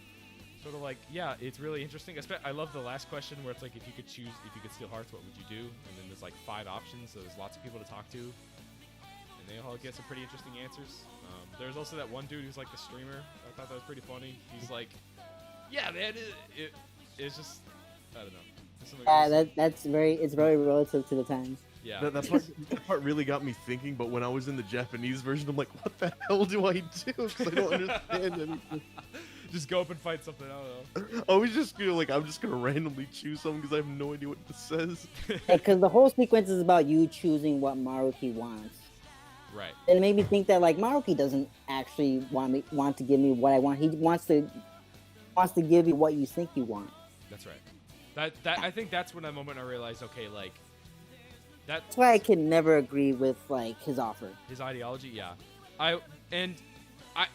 [SPEAKER 3] sort of like, yeah, it's really interesting. I love the last question where it's like, if you could steal hearts, what would you do? And then there's like 5 options, so there's lots of people to talk to, and they all get some pretty interesting answers. There's also that one dude who's like the streamer. I thought that was pretty funny. He's like, yeah, man, it's just, I don't know.
[SPEAKER 1] It's very relative to the times.
[SPEAKER 3] Yeah.
[SPEAKER 5] That part really got me thinking, but when I was in the Japanese version, I'm like, what the hell do I do? Because I don't understand anything.
[SPEAKER 3] Just go up and fight something. I don't know.
[SPEAKER 5] I was just feel like I'm just gonna randomly choose something because I have no idea what this says.
[SPEAKER 1] Because the whole sequence is about you choosing what Maruki wants.
[SPEAKER 3] Right.
[SPEAKER 1] And it made me think that like Maruki doesn't actually want to give me what I want. He wants to give you what you think you want.
[SPEAKER 3] That's right. That I think that's when that moment I realized, okay, like
[SPEAKER 1] that's why I can never agree with like his offer.
[SPEAKER 3] His ideology, yeah. I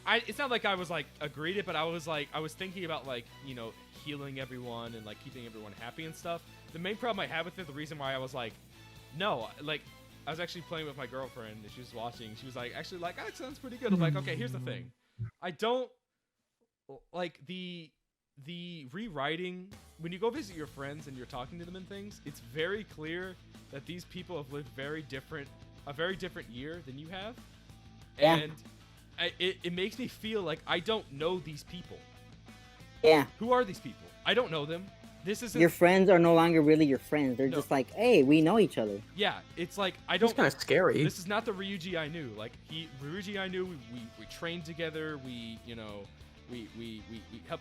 [SPEAKER 3] it's not like I was like agreed it, but I was thinking about like, you know, healing everyone and like keeping everyone happy and stuff. The main problem I had with it, the reason why I was like, no, like I was actually playing with my girlfriend and she was watching. She was like, actually, like that sounds pretty good. I'm like, okay, here's the thing. I don't like the rewriting when you go visit your friends and you're talking to them and things. It's very clear that these people have lived a very different year than you have, and it makes me feel like I don't know these people.
[SPEAKER 1] Yeah.
[SPEAKER 3] Who are these people? I don't know them. This isn't.
[SPEAKER 1] Your friends are no longer really your friends. They're just like, hey, we know each other.
[SPEAKER 3] Yeah, it's like I don't.
[SPEAKER 2] It's kind of scary.
[SPEAKER 3] This is not the Ryuji I knew. Like Ryuji I knew. We trained together. We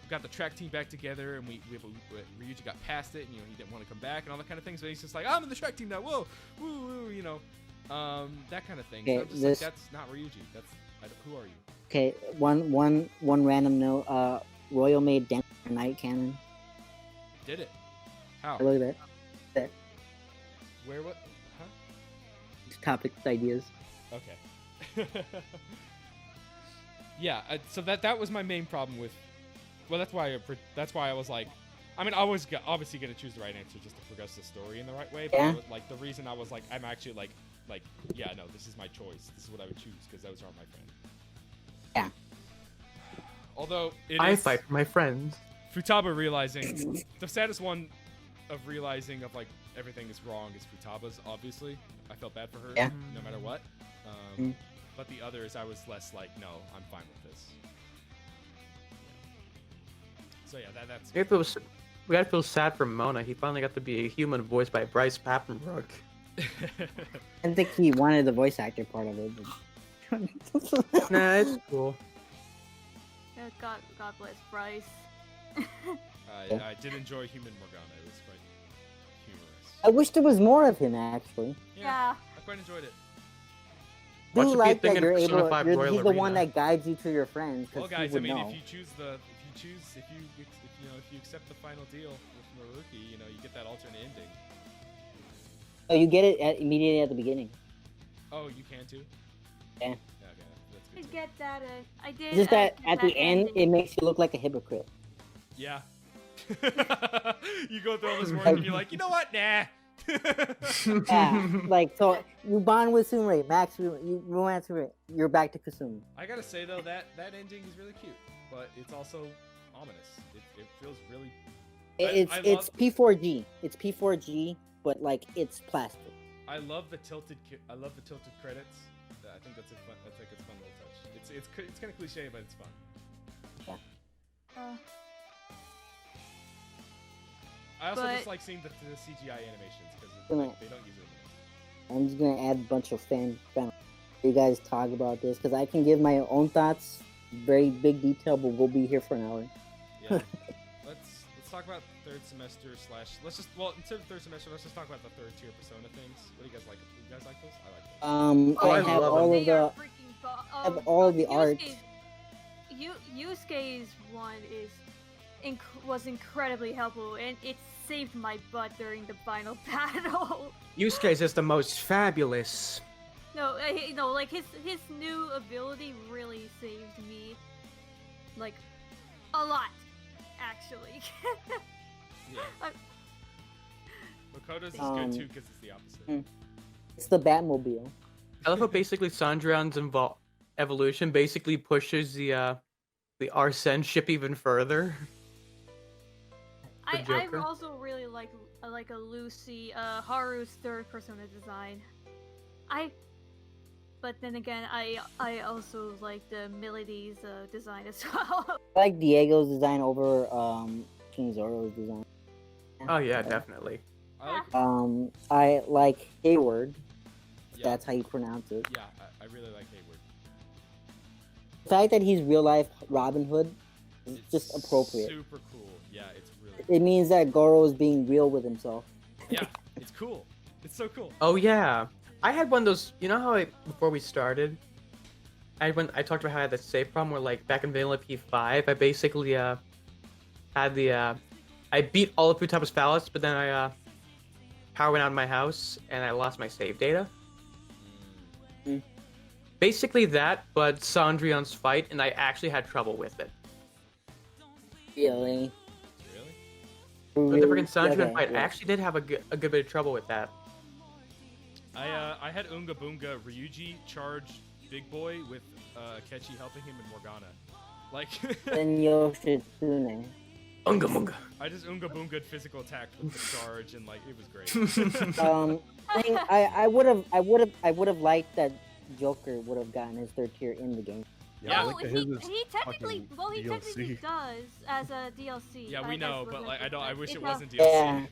[SPEAKER 3] got the track team back together, and Ryuji got past it, and you know he didn't want to come back and all that kind of things. But he's just like, I'm in the track team now. Whoa, woo, woo, you know, that kind of thing.
[SPEAKER 1] Okay,
[SPEAKER 3] so I'm just like, that's not Ryuji. Who are you?
[SPEAKER 1] Okay, one random note. Royal made Dance Night canon.
[SPEAKER 3] Did it? How?
[SPEAKER 1] Look at that.
[SPEAKER 3] Where? What? Huh?
[SPEAKER 1] Topic ideas.
[SPEAKER 3] Okay. Yeah. So that was my main problem with. Well, that's why I was like, I mean, I was obviously gonna choose the right answer just to progress the story in the right way. But
[SPEAKER 1] Yeah.
[SPEAKER 3] like the reason I was like, I'm actually like, yeah, no, this is my choice. This is what I would choose because those aren't my friends.
[SPEAKER 1] Yeah.
[SPEAKER 3] Although
[SPEAKER 2] I fight for my friends.
[SPEAKER 3] Futaba realizing the saddest one of realizing of like everything is wrong is Futaba's. Obviously, I felt bad for her.
[SPEAKER 1] Yeah.
[SPEAKER 3] No matter what. But the others, I was less like, no, I'm fine with this. So yeah, that's.
[SPEAKER 2] We gotta feel sad for Mona. He finally got to be a human voiced by Bryce Papenbrook.
[SPEAKER 1] I think he wanted the voice actor part of it. But...
[SPEAKER 2] Nah, it's cool.
[SPEAKER 4] Yeah, God bless Bryce.
[SPEAKER 3] I did enjoy Human Morgana. It was
[SPEAKER 1] I wish there was more of him actually.
[SPEAKER 4] Yeah.
[SPEAKER 3] I quite enjoyed it.
[SPEAKER 1] Do
[SPEAKER 2] Watch it be a
[SPEAKER 1] like
[SPEAKER 2] thing
[SPEAKER 1] that
[SPEAKER 2] in
[SPEAKER 1] you're
[SPEAKER 2] Persona
[SPEAKER 1] able.
[SPEAKER 2] 5
[SPEAKER 1] He's
[SPEAKER 2] Royal
[SPEAKER 1] the one
[SPEAKER 2] Arena.
[SPEAKER 1] that guides you to your friends.
[SPEAKER 3] Well,
[SPEAKER 1] Because
[SPEAKER 3] guys,
[SPEAKER 1] he
[SPEAKER 3] I
[SPEAKER 1] would
[SPEAKER 3] mean,
[SPEAKER 1] know.
[SPEAKER 3] if you accept the final deal with Maruki, you get that alternate ending.
[SPEAKER 1] Oh, you get it immediately at the beginning.
[SPEAKER 3] Oh, you can too.
[SPEAKER 1] Yeah.
[SPEAKER 3] Okay, that's
[SPEAKER 4] I
[SPEAKER 3] good. Too.
[SPEAKER 4] get that. I did.
[SPEAKER 1] It's just that
[SPEAKER 4] get
[SPEAKER 1] at
[SPEAKER 4] that
[SPEAKER 1] the end,
[SPEAKER 4] ending.
[SPEAKER 1] it makes you look like a hypocrite.
[SPEAKER 3] Yeah. You go through all this work and you're like, you know what? Nah.
[SPEAKER 1] Yeah, like so you bond with Sumire, Max, you romance her, you're back to Kasumi.
[SPEAKER 3] I gotta say though, that ending is really cute, but it's also ominous. It feels really.
[SPEAKER 1] It's P4G. It's P4G, but like it's plastic.
[SPEAKER 3] I love the tilted credits. I think that's a fun little touch. It's kind of cliche, but it's fun. I also
[SPEAKER 4] But-
[SPEAKER 3] just like seeing the CGI animations because
[SPEAKER 1] Gonna-
[SPEAKER 3] they don't use it.
[SPEAKER 1] I'm just gonna add a bunch of fan. You guys talk about this because I can give my own thoughts, very big detail, but we'll be here for an hour.
[SPEAKER 3] Yeah. let's talk about third semester / instead of third semester, let's just talk about the third tier Persona things. What do you guys like? You guys like those? I like those.
[SPEAKER 2] Oh, I
[SPEAKER 1] I have
[SPEAKER 2] love
[SPEAKER 1] all
[SPEAKER 2] them.
[SPEAKER 1] of
[SPEAKER 4] They are
[SPEAKER 1] the.
[SPEAKER 4] freaking
[SPEAKER 1] have all of the art.
[SPEAKER 4] Yusuke's one was incredibly helpful, and it saved my butt during the final battle.
[SPEAKER 2] Yusuke's is the most fabulous.
[SPEAKER 4] No, like his new ability really saved me, like, a lot, actually.
[SPEAKER 3] Yeah. Makoto's is good too because it's the opposite.
[SPEAKER 1] It's the Batmobile.
[SPEAKER 2] I love how basically Sandrion's evolution basically pushes the Arsene ship even further.
[SPEAKER 4] I
[SPEAKER 2] Joker.
[SPEAKER 4] also really like a Lucy, Haru's third Persona design. But then again, I also like the Milady's design as well.
[SPEAKER 1] I like Diego's design over King Zoro's design.
[SPEAKER 2] Oh yeah, definitely.
[SPEAKER 3] I like.
[SPEAKER 1] I like Hayward. If
[SPEAKER 3] Yeah.
[SPEAKER 1] that's how you pronounce it.
[SPEAKER 3] Yeah, I really like Hayward.
[SPEAKER 1] The fact that he's real life Robin Hood is
[SPEAKER 3] It's
[SPEAKER 1] just appropriate.
[SPEAKER 3] Super cool. Yeah, it's really.
[SPEAKER 1] It means that Goro is being real with himself.
[SPEAKER 3] Yeah, it's cool. It's so cool.
[SPEAKER 2] Oh yeah, I had one of those. You know how before we started, I talked about how I had the save problem where like back in Vanilla P5, I basically had the I beat all of Futaba's Palace, but then power went out of my house and I lost my save data. Basically that, but Sandrion's fight, and I actually had trouble with it.
[SPEAKER 1] Really?
[SPEAKER 3] Really?
[SPEAKER 2] But the freaking Sandrion
[SPEAKER 1] Okay,
[SPEAKER 2] fight, I
[SPEAKER 1] yeah.
[SPEAKER 2] actually did have a good bit of trouble with that.
[SPEAKER 3] I had Unga Boonga Ryuji charge Big Boy with Akechi helping him in Morgana. Like
[SPEAKER 1] Then Yoshitsune.
[SPEAKER 2] Unga munga.
[SPEAKER 3] I just Unga Boonga'd physical attack with the charge and like it was great.
[SPEAKER 1] I would have liked that Joker would have gotten his third tier in the game.
[SPEAKER 3] Yeah,
[SPEAKER 4] Well,
[SPEAKER 5] like his is
[SPEAKER 4] he technically,
[SPEAKER 5] fucking
[SPEAKER 4] he technically
[SPEAKER 5] DLC.
[SPEAKER 4] does as a DLC.
[SPEAKER 3] Yeah, we know, but like I wish it wasn't DLC.
[SPEAKER 1] Yeah,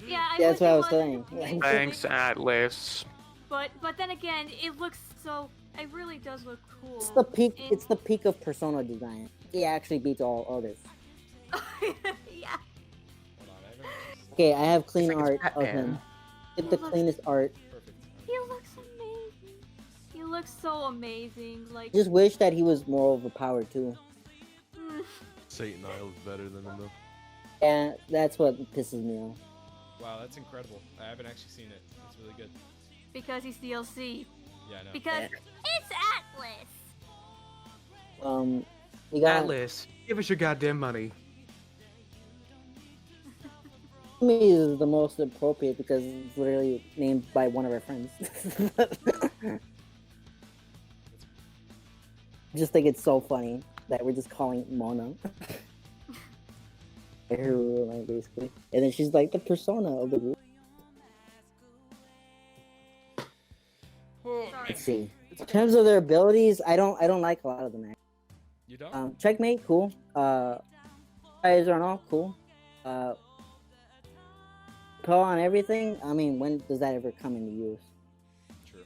[SPEAKER 4] Yeah,
[SPEAKER 1] that's
[SPEAKER 4] wish
[SPEAKER 1] what I
[SPEAKER 4] it
[SPEAKER 1] was
[SPEAKER 4] wasn't
[SPEAKER 1] saying.
[SPEAKER 4] DLC.
[SPEAKER 2] Thanks, Atlas.
[SPEAKER 4] But then again, it looks so. It really does look cool.
[SPEAKER 1] it's the peak.
[SPEAKER 4] And-
[SPEAKER 1] It's the peak of Persona design. He actually beats all others.
[SPEAKER 4] yeah.
[SPEAKER 3] Hold on, I haven't-
[SPEAKER 1] Okay, I have clean
[SPEAKER 2] It's like
[SPEAKER 1] art
[SPEAKER 2] it's
[SPEAKER 1] of
[SPEAKER 2] Batman.
[SPEAKER 1] him. Get the cleanest art.
[SPEAKER 3] Perfect.
[SPEAKER 4] He looks amazing. He looks so amazing. Like.
[SPEAKER 1] Just wish that he was more overpowered too.
[SPEAKER 4] mm,
[SPEAKER 5] Satan Isle's better than him though.
[SPEAKER 1] Yeah, that's what pisses me off.
[SPEAKER 3] Wow, that's incredible. I haven't actually seen it. It's really good.
[SPEAKER 4] because he's DLC.
[SPEAKER 3] Yeah, I know.
[SPEAKER 4] Because it's Atlas.
[SPEAKER 1] We got
[SPEAKER 2] Atlas, give us your goddamn money.
[SPEAKER 1] me is the most appropriate because it's literally named by one of our friends. Just think it's so funny that we're just calling Mona. Her ruler, basically. And then she's like the persona of the group.
[SPEAKER 3] Oh,
[SPEAKER 4] Sorry.
[SPEAKER 1] Let's see. In terms of their abilities, I don't like a lot of them. Actually.
[SPEAKER 3] you don't?
[SPEAKER 1] Checkmate, cool. Guys are all cool. Call on everything. I mean, when does that ever come into use?
[SPEAKER 3] True.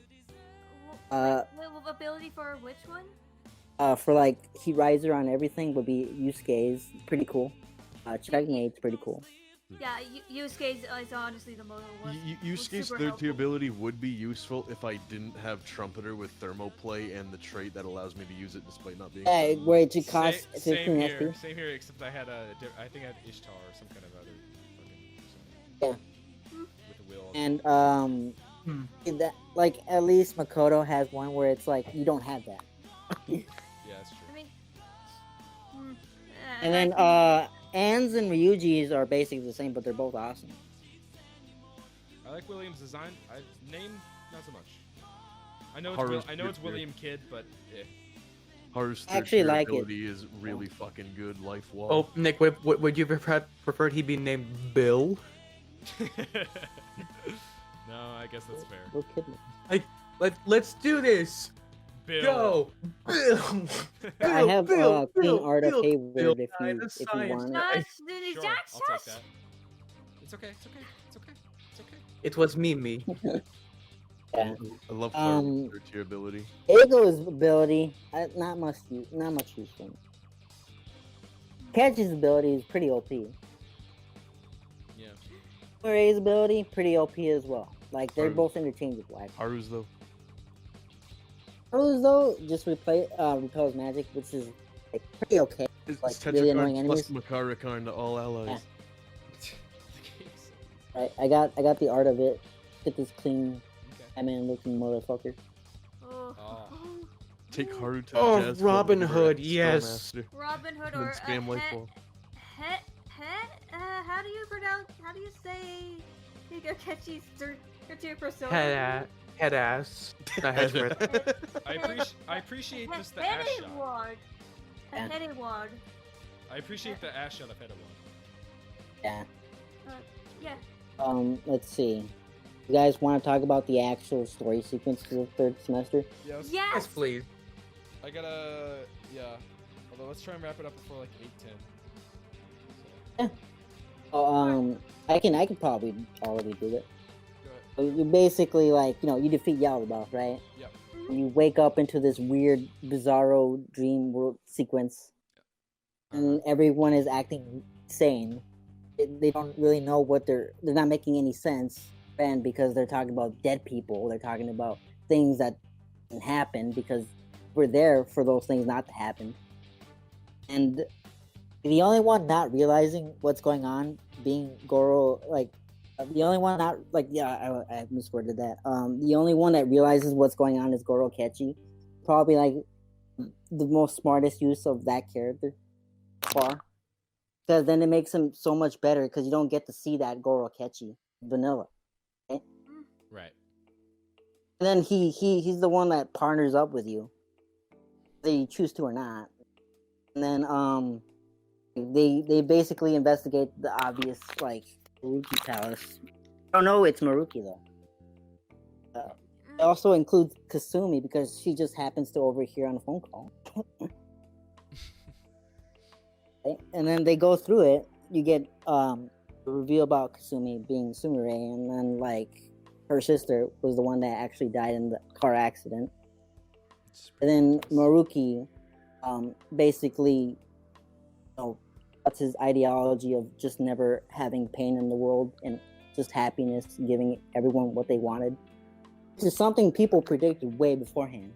[SPEAKER 4] Ability for which one?
[SPEAKER 1] For like Heat Riser on everything would be Yusuke's pretty cool. Checkmate's pretty cool.
[SPEAKER 4] Yeah, Yusuke is honestly the most.
[SPEAKER 5] Yusuke's
[SPEAKER 4] super
[SPEAKER 5] third tier
[SPEAKER 4] helpful.
[SPEAKER 5] ability would be useful if I didn't have Trumpeter with Thermoplay and the trait that allows me to use it despite not being.
[SPEAKER 1] Yeah, where it should cost
[SPEAKER 3] Same
[SPEAKER 1] 15
[SPEAKER 3] here.
[SPEAKER 1] SP.
[SPEAKER 3] Same here. Except I had I think I had Ishtar or some kind of other fucking.
[SPEAKER 1] Yeah.
[SPEAKER 3] With the will.
[SPEAKER 1] And that like at least Makoto has one where it's like you don't have that.
[SPEAKER 3] Yeah, that's true.
[SPEAKER 4] I mean,
[SPEAKER 1] And then Anne's and Ryuji's are basically the same, but they're both awesome.
[SPEAKER 3] I like William's design. Name not so much. I know
[SPEAKER 5] Haru's
[SPEAKER 3] it's
[SPEAKER 5] third tier.
[SPEAKER 3] William Kid, but
[SPEAKER 5] Haru's
[SPEAKER 1] I actually
[SPEAKER 5] third
[SPEAKER 1] like it.
[SPEAKER 5] ability is really fucking good. Life wall.
[SPEAKER 2] Oh, Nick, would you preferred he be named Bill?
[SPEAKER 3] No, I guess that's fair.
[SPEAKER 1] We're kidding.
[SPEAKER 2] Let's do this.
[SPEAKER 3] Bill.
[SPEAKER 2] Go, Bill.
[SPEAKER 1] I have clean art of Hayward
[SPEAKER 2] Bill,
[SPEAKER 1] if you
[SPEAKER 2] the
[SPEAKER 1] if you
[SPEAKER 2] science
[SPEAKER 1] want it.
[SPEAKER 2] guy.
[SPEAKER 3] Sure,
[SPEAKER 4] Jack's
[SPEAKER 3] I'll take that. It's okay. It's okay. It's okay. It's okay.
[SPEAKER 2] It was me.
[SPEAKER 1] Yeah.
[SPEAKER 5] I love Haru's
[SPEAKER 1] Um,
[SPEAKER 5] third tier ability.
[SPEAKER 1] Eigo's ability, not much use for him. Catch's ability is pretty OP.
[SPEAKER 3] Yeah.
[SPEAKER 1] Ray's ability, pretty OP as well. Like they're
[SPEAKER 5] Haru.
[SPEAKER 1] both interchangeable. Actually.
[SPEAKER 5] Haru's though.
[SPEAKER 1] Haru's though just repels magic, which is like pretty okay.
[SPEAKER 5] It's
[SPEAKER 1] Like, really annoying
[SPEAKER 5] Tetrakarn plus
[SPEAKER 1] enemies?
[SPEAKER 5] Makarakarn to all allies.
[SPEAKER 1] Right, I got the art of it. Get this clean
[SPEAKER 3] Okay.
[SPEAKER 1] Batman looking motherfucker.
[SPEAKER 4] Oh.
[SPEAKER 3] Oh.
[SPEAKER 5] Take Haru to
[SPEAKER 2] Oh,
[SPEAKER 5] Jazz
[SPEAKER 2] Robin
[SPEAKER 5] Club
[SPEAKER 2] Hood,
[SPEAKER 5] Spellmaster,
[SPEAKER 2] yes.
[SPEAKER 4] Robin Hood
[SPEAKER 5] and
[SPEAKER 4] or
[SPEAKER 5] spam life wall.
[SPEAKER 4] how do you say Hikakechi's third tier persona?
[SPEAKER 2] Head ass. Not head spread.
[SPEAKER 3] I appreciate just the ass shot.
[SPEAKER 4] Ward.
[SPEAKER 1] Yeah.
[SPEAKER 4] Headed Ward.
[SPEAKER 3] I appreciate the ass shot of Hedawon.
[SPEAKER 1] Yeah.
[SPEAKER 4] Yeah.
[SPEAKER 1] Let's see. You guys want to talk about the actual story sequence for the third semester?
[SPEAKER 3] Yes.
[SPEAKER 2] Yes,
[SPEAKER 4] Yes.
[SPEAKER 2] please.
[SPEAKER 3] I gotta. Yeah. Although let's try and wrap it up before like 8:10.
[SPEAKER 1] Oh, I can probably already do it.
[SPEAKER 3] Go ahead.
[SPEAKER 1] So you basically like you defeat Yaldabaoth, right?
[SPEAKER 3] Yep.
[SPEAKER 1] You wake up into this weird, bizarro dream world sequence, and everyone is acting sane. They don't really know what they're not making any sense, and because they're talking about dead people, they're talking about things that can happen because we're there for those things not to happen. And the only one not realizing what's going on, being Goro, like the only one not like I misworded that. The only one that realizes what's going on is Goro Kechi. Probably like the most smartest use of that character far. Because then it makes him so much better because you don't get to see that Goro Kechi vanilla.
[SPEAKER 3] Right.
[SPEAKER 1] And then he's the one that partners up with you, whether you choose to or not. And then they basically investigate the obvious like Maruki Palace. I don't know it's Maruki though. It also includes Kasumi because she just happens to overhear on a phone call. Okay, and then they go through it. You get a reveal about Kasumi being Sumire, and then like her sister was the one that actually died in the car accident. And then Maruki, basically, that's his ideology of just never having pain in the world and just happiness, giving everyone what they wanted. This is something people predicted way beforehand.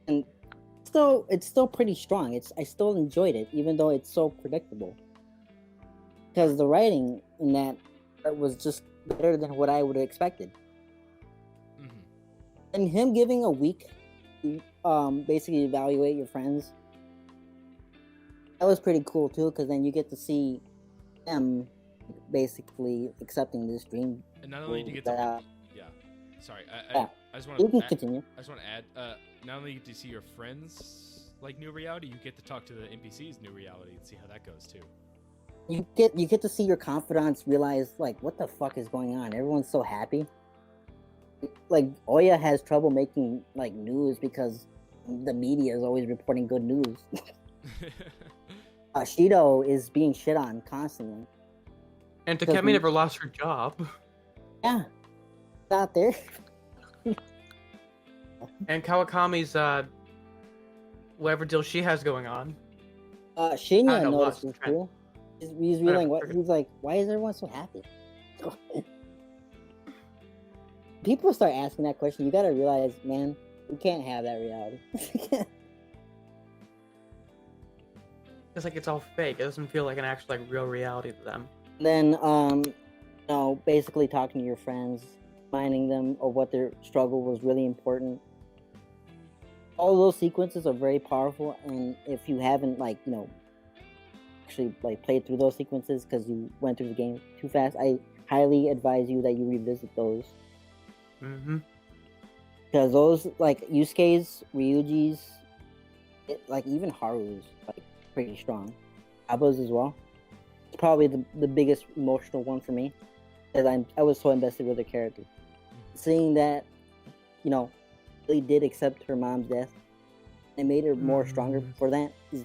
[SPEAKER 1] And it's still pretty strong. I still enjoyed it, even though it's so predictable. Because the writing in that was just better than what I would have expected.
[SPEAKER 3] Mm-hmm.
[SPEAKER 1] And him giving a week to basically evaluate your friends, that was pretty cool too, because then you get to see them basically accepting this dream.
[SPEAKER 3] And not only do you get
[SPEAKER 1] that,
[SPEAKER 3] to, yeah. Sorry,
[SPEAKER 1] yeah.
[SPEAKER 3] I just want
[SPEAKER 1] you can
[SPEAKER 3] to.
[SPEAKER 1] continue.
[SPEAKER 3] I just want to add. Not only do you get to see your friends like new reality, you get to talk to the NPCs new reality and see how that goes too.
[SPEAKER 1] You get to see your confidants realize like what the fuck is going on. Everyone's so happy. Like Oya has trouble making like news because the media is always reporting good news. Shido is being shit on constantly.
[SPEAKER 2] And Takemi never lost her job.
[SPEAKER 1] Yeah, it's out there.
[SPEAKER 2] And Kawakami's whatever deal she has going on.
[SPEAKER 1] Shinya
[SPEAKER 2] no,
[SPEAKER 1] noticed
[SPEAKER 2] lost
[SPEAKER 1] this
[SPEAKER 2] trend.
[SPEAKER 1] too. He's reeling. What? He's like, why is everyone so happy? People start asking that question. You gotta realize, man, we can't have that reality.
[SPEAKER 2] It's like it's all fake. It doesn't feel like an actual like real reality to them.
[SPEAKER 1] Then, basically talking to your friends, reminding them of what their struggle was really important. All those sequences are very powerful, and if you haven't actually played through those sequences because you went through the game too fast, I highly advise you that you revisit those.
[SPEAKER 2] Mm-hmm.
[SPEAKER 1] Because those Yusuke's, Ryuji's, even Haru's pretty strong. Aba's as well. It's probably the biggest emotional one for me, because I was so invested with the character. Seeing that, really did accept her mom's death and made her more stronger for that is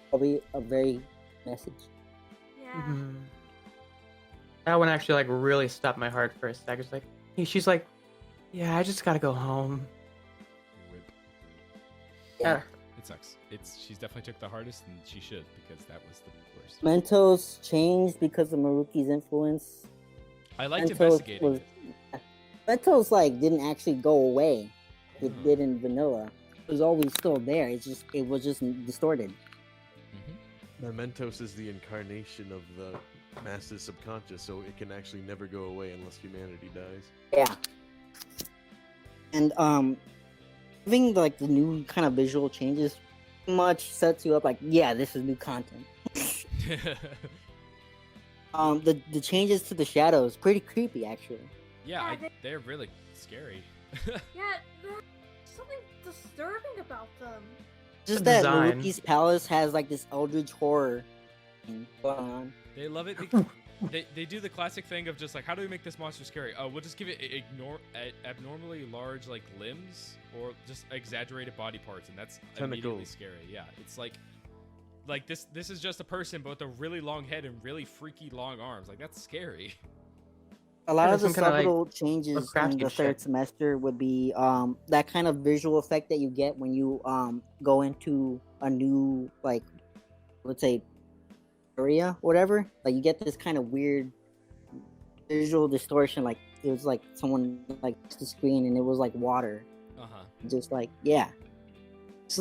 [SPEAKER 1] probably a very message.
[SPEAKER 4] Yeah.
[SPEAKER 2] Mm-hmm. That one actually really stopped my heart for a second. She's like, yeah, I just gotta go home.
[SPEAKER 3] Rip.
[SPEAKER 1] Yeah.
[SPEAKER 3] It sucks. She's definitely took the hardest, and she should, because that was the worst.
[SPEAKER 1] Mentos changed because of Maruki's influence.
[SPEAKER 3] I liked investigating it.
[SPEAKER 1] Mentos didn't actually go away. It did in vanilla. It was always still there. It was just distorted.
[SPEAKER 5] Mementos is the incarnation of the master's subconscious, so it can actually never go away unless humanity dies.
[SPEAKER 1] Yeah. And having the new kind of visual changes much sets you up this is new content. The changes to the shadows, pretty creepy actually.
[SPEAKER 3] Yeah, they're really scary.
[SPEAKER 4] Yeah, there's something disturbing about them.
[SPEAKER 1] Just
[SPEAKER 2] The
[SPEAKER 1] that
[SPEAKER 2] design.
[SPEAKER 1] Maruki's palace has this eldritch horror thing going on.
[SPEAKER 3] They love it. They do the classic thing of just how do we make this monster scary? Oh, we'll just give it abnormally large limbs or just exaggerated body parts, and that's immediately scary. Yeah, it's like this is just a person but with a really long head and really freaky long arms. That's scary.
[SPEAKER 1] A lot of the
[SPEAKER 2] some kinda,
[SPEAKER 1] subtle changes in
[SPEAKER 2] Lovecraftian
[SPEAKER 1] the third
[SPEAKER 2] shit.
[SPEAKER 1] semester would be that kind of visual effect that you get when you go into a new let's say area, whatever. You get this kind of weird visual distortion. It was someone the screen and it was water. Just yeah. It's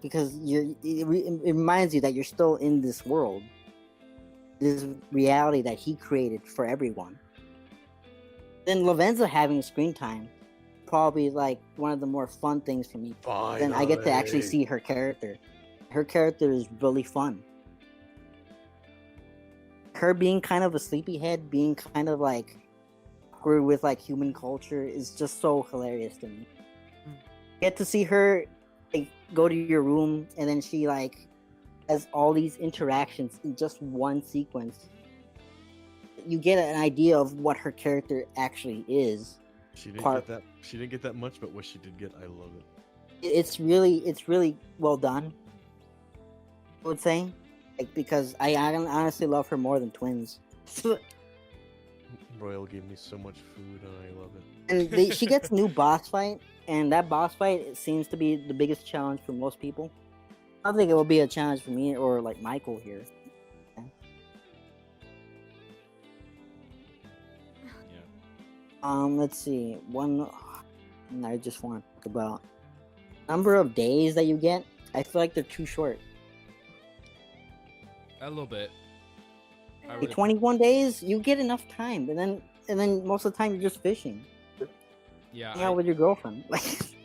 [SPEAKER 1] because it reminds you that you're still in this world. This reality that he created for everyone. Then Lavenza having screen time, probably one of the more fun things for me. Then I get to actually see her character. Her character is really fun. Her being kind of a sleepyhead, being kind of awkward with human culture is just so hilarious to me. Get to see her go to your room and then she has all these interactions in just one sequence. You get an idea of what her character actually is.
[SPEAKER 5] She didn't get that much, but what she did get, I love it.
[SPEAKER 1] It's really well done, I would say, because I honestly love her more than Twins.
[SPEAKER 5] Royal gave me so much food, and I love it.
[SPEAKER 1] And she gets a new boss fight, and that boss fight seems to be the biggest challenge for most people. I don't think it will be a challenge for me or Michael here. Let's see. One I just want to talk about. Number of days that you get, I feel like they're too short.
[SPEAKER 3] A little bit.
[SPEAKER 1] 21 days, you get enough time, and then most of the time you're just fishing.
[SPEAKER 3] Yeah.
[SPEAKER 1] Hang out with your girlfriend.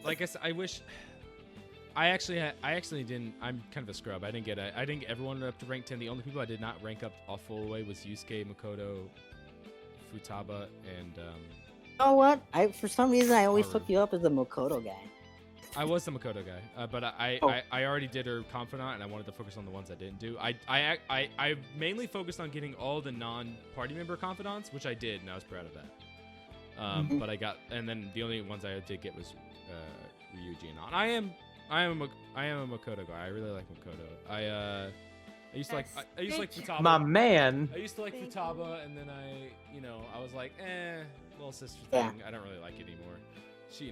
[SPEAKER 3] Like I said, I wish. I actually didn't. I'm kind of a scrub. I didn't get everyone up to rank 10. The only people I did not rank up all full way was Yusuke, Makoto, Futaba, and
[SPEAKER 1] You know what? For some reason I always
[SPEAKER 3] Haru.
[SPEAKER 1] took you up as the Makoto guy.
[SPEAKER 3] I was the Makoto guy, but I already did her confidant, and I wanted to focus on the ones I didn't do. I mainly focused on getting all the non-party member confidants, which I did, and I was proud of that. But and then the only ones I did get was Ryuji and An. I am a Makoto guy. I really like Makoto. I used to like Futaba.
[SPEAKER 2] My man.
[SPEAKER 3] I used to like Futaba, and then I was like, little sister
[SPEAKER 1] Yeah.
[SPEAKER 3] thing. I don't really like it anymore. She,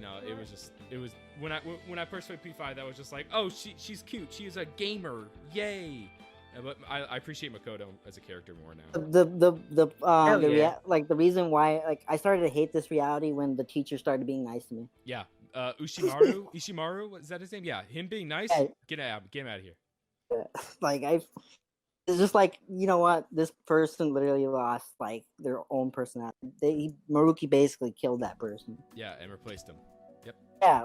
[SPEAKER 3] it was when I first played P5, that was just like, oh, she's cute. She is a gamer. Yay. But I appreciate Makoto as a character more now.
[SPEAKER 1] Like the reason why like I started to hate this reality when the teacher started being nice to me.
[SPEAKER 3] Yeah. Ishimaru, is that his name? Yeah, him being nice.
[SPEAKER 1] Yeah.
[SPEAKER 3] Get out of here.
[SPEAKER 1] Like it's just like, you know what? This person literally lost like their own personality. Maruki basically killed that person.
[SPEAKER 3] Yeah, and replaced him. Yep.
[SPEAKER 1] Yeah.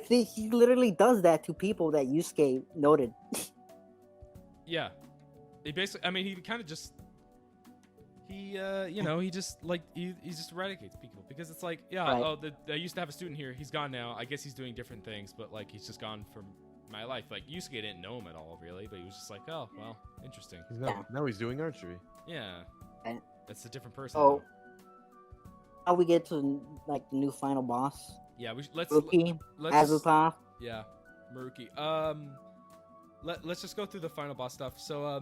[SPEAKER 1] He literally does that to people that Yusuke noted.
[SPEAKER 3] Yeah. He basically, I mean, he kind of just, he just eradicates people because it's like, yeah,
[SPEAKER 1] Right.
[SPEAKER 3] I used to have a student here. He's gone now. I guess he's doing different things, but like he's just gone from my life. Like Yusuke didn't know him at all, really, but he was just like, oh, well, interesting.
[SPEAKER 5] Now he's doing archery.
[SPEAKER 3] Yeah.
[SPEAKER 1] Right.
[SPEAKER 3] That's a different person.
[SPEAKER 1] Oh, how we get to like the new final boss?
[SPEAKER 3] Yeah,
[SPEAKER 1] Let's
[SPEAKER 3] Azuka.
[SPEAKER 1] Yeah,
[SPEAKER 3] Maruki. Let's just go through the final boss stuff. So,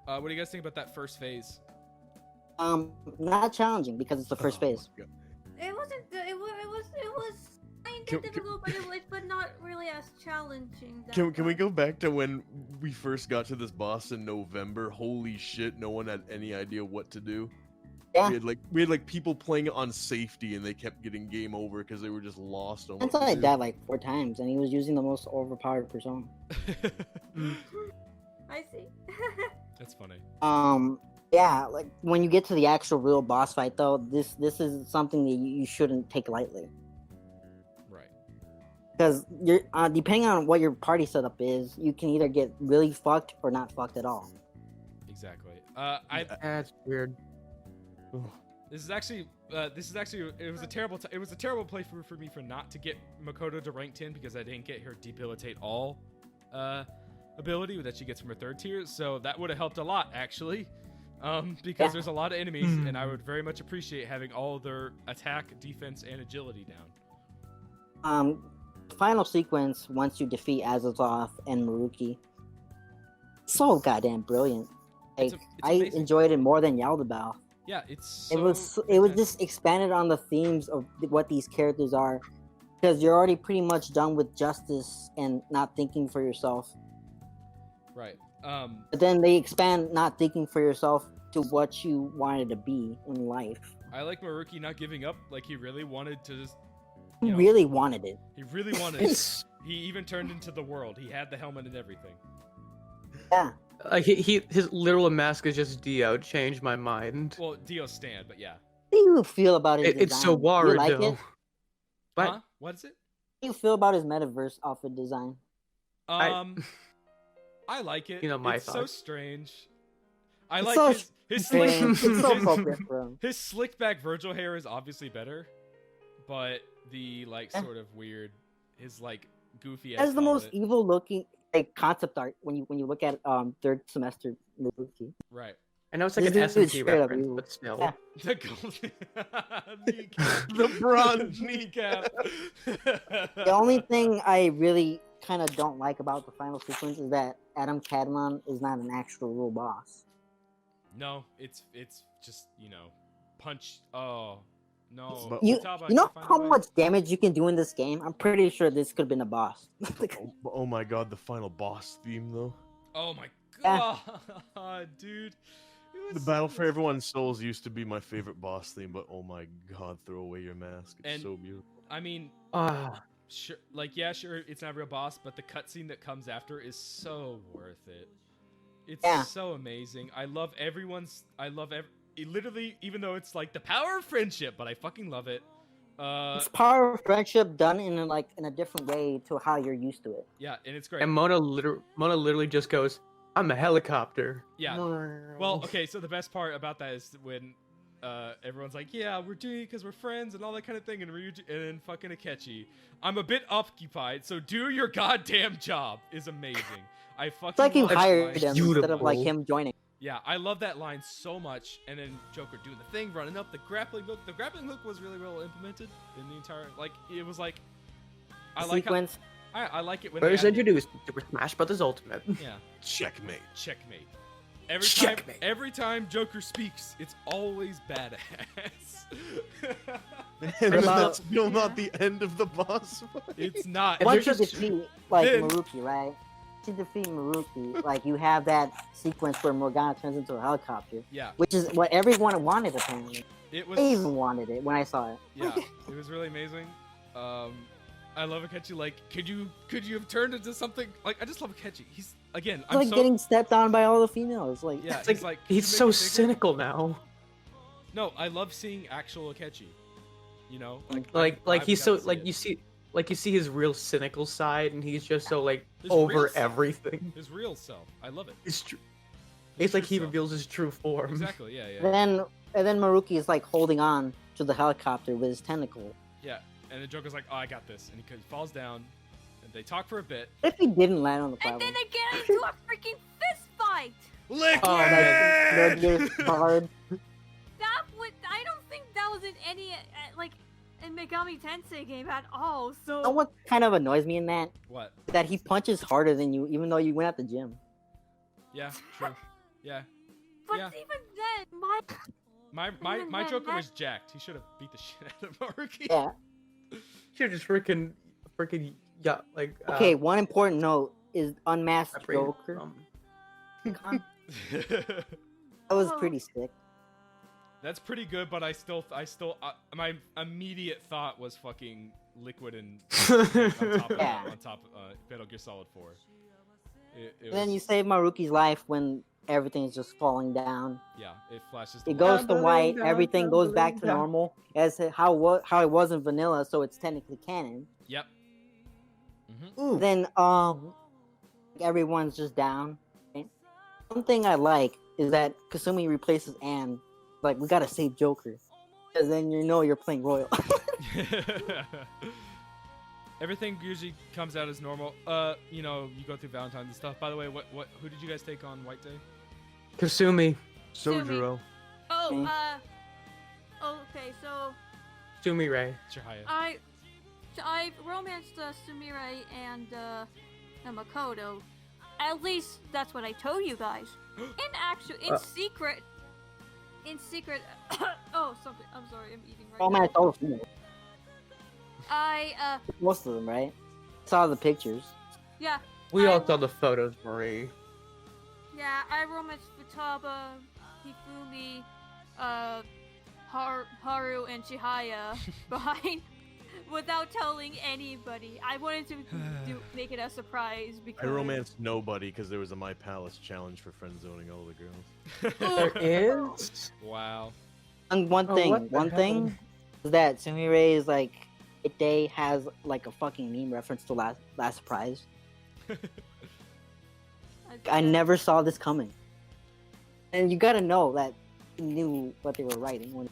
[SPEAKER 3] what do you guys think about that first phase?
[SPEAKER 1] Not challenging because it's the first phase.
[SPEAKER 4] It wasn't. It was kind
[SPEAKER 5] Can-
[SPEAKER 4] of difficult, but not really as challenging.
[SPEAKER 5] Can we go back to when we first got to this boss in November? Holy shit! No one had any idea what to do.
[SPEAKER 1] Yeah.
[SPEAKER 5] We had people playing it on safety, and they kept getting game over because they were just lost on what
[SPEAKER 1] Until
[SPEAKER 5] to
[SPEAKER 1] I
[SPEAKER 5] do.
[SPEAKER 1] died like 4 times, and he was using the most overpowered persona.
[SPEAKER 4] I see.
[SPEAKER 3] That's funny.
[SPEAKER 1] Yeah, like when you get to the actual real boss fight, though, this is something that you shouldn't take lightly.
[SPEAKER 3] Right.
[SPEAKER 1] Because you're depending on what your party setup is, you can either get really fucked or not fucked at all.
[SPEAKER 3] Exactly.
[SPEAKER 2] That's weird.
[SPEAKER 3] This is actually it was a terrible playthrough for me for not to get Makoto to rank 10 because I didn't get her debilitate all ability that she gets from her 3rd tier. So that would have helped a lot actually. Because there's a lot of enemies and I would very much appreciate having all their attack, defense, and agility down.
[SPEAKER 1] Final sequence once you defeat Azazoth and Maruki. So goddamn brilliant. Like,
[SPEAKER 3] It's
[SPEAKER 1] I
[SPEAKER 3] amazing.
[SPEAKER 1] enjoyed it more than Yaldabaoth.
[SPEAKER 3] Yeah, it
[SPEAKER 1] was
[SPEAKER 3] fantastic.
[SPEAKER 1] just expanded on the themes of what these characters are, because you're already pretty much done with justice and not thinking for yourself.
[SPEAKER 3] Right.
[SPEAKER 1] But then they expand not thinking for yourself to what you wanted to be in life.
[SPEAKER 3] I like Maruki not giving up. Like he really wanted to just.
[SPEAKER 1] He really wanted it.
[SPEAKER 3] He really wanted it. He even turned into the world. He had the helmet and everything.
[SPEAKER 1] Yeah.
[SPEAKER 2] His literal mask is just Dio. Changed my mind.
[SPEAKER 3] Well, Dio stand, but yeah.
[SPEAKER 1] How do you feel about his
[SPEAKER 2] It's so
[SPEAKER 1] design? Do you like
[SPEAKER 2] Warudo.
[SPEAKER 1] it?
[SPEAKER 2] What?
[SPEAKER 3] Huh? What is it?
[SPEAKER 1] How do you feel about his metaverse outfit design?
[SPEAKER 3] I like it.
[SPEAKER 2] You know my
[SPEAKER 3] it's so
[SPEAKER 2] thoughts.
[SPEAKER 3] strange. I
[SPEAKER 1] It's
[SPEAKER 3] like
[SPEAKER 1] so
[SPEAKER 3] his
[SPEAKER 1] strange.
[SPEAKER 3] slick
[SPEAKER 1] It's so appropriate for him.
[SPEAKER 3] his slicked back Virgil hair is obviously better, but the sort of weird his goofy.
[SPEAKER 1] That's the most evil looking concept art when you look at 3rd semester Maruki.
[SPEAKER 3] Right.
[SPEAKER 2] I know it's like
[SPEAKER 1] This
[SPEAKER 2] an
[SPEAKER 1] dude's
[SPEAKER 2] SMG
[SPEAKER 1] straight up
[SPEAKER 2] reference,
[SPEAKER 1] evil.
[SPEAKER 2] but still.
[SPEAKER 1] Yeah.
[SPEAKER 3] The golden kneecap.
[SPEAKER 5] The bronze
[SPEAKER 3] kneecap.
[SPEAKER 1] The only thing I really kind of don't like about the final sequence is that Adam Cadmon is not an actual real boss.
[SPEAKER 3] No, it's just punch. Oh no.
[SPEAKER 5] But-
[SPEAKER 1] You
[SPEAKER 3] Futaba,
[SPEAKER 1] know
[SPEAKER 3] find a
[SPEAKER 1] how
[SPEAKER 3] way.
[SPEAKER 1] much damage you can do in this game? I'm pretty sure this could have been a boss.
[SPEAKER 5] Oh my god, the final boss theme though.
[SPEAKER 3] Oh my
[SPEAKER 1] Yeah.
[SPEAKER 3] god, dude. It was
[SPEAKER 5] The
[SPEAKER 3] so
[SPEAKER 5] Battle for
[SPEAKER 3] good.
[SPEAKER 5] Everyone's Souls used to be my favorite boss theme, but oh my god, throw away your mask. It's
[SPEAKER 3] And-
[SPEAKER 5] so beautiful.
[SPEAKER 3] I mean,
[SPEAKER 2] Ah,
[SPEAKER 3] sure, sure, it's not a real boss, but the cutscene that comes after is so worth it. It's
[SPEAKER 1] Yeah.
[SPEAKER 3] so amazing. I love literally, even though it's like the power of friendship, but I fucking love it.
[SPEAKER 1] It's power of friendship done in a different way to how you're used to it.
[SPEAKER 3] Yeah, and it's great.
[SPEAKER 2] and Mona literally just goes, "I'm a helicopter."
[SPEAKER 3] Yeah. Well, okay, so the best part about that is when everyone's like, yeah, we're doing it because we're friends and all that kind of thing, and then fucking Akechi, I'm a bit occupied, so do your goddamn job is amazing. I fucking
[SPEAKER 1] It's like you
[SPEAKER 3] love that
[SPEAKER 1] hired
[SPEAKER 3] line.
[SPEAKER 1] him instead of like
[SPEAKER 2] beautiful.
[SPEAKER 1] him joining.
[SPEAKER 3] Yeah, I love that line so much, and then Joker doing the thing, running up the grappling hook. The grappling hook was really well implemented in the entire, it was like, I like how,
[SPEAKER 1] Sequence.
[SPEAKER 3] I like it when
[SPEAKER 2] First
[SPEAKER 3] they
[SPEAKER 2] introduced Super Smash Brothers Ultimate.
[SPEAKER 3] yeah.
[SPEAKER 5] Checkmate.
[SPEAKER 3] Checkmate.
[SPEAKER 2] Checkmate.
[SPEAKER 3] Every time Joker speaks, it's always badass.
[SPEAKER 5] And
[SPEAKER 1] about-
[SPEAKER 5] that's still not the end of the boss fight.
[SPEAKER 3] It's not.
[SPEAKER 2] And
[SPEAKER 1] Once you
[SPEAKER 2] there's just-
[SPEAKER 1] defeat
[SPEAKER 3] then-
[SPEAKER 1] Maruki, right? to defeat Maruki, like you have that sequence where Morgana turns into a helicopter,
[SPEAKER 3] Yeah,
[SPEAKER 1] which is what everyone wanted apparently.
[SPEAKER 3] it
[SPEAKER 1] I
[SPEAKER 3] was.
[SPEAKER 1] even wanted it when I saw it.
[SPEAKER 3] Yeah, it was really amazing. I love Akechi. Like, could you have turned into something? Like, I just love Akechi. He's again.
[SPEAKER 1] It's like getting stepped on by all the females. Like,
[SPEAKER 3] Yeah,
[SPEAKER 2] It's like, he's so cynical now.
[SPEAKER 3] No, I love seeing actual Akechi. You know,
[SPEAKER 2] Like he's so like
[SPEAKER 3] you.
[SPEAKER 2] you see his real cynical side, and he's just so like
[SPEAKER 3] His real
[SPEAKER 2] over
[SPEAKER 3] self.
[SPEAKER 2] everything.
[SPEAKER 3] His real self. I love it.
[SPEAKER 2] It's true.
[SPEAKER 3] His
[SPEAKER 2] It's like
[SPEAKER 3] true
[SPEAKER 2] he
[SPEAKER 3] self.
[SPEAKER 2] reveals his true form.
[SPEAKER 3] Exactly. Yeah.
[SPEAKER 1] and then Maruki is like holding on to the helicopter with his tentacle.
[SPEAKER 3] Yeah. And the Joker's like, "Oh, I got this," and he falls down. And they talk for a bit.
[SPEAKER 1] What if he didn't land on the
[SPEAKER 4] And
[SPEAKER 1] platform?
[SPEAKER 4] then they get into a freaking fist fight.
[SPEAKER 3] Liquid.
[SPEAKER 1] Oh, that is hard.
[SPEAKER 4] That would. I don't think that was in any like in Megami Tensei game at all. So.
[SPEAKER 1] You know what kind of annoys me in that?
[SPEAKER 3] What?
[SPEAKER 1] That he punches harder than you, even though you went at the gym.
[SPEAKER 3] Yeah. True. Yeah.
[SPEAKER 4] But
[SPEAKER 3] yeah.
[SPEAKER 4] even then,
[SPEAKER 3] My Joker was jacked. He should have beat the shit out of Maruki.
[SPEAKER 1] Yeah.
[SPEAKER 2] Should just freaking yeah like.
[SPEAKER 1] Okay, one important note is Unmasked
[SPEAKER 2] separate
[SPEAKER 1] Joker.
[SPEAKER 2] from-
[SPEAKER 1] That was pretty sick.
[SPEAKER 3] That's pretty good, but I still, my immediate thought was fucking Liquid and
[SPEAKER 1] Yeah.
[SPEAKER 3] on top Metal Gear Solid 4. It
[SPEAKER 1] And then
[SPEAKER 3] was-
[SPEAKER 1] you save Maruki's life when everything is just falling down.
[SPEAKER 3] yeah, it flashes. to
[SPEAKER 1] It goes
[SPEAKER 3] white.
[SPEAKER 1] to white. Everything goes back to normal as how it was in vanilla, so it's technically canon.
[SPEAKER 3] Yep. Mm-hmm.
[SPEAKER 1] Then everyone's just down. And one thing I like is that Kasumi replaces Anne. Like, we gotta save Joker, because then you know you're playing Royal.
[SPEAKER 3] Everything usually comes out as normal. You know, you go through Valentine's and stuff. By the way, who did you guys take on White Day?
[SPEAKER 2] Kasumi.
[SPEAKER 5] Sojiro.
[SPEAKER 4] Oh, okay, so
[SPEAKER 2] Sumire.
[SPEAKER 3] Chihaya.
[SPEAKER 4] I romanced Sumire and Makoto. At least that's what I told you guys. In secret. Oh, something. I'm sorry, I'm eating right
[SPEAKER 1] Oh man,
[SPEAKER 4] now.
[SPEAKER 1] it's all the females.
[SPEAKER 4] I
[SPEAKER 1] Most of them, right? Saw the pictures.
[SPEAKER 4] yeah.
[SPEAKER 2] We all
[SPEAKER 4] I-
[SPEAKER 2] saw the photos, Marie.
[SPEAKER 4] Yeah, I romanced Futaba, Hifumi, Haru, and Chihaya behind without telling anybody. I wanted to make it a surprise
[SPEAKER 5] I
[SPEAKER 4] because
[SPEAKER 5] romanced nobody because there was a My Palace challenge for friend zoning all the girls.
[SPEAKER 2] There is.
[SPEAKER 3] Wow.
[SPEAKER 1] And one
[SPEAKER 2] Oh,
[SPEAKER 1] thing
[SPEAKER 2] what the hell?
[SPEAKER 1] is that Sumire is like, it day has like a fucking meme reference to last surprise. I never saw this coming. And you gotta know that he knew what they were writing when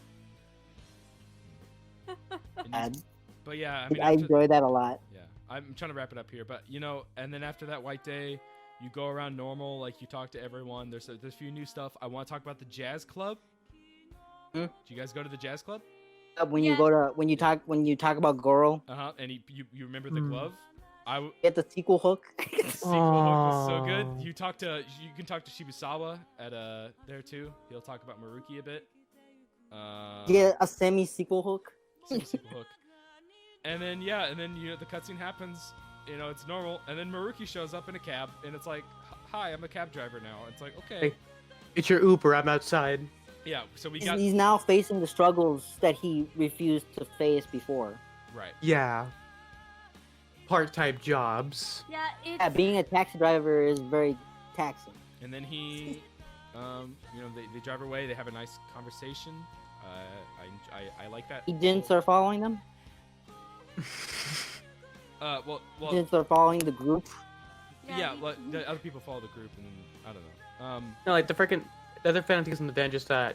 [SPEAKER 3] And- but yeah, I mean,
[SPEAKER 1] I
[SPEAKER 3] after-
[SPEAKER 1] enjoyed that a lot.
[SPEAKER 3] yeah, I'm trying to wrap it up here, but you know, and then after that White Day, you go around normal, like you talk to everyone. There's a few new stuff. I want to talk about the jazz club.
[SPEAKER 1] Hmm?
[SPEAKER 3] Do you guys go to the jazz club?
[SPEAKER 1] When you
[SPEAKER 4] Yeah.
[SPEAKER 1] go to when you talk about Goro,
[SPEAKER 3] And you remember the glove?
[SPEAKER 1] get the sequel hook.
[SPEAKER 3] The sequel hook was so
[SPEAKER 2] Aw.
[SPEAKER 3] good. You can talk to Shibusawa at there too. He'll talk about Maruki a bit.
[SPEAKER 1] Get a semi sequel hook.
[SPEAKER 3] Sequel hook. And then you know the cutscene happens. You know it's normal, and then Maruki shows up in a cab, and it's like, "Hi, I'm a cab driver now." It's like, okay,
[SPEAKER 2] Hey. It's your Uber. I'm outside.
[SPEAKER 3] yeah. So we got
[SPEAKER 1] He's now facing the struggles that he refused to face before.
[SPEAKER 3] right.
[SPEAKER 2] Yeah. Part-time jobs.
[SPEAKER 4] Yeah, it's
[SPEAKER 1] Yeah, being a taxi driver is very taxing.
[SPEAKER 3] And then he, you know, they drive away. They have a nice conversation. I like that.
[SPEAKER 1] He didn't start following them.
[SPEAKER 3] Well,
[SPEAKER 1] He didn't start following the group.
[SPEAKER 3] yeah.
[SPEAKER 4] he-
[SPEAKER 3] Like, the other people follow the group, and I don't know.
[SPEAKER 2] No, like the other fanatics in the van just are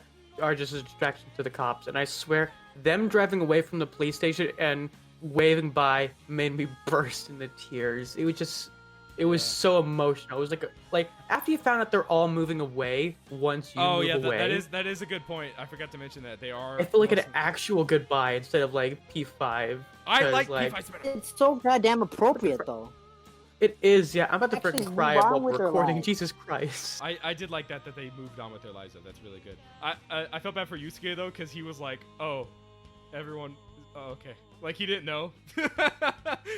[SPEAKER 2] just a distraction to the cops, and I swear, them driving away from the police station and waving by made me burst into tears. It was
[SPEAKER 3] Yeah.
[SPEAKER 2] so emotional. It was like after you found out they're all moving away, once you
[SPEAKER 3] Oh
[SPEAKER 2] move
[SPEAKER 3] yeah,
[SPEAKER 2] away,
[SPEAKER 3] that is a good point. I forgot to mention that they are.
[SPEAKER 2] I feel like an
[SPEAKER 3] mostly-
[SPEAKER 2] actual goodbye instead of like P5.
[SPEAKER 3] I
[SPEAKER 2] 'cause,
[SPEAKER 3] like
[SPEAKER 2] like,
[SPEAKER 3] P5 better.
[SPEAKER 1] It's so goddamn appropriate though.
[SPEAKER 2] It is, yeah. I'm about to
[SPEAKER 1] Actually,
[SPEAKER 2] freaking cry
[SPEAKER 1] move on
[SPEAKER 2] while
[SPEAKER 1] with
[SPEAKER 2] we're
[SPEAKER 1] their
[SPEAKER 2] recording.
[SPEAKER 1] lives.
[SPEAKER 2] Jesus Christ.
[SPEAKER 3] I did like that they moved on with their lives though. That's really good. I felt bad for Yusuke though because he was like, oh, everyone, oh, okay, like he didn't know.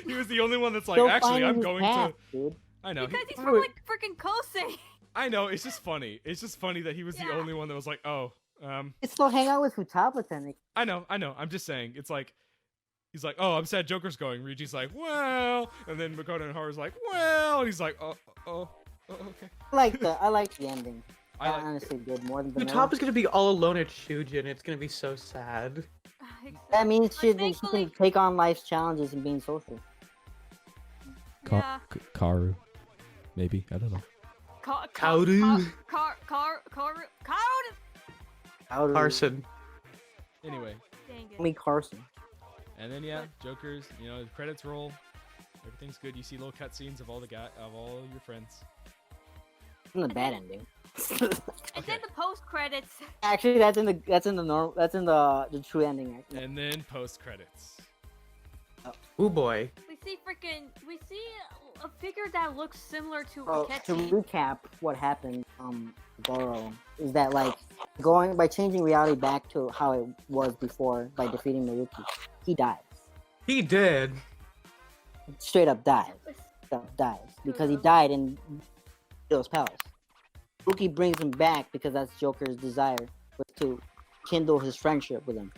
[SPEAKER 3] He was the only one that's like,
[SPEAKER 1] Still
[SPEAKER 3] actually,
[SPEAKER 1] finding
[SPEAKER 3] I'm
[SPEAKER 1] his
[SPEAKER 3] going
[SPEAKER 1] path,
[SPEAKER 3] to.
[SPEAKER 1] dude.
[SPEAKER 3] I know.
[SPEAKER 4] Because he's
[SPEAKER 2] I
[SPEAKER 4] from
[SPEAKER 2] would-
[SPEAKER 4] like freaking Kosei.
[SPEAKER 3] I know. It's just funny. It's just funny that he was the
[SPEAKER 4] Yeah.
[SPEAKER 3] only one that was like, oh,
[SPEAKER 1] You still hang out with Futaba, technically.
[SPEAKER 3] I know. I'm just saying. It's like, he's like, oh, I'm sad Joker's going. Ryuji's like, well, and then Makoto and Haru's like, well, and he's like, oh, okay.
[SPEAKER 1] I like the ending. I
[SPEAKER 3] I like-
[SPEAKER 1] honestly did more than
[SPEAKER 2] The
[SPEAKER 1] vanilla.
[SPEAKER 2] top is gonna be all alone at Shujin. It's gonna be so sad.
[SPEAKER 1] That means
[SPEAKER 4] But
[SPEAKER 1] she
[SPEAKER 4] thankfully-
[SPEAKER 1] can take on life's challenges and being social.
[SPEAKER 4] Yeah.
[SPEAKER 3] Karu, maybe, I don't know.
[SPEAKER 2] Kaoru.
[SPEAKER 4] Kaoru.
[SPEAKER 2] Carson.
[SPEAKER 3] Anyway,
[SPEAKER 4] Dang it.
[SPEAKER 1] Me Carson.
[SPEAKER 3] and then yeah, Joker's. The credits roll. Everything's good. You see little cutscenes of all your friends.
[SPEAKER 1] From the bad ending.
[SPEAKER 4] And then the post credits.
[SPEAKER 1] Actually, that's in the the true ending. Actually.
[SPEAKER 3] And then post credits.
[SPEAKER 2] Oh boy.
[SPEAKER 4] We see a figure that looks similar to
[SPEAKER 1] To
[SPEAKER 4] Akechi.
[SPEAKER 1] recap, what happened, Goro, is that going by changing reality back to how it was before by defeating Maruki, he dies.
[SPEAKER 2] He did.
[SPEAKER 1] Straight up dies. Because he died in Hito's palace. Maruki brings him back because that's Joker's desire, was to kindle his friendship with him.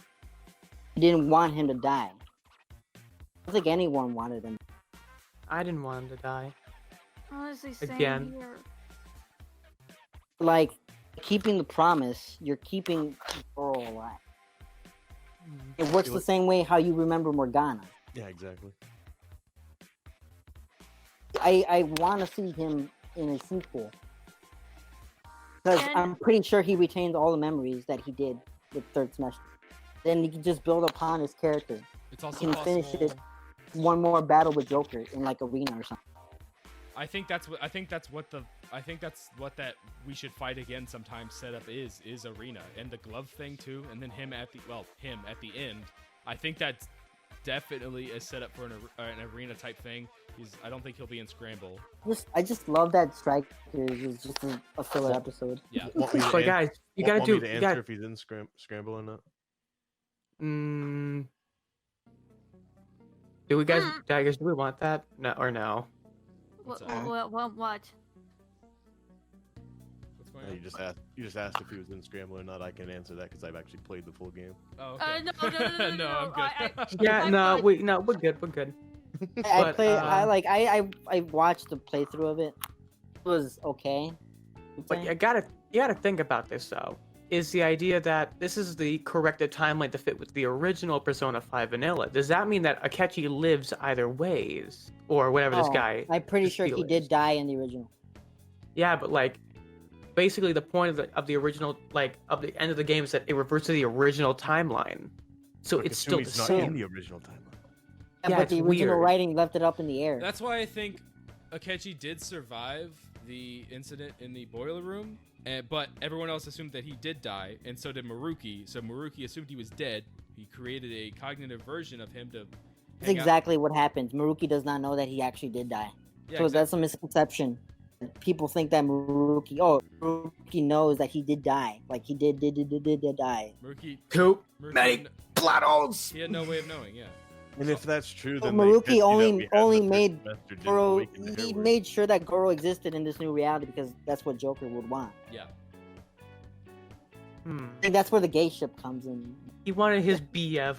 [SPEAKER 1] He didn't want him to die. I don't think anyone wanted him.
[SPEAKER 2] I didn't want him to die.
[SPEAKER 4] Honestly, same
[SPEAKER 2] Again.
[SPEAKER 4] here.
[SPEAKER 1] Keeping the promise, you're keeping Goro alive. It works the same way how you remember Morgana.
[SPEAKER 5] Yeah, exactly.
[SPEAKER 1] I want to see him in a sequel. Because
[SPEAKER 4] And-
[SPEAKER 1] I'm pretty sure he retains all the memories that he did with third semester. Then he can just build upon his character.
[SPEAKER 3] It's also
[SPEAKER 1] Can
[SPEAKER 3] possible.
[SPEAKER 1] finish it. One more battle with Joker in arena or something.
[SPEAKER 3] I think that's what that we should fight again sometime setup is arena, and the glove thing too, and then him at the end. I think that's definitely a setup for an arena type thing. I don't think he'll be in Scramble.
[SPEAKER 1] I just love that Strike is just a filler episode.
[SPEAKER 3] Yeah.
[SPEAKER 5] Want me to
[SPEAKER 2] But
[SPEAKER 5] an-
[SPEAKER 2] guys, you
[SPEAKER 5] want-
[SPEAKER 2] gotta
[SPEAKER 5] want
[SPEAKER 2] do.
[SPEAKER 5] me to
[SPEAKER 2] You
[SPEAKER 5] answer
[SPEAKER 2] gotta,
[SPEAKER 5] if he's in Scramble or not.
[SPEAKER 2] do we guys? Daggers, do we want that? No or no?
[SPEAKER 3] What's
[SPEAKER 4] What?
[SPEAKER 3] up?
[SPEAKER 4] What?
[SPEAKER 3] What's going on?
[SPEAKER 5] You just asked if he was in Scramble or not. I can answer that because I've actually played the full game.
[SPEAKER 3] Oh, okay.
[SPEAKER 4] No,
[SPEAKER 3] No, I'm good.
[SPEAKER 2] Yeah,
[SPEAKER 4] I'm
[SPEAKER 2] no,
[SPEAKER 4] fine.
[SPEAKER 2] we're good. We're good.
[SPEAKER 1] I
[SPEAKER 2] But,
[SPEAKER 1] watched the playthrough of it. It was okay.
[SPEAKER 2] But you gotta think about this though. Is the idea that this is the corrected timeline to fit with the original Persona 5 vanilla? Does that mean that Akechi lives either ways, or whatever this
[SPEAKER 1] Oh,
[SPEAKER 2] guy?
[SPEAKER 1] I'm pretty
[SPEAKER 2] this
[SPEAKER 1] sure
[SPEAKER 2] deal
[SPEAKER 1] he did
[SPEAKER 2] is?
[SPEAKER 1] die in the original.
[SPEAKER 2] Yeah, but basically the point of the original, of the end of the game is that it reverts to the original timeline, so
[SPEAKER 5] But
[SPEAKER 2] it's still the
[SPEAKER 5] Kasumi's not
[SPEAKER 2] same.
[SPEAKER 5] in the original timeline.
[SPEAKER 2] Yeah,
[SPEAKER 1] But
[SPEAKER 2] it's
[SPEAKER 1] the original
[SPEAKER 2] weird.
[SPEAKER 1] writing left it up in the air.
[SPEAKER 3] That's why I think Akechi did survive the incident in the boiler room, but everyone else assumed that he did die, and so did Maruki. So Maruki assumed he was dead. He created a cognitive version of him to.
[SPEAKER 1] That's
[SPEAKER 3] hang out-
[SPEAKER 1] exactly what happens. Maruki does not know that he actually did die.
[SPEAKER 3] Yeah,
[SPEAKER 1] So that's a misconception. People think that Maruki knows that he did die. Like he did die.
[SPEAKER 3] Maruki.
[SPEAKER 2] Too
[SPEAKER 3] Maruki
[SPEAKER 2] many
[SPEAKER 3] had
[SPEAKER 2] plot holes.
[SPEAKER 3] He had no way of knowing. Yeah.
[SPEAKER 5] And if that's true,
[SPEAKER 1] But
[SPEAKER 5] then
[SPEAKER 1] Maruki
[SPEAKER 5] they
[SPEAKER 1] only
[SPEAKER 5] only
[SPEAKER 1] made Goro. He made sure that Goro existed in this new reality because that's what Joker would want.
[SPEAKER 3] Yeah.
[SPEAKER 2] Hmm.
[SPEAKER 1] I think that's where the gay ship comes in.
[SPEAKER 2] He wanted his BF.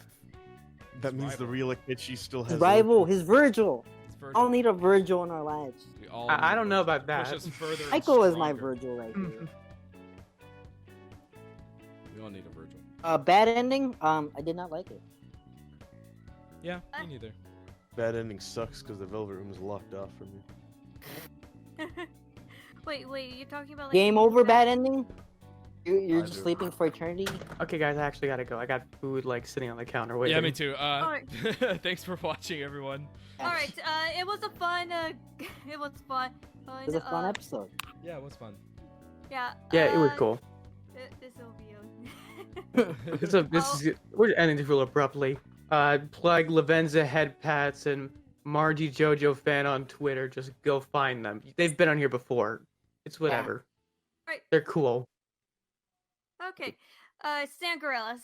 [SPEAKER 5] That means the real Akechi still has
[SPEAKER 1] His
[SPEAKER 5] a-
[SPEAKER 1] rival, his Virgil.
[SPEAKER 3] It's
[SPEAKER 1] I
[SPEAKER 3] Virgil.
[SPEAKER 1] don't need a Virgil in our lives.
[SPEAKER 3] We all
[SPEAKER 2] I
[SPEAKER 3] need
[SPEAKER 2] don't know
[SPEAKER 3] Virgil.
[SPEAKER 2] about that.
[SPEAKER 3] Push us further. and
[SPEAKER 1] Michael is my
[SPEAKER 3] stronger.
[SPEAKER 1] Virgil right here.
[SPEAKER 3] We all need a Virgil.
[SPEAKER 1] Bad ending. I did not like it.
[SPEAKER 3] Yeah, me neither.
[SPEAKER 5] Bad ending sucks because the Velvet Room is locked off from you.
[SPEAKER 4] Wait, you're talking about
[SPEAKER 1] Game over. Bad ending. You're
[SPEAKER 5] I
[SPEAKER 1] just
[SPEAKER 5] do.
[SPEAKER 1] sleeping for eternity.
[SPEAKER 2] Okay, guys, I actually gotta go. I got food sitting on the counter waiting.
[SPEAKER 3] Yeah, me too.
[SPEAKER 4] Alright.
[SPEAKER 3] Thanks for watching, everyone.
[SPEAKER 4] All right, it was a fun. It was fun.
[SPEAKER 1] It was a fun episode.
[SPEAKER 3] Yeah, it was fun.
[SPEAKER 4] Yeah.
[SPEAKER 2] Yeah, it was cool.
[SPEAKER 4] This will be.
[SPEAKER 2] We're ending this real abruptly. Plug Lavenza Head Pats and Margie Jojo fan on Twitter. Just go find them. They've been on here before. It's whatever.
[SPEAKER 4] Right.
[SPEAKER 2] They're cool.
[SPEAKER 4] Okay. Stan Gorillas.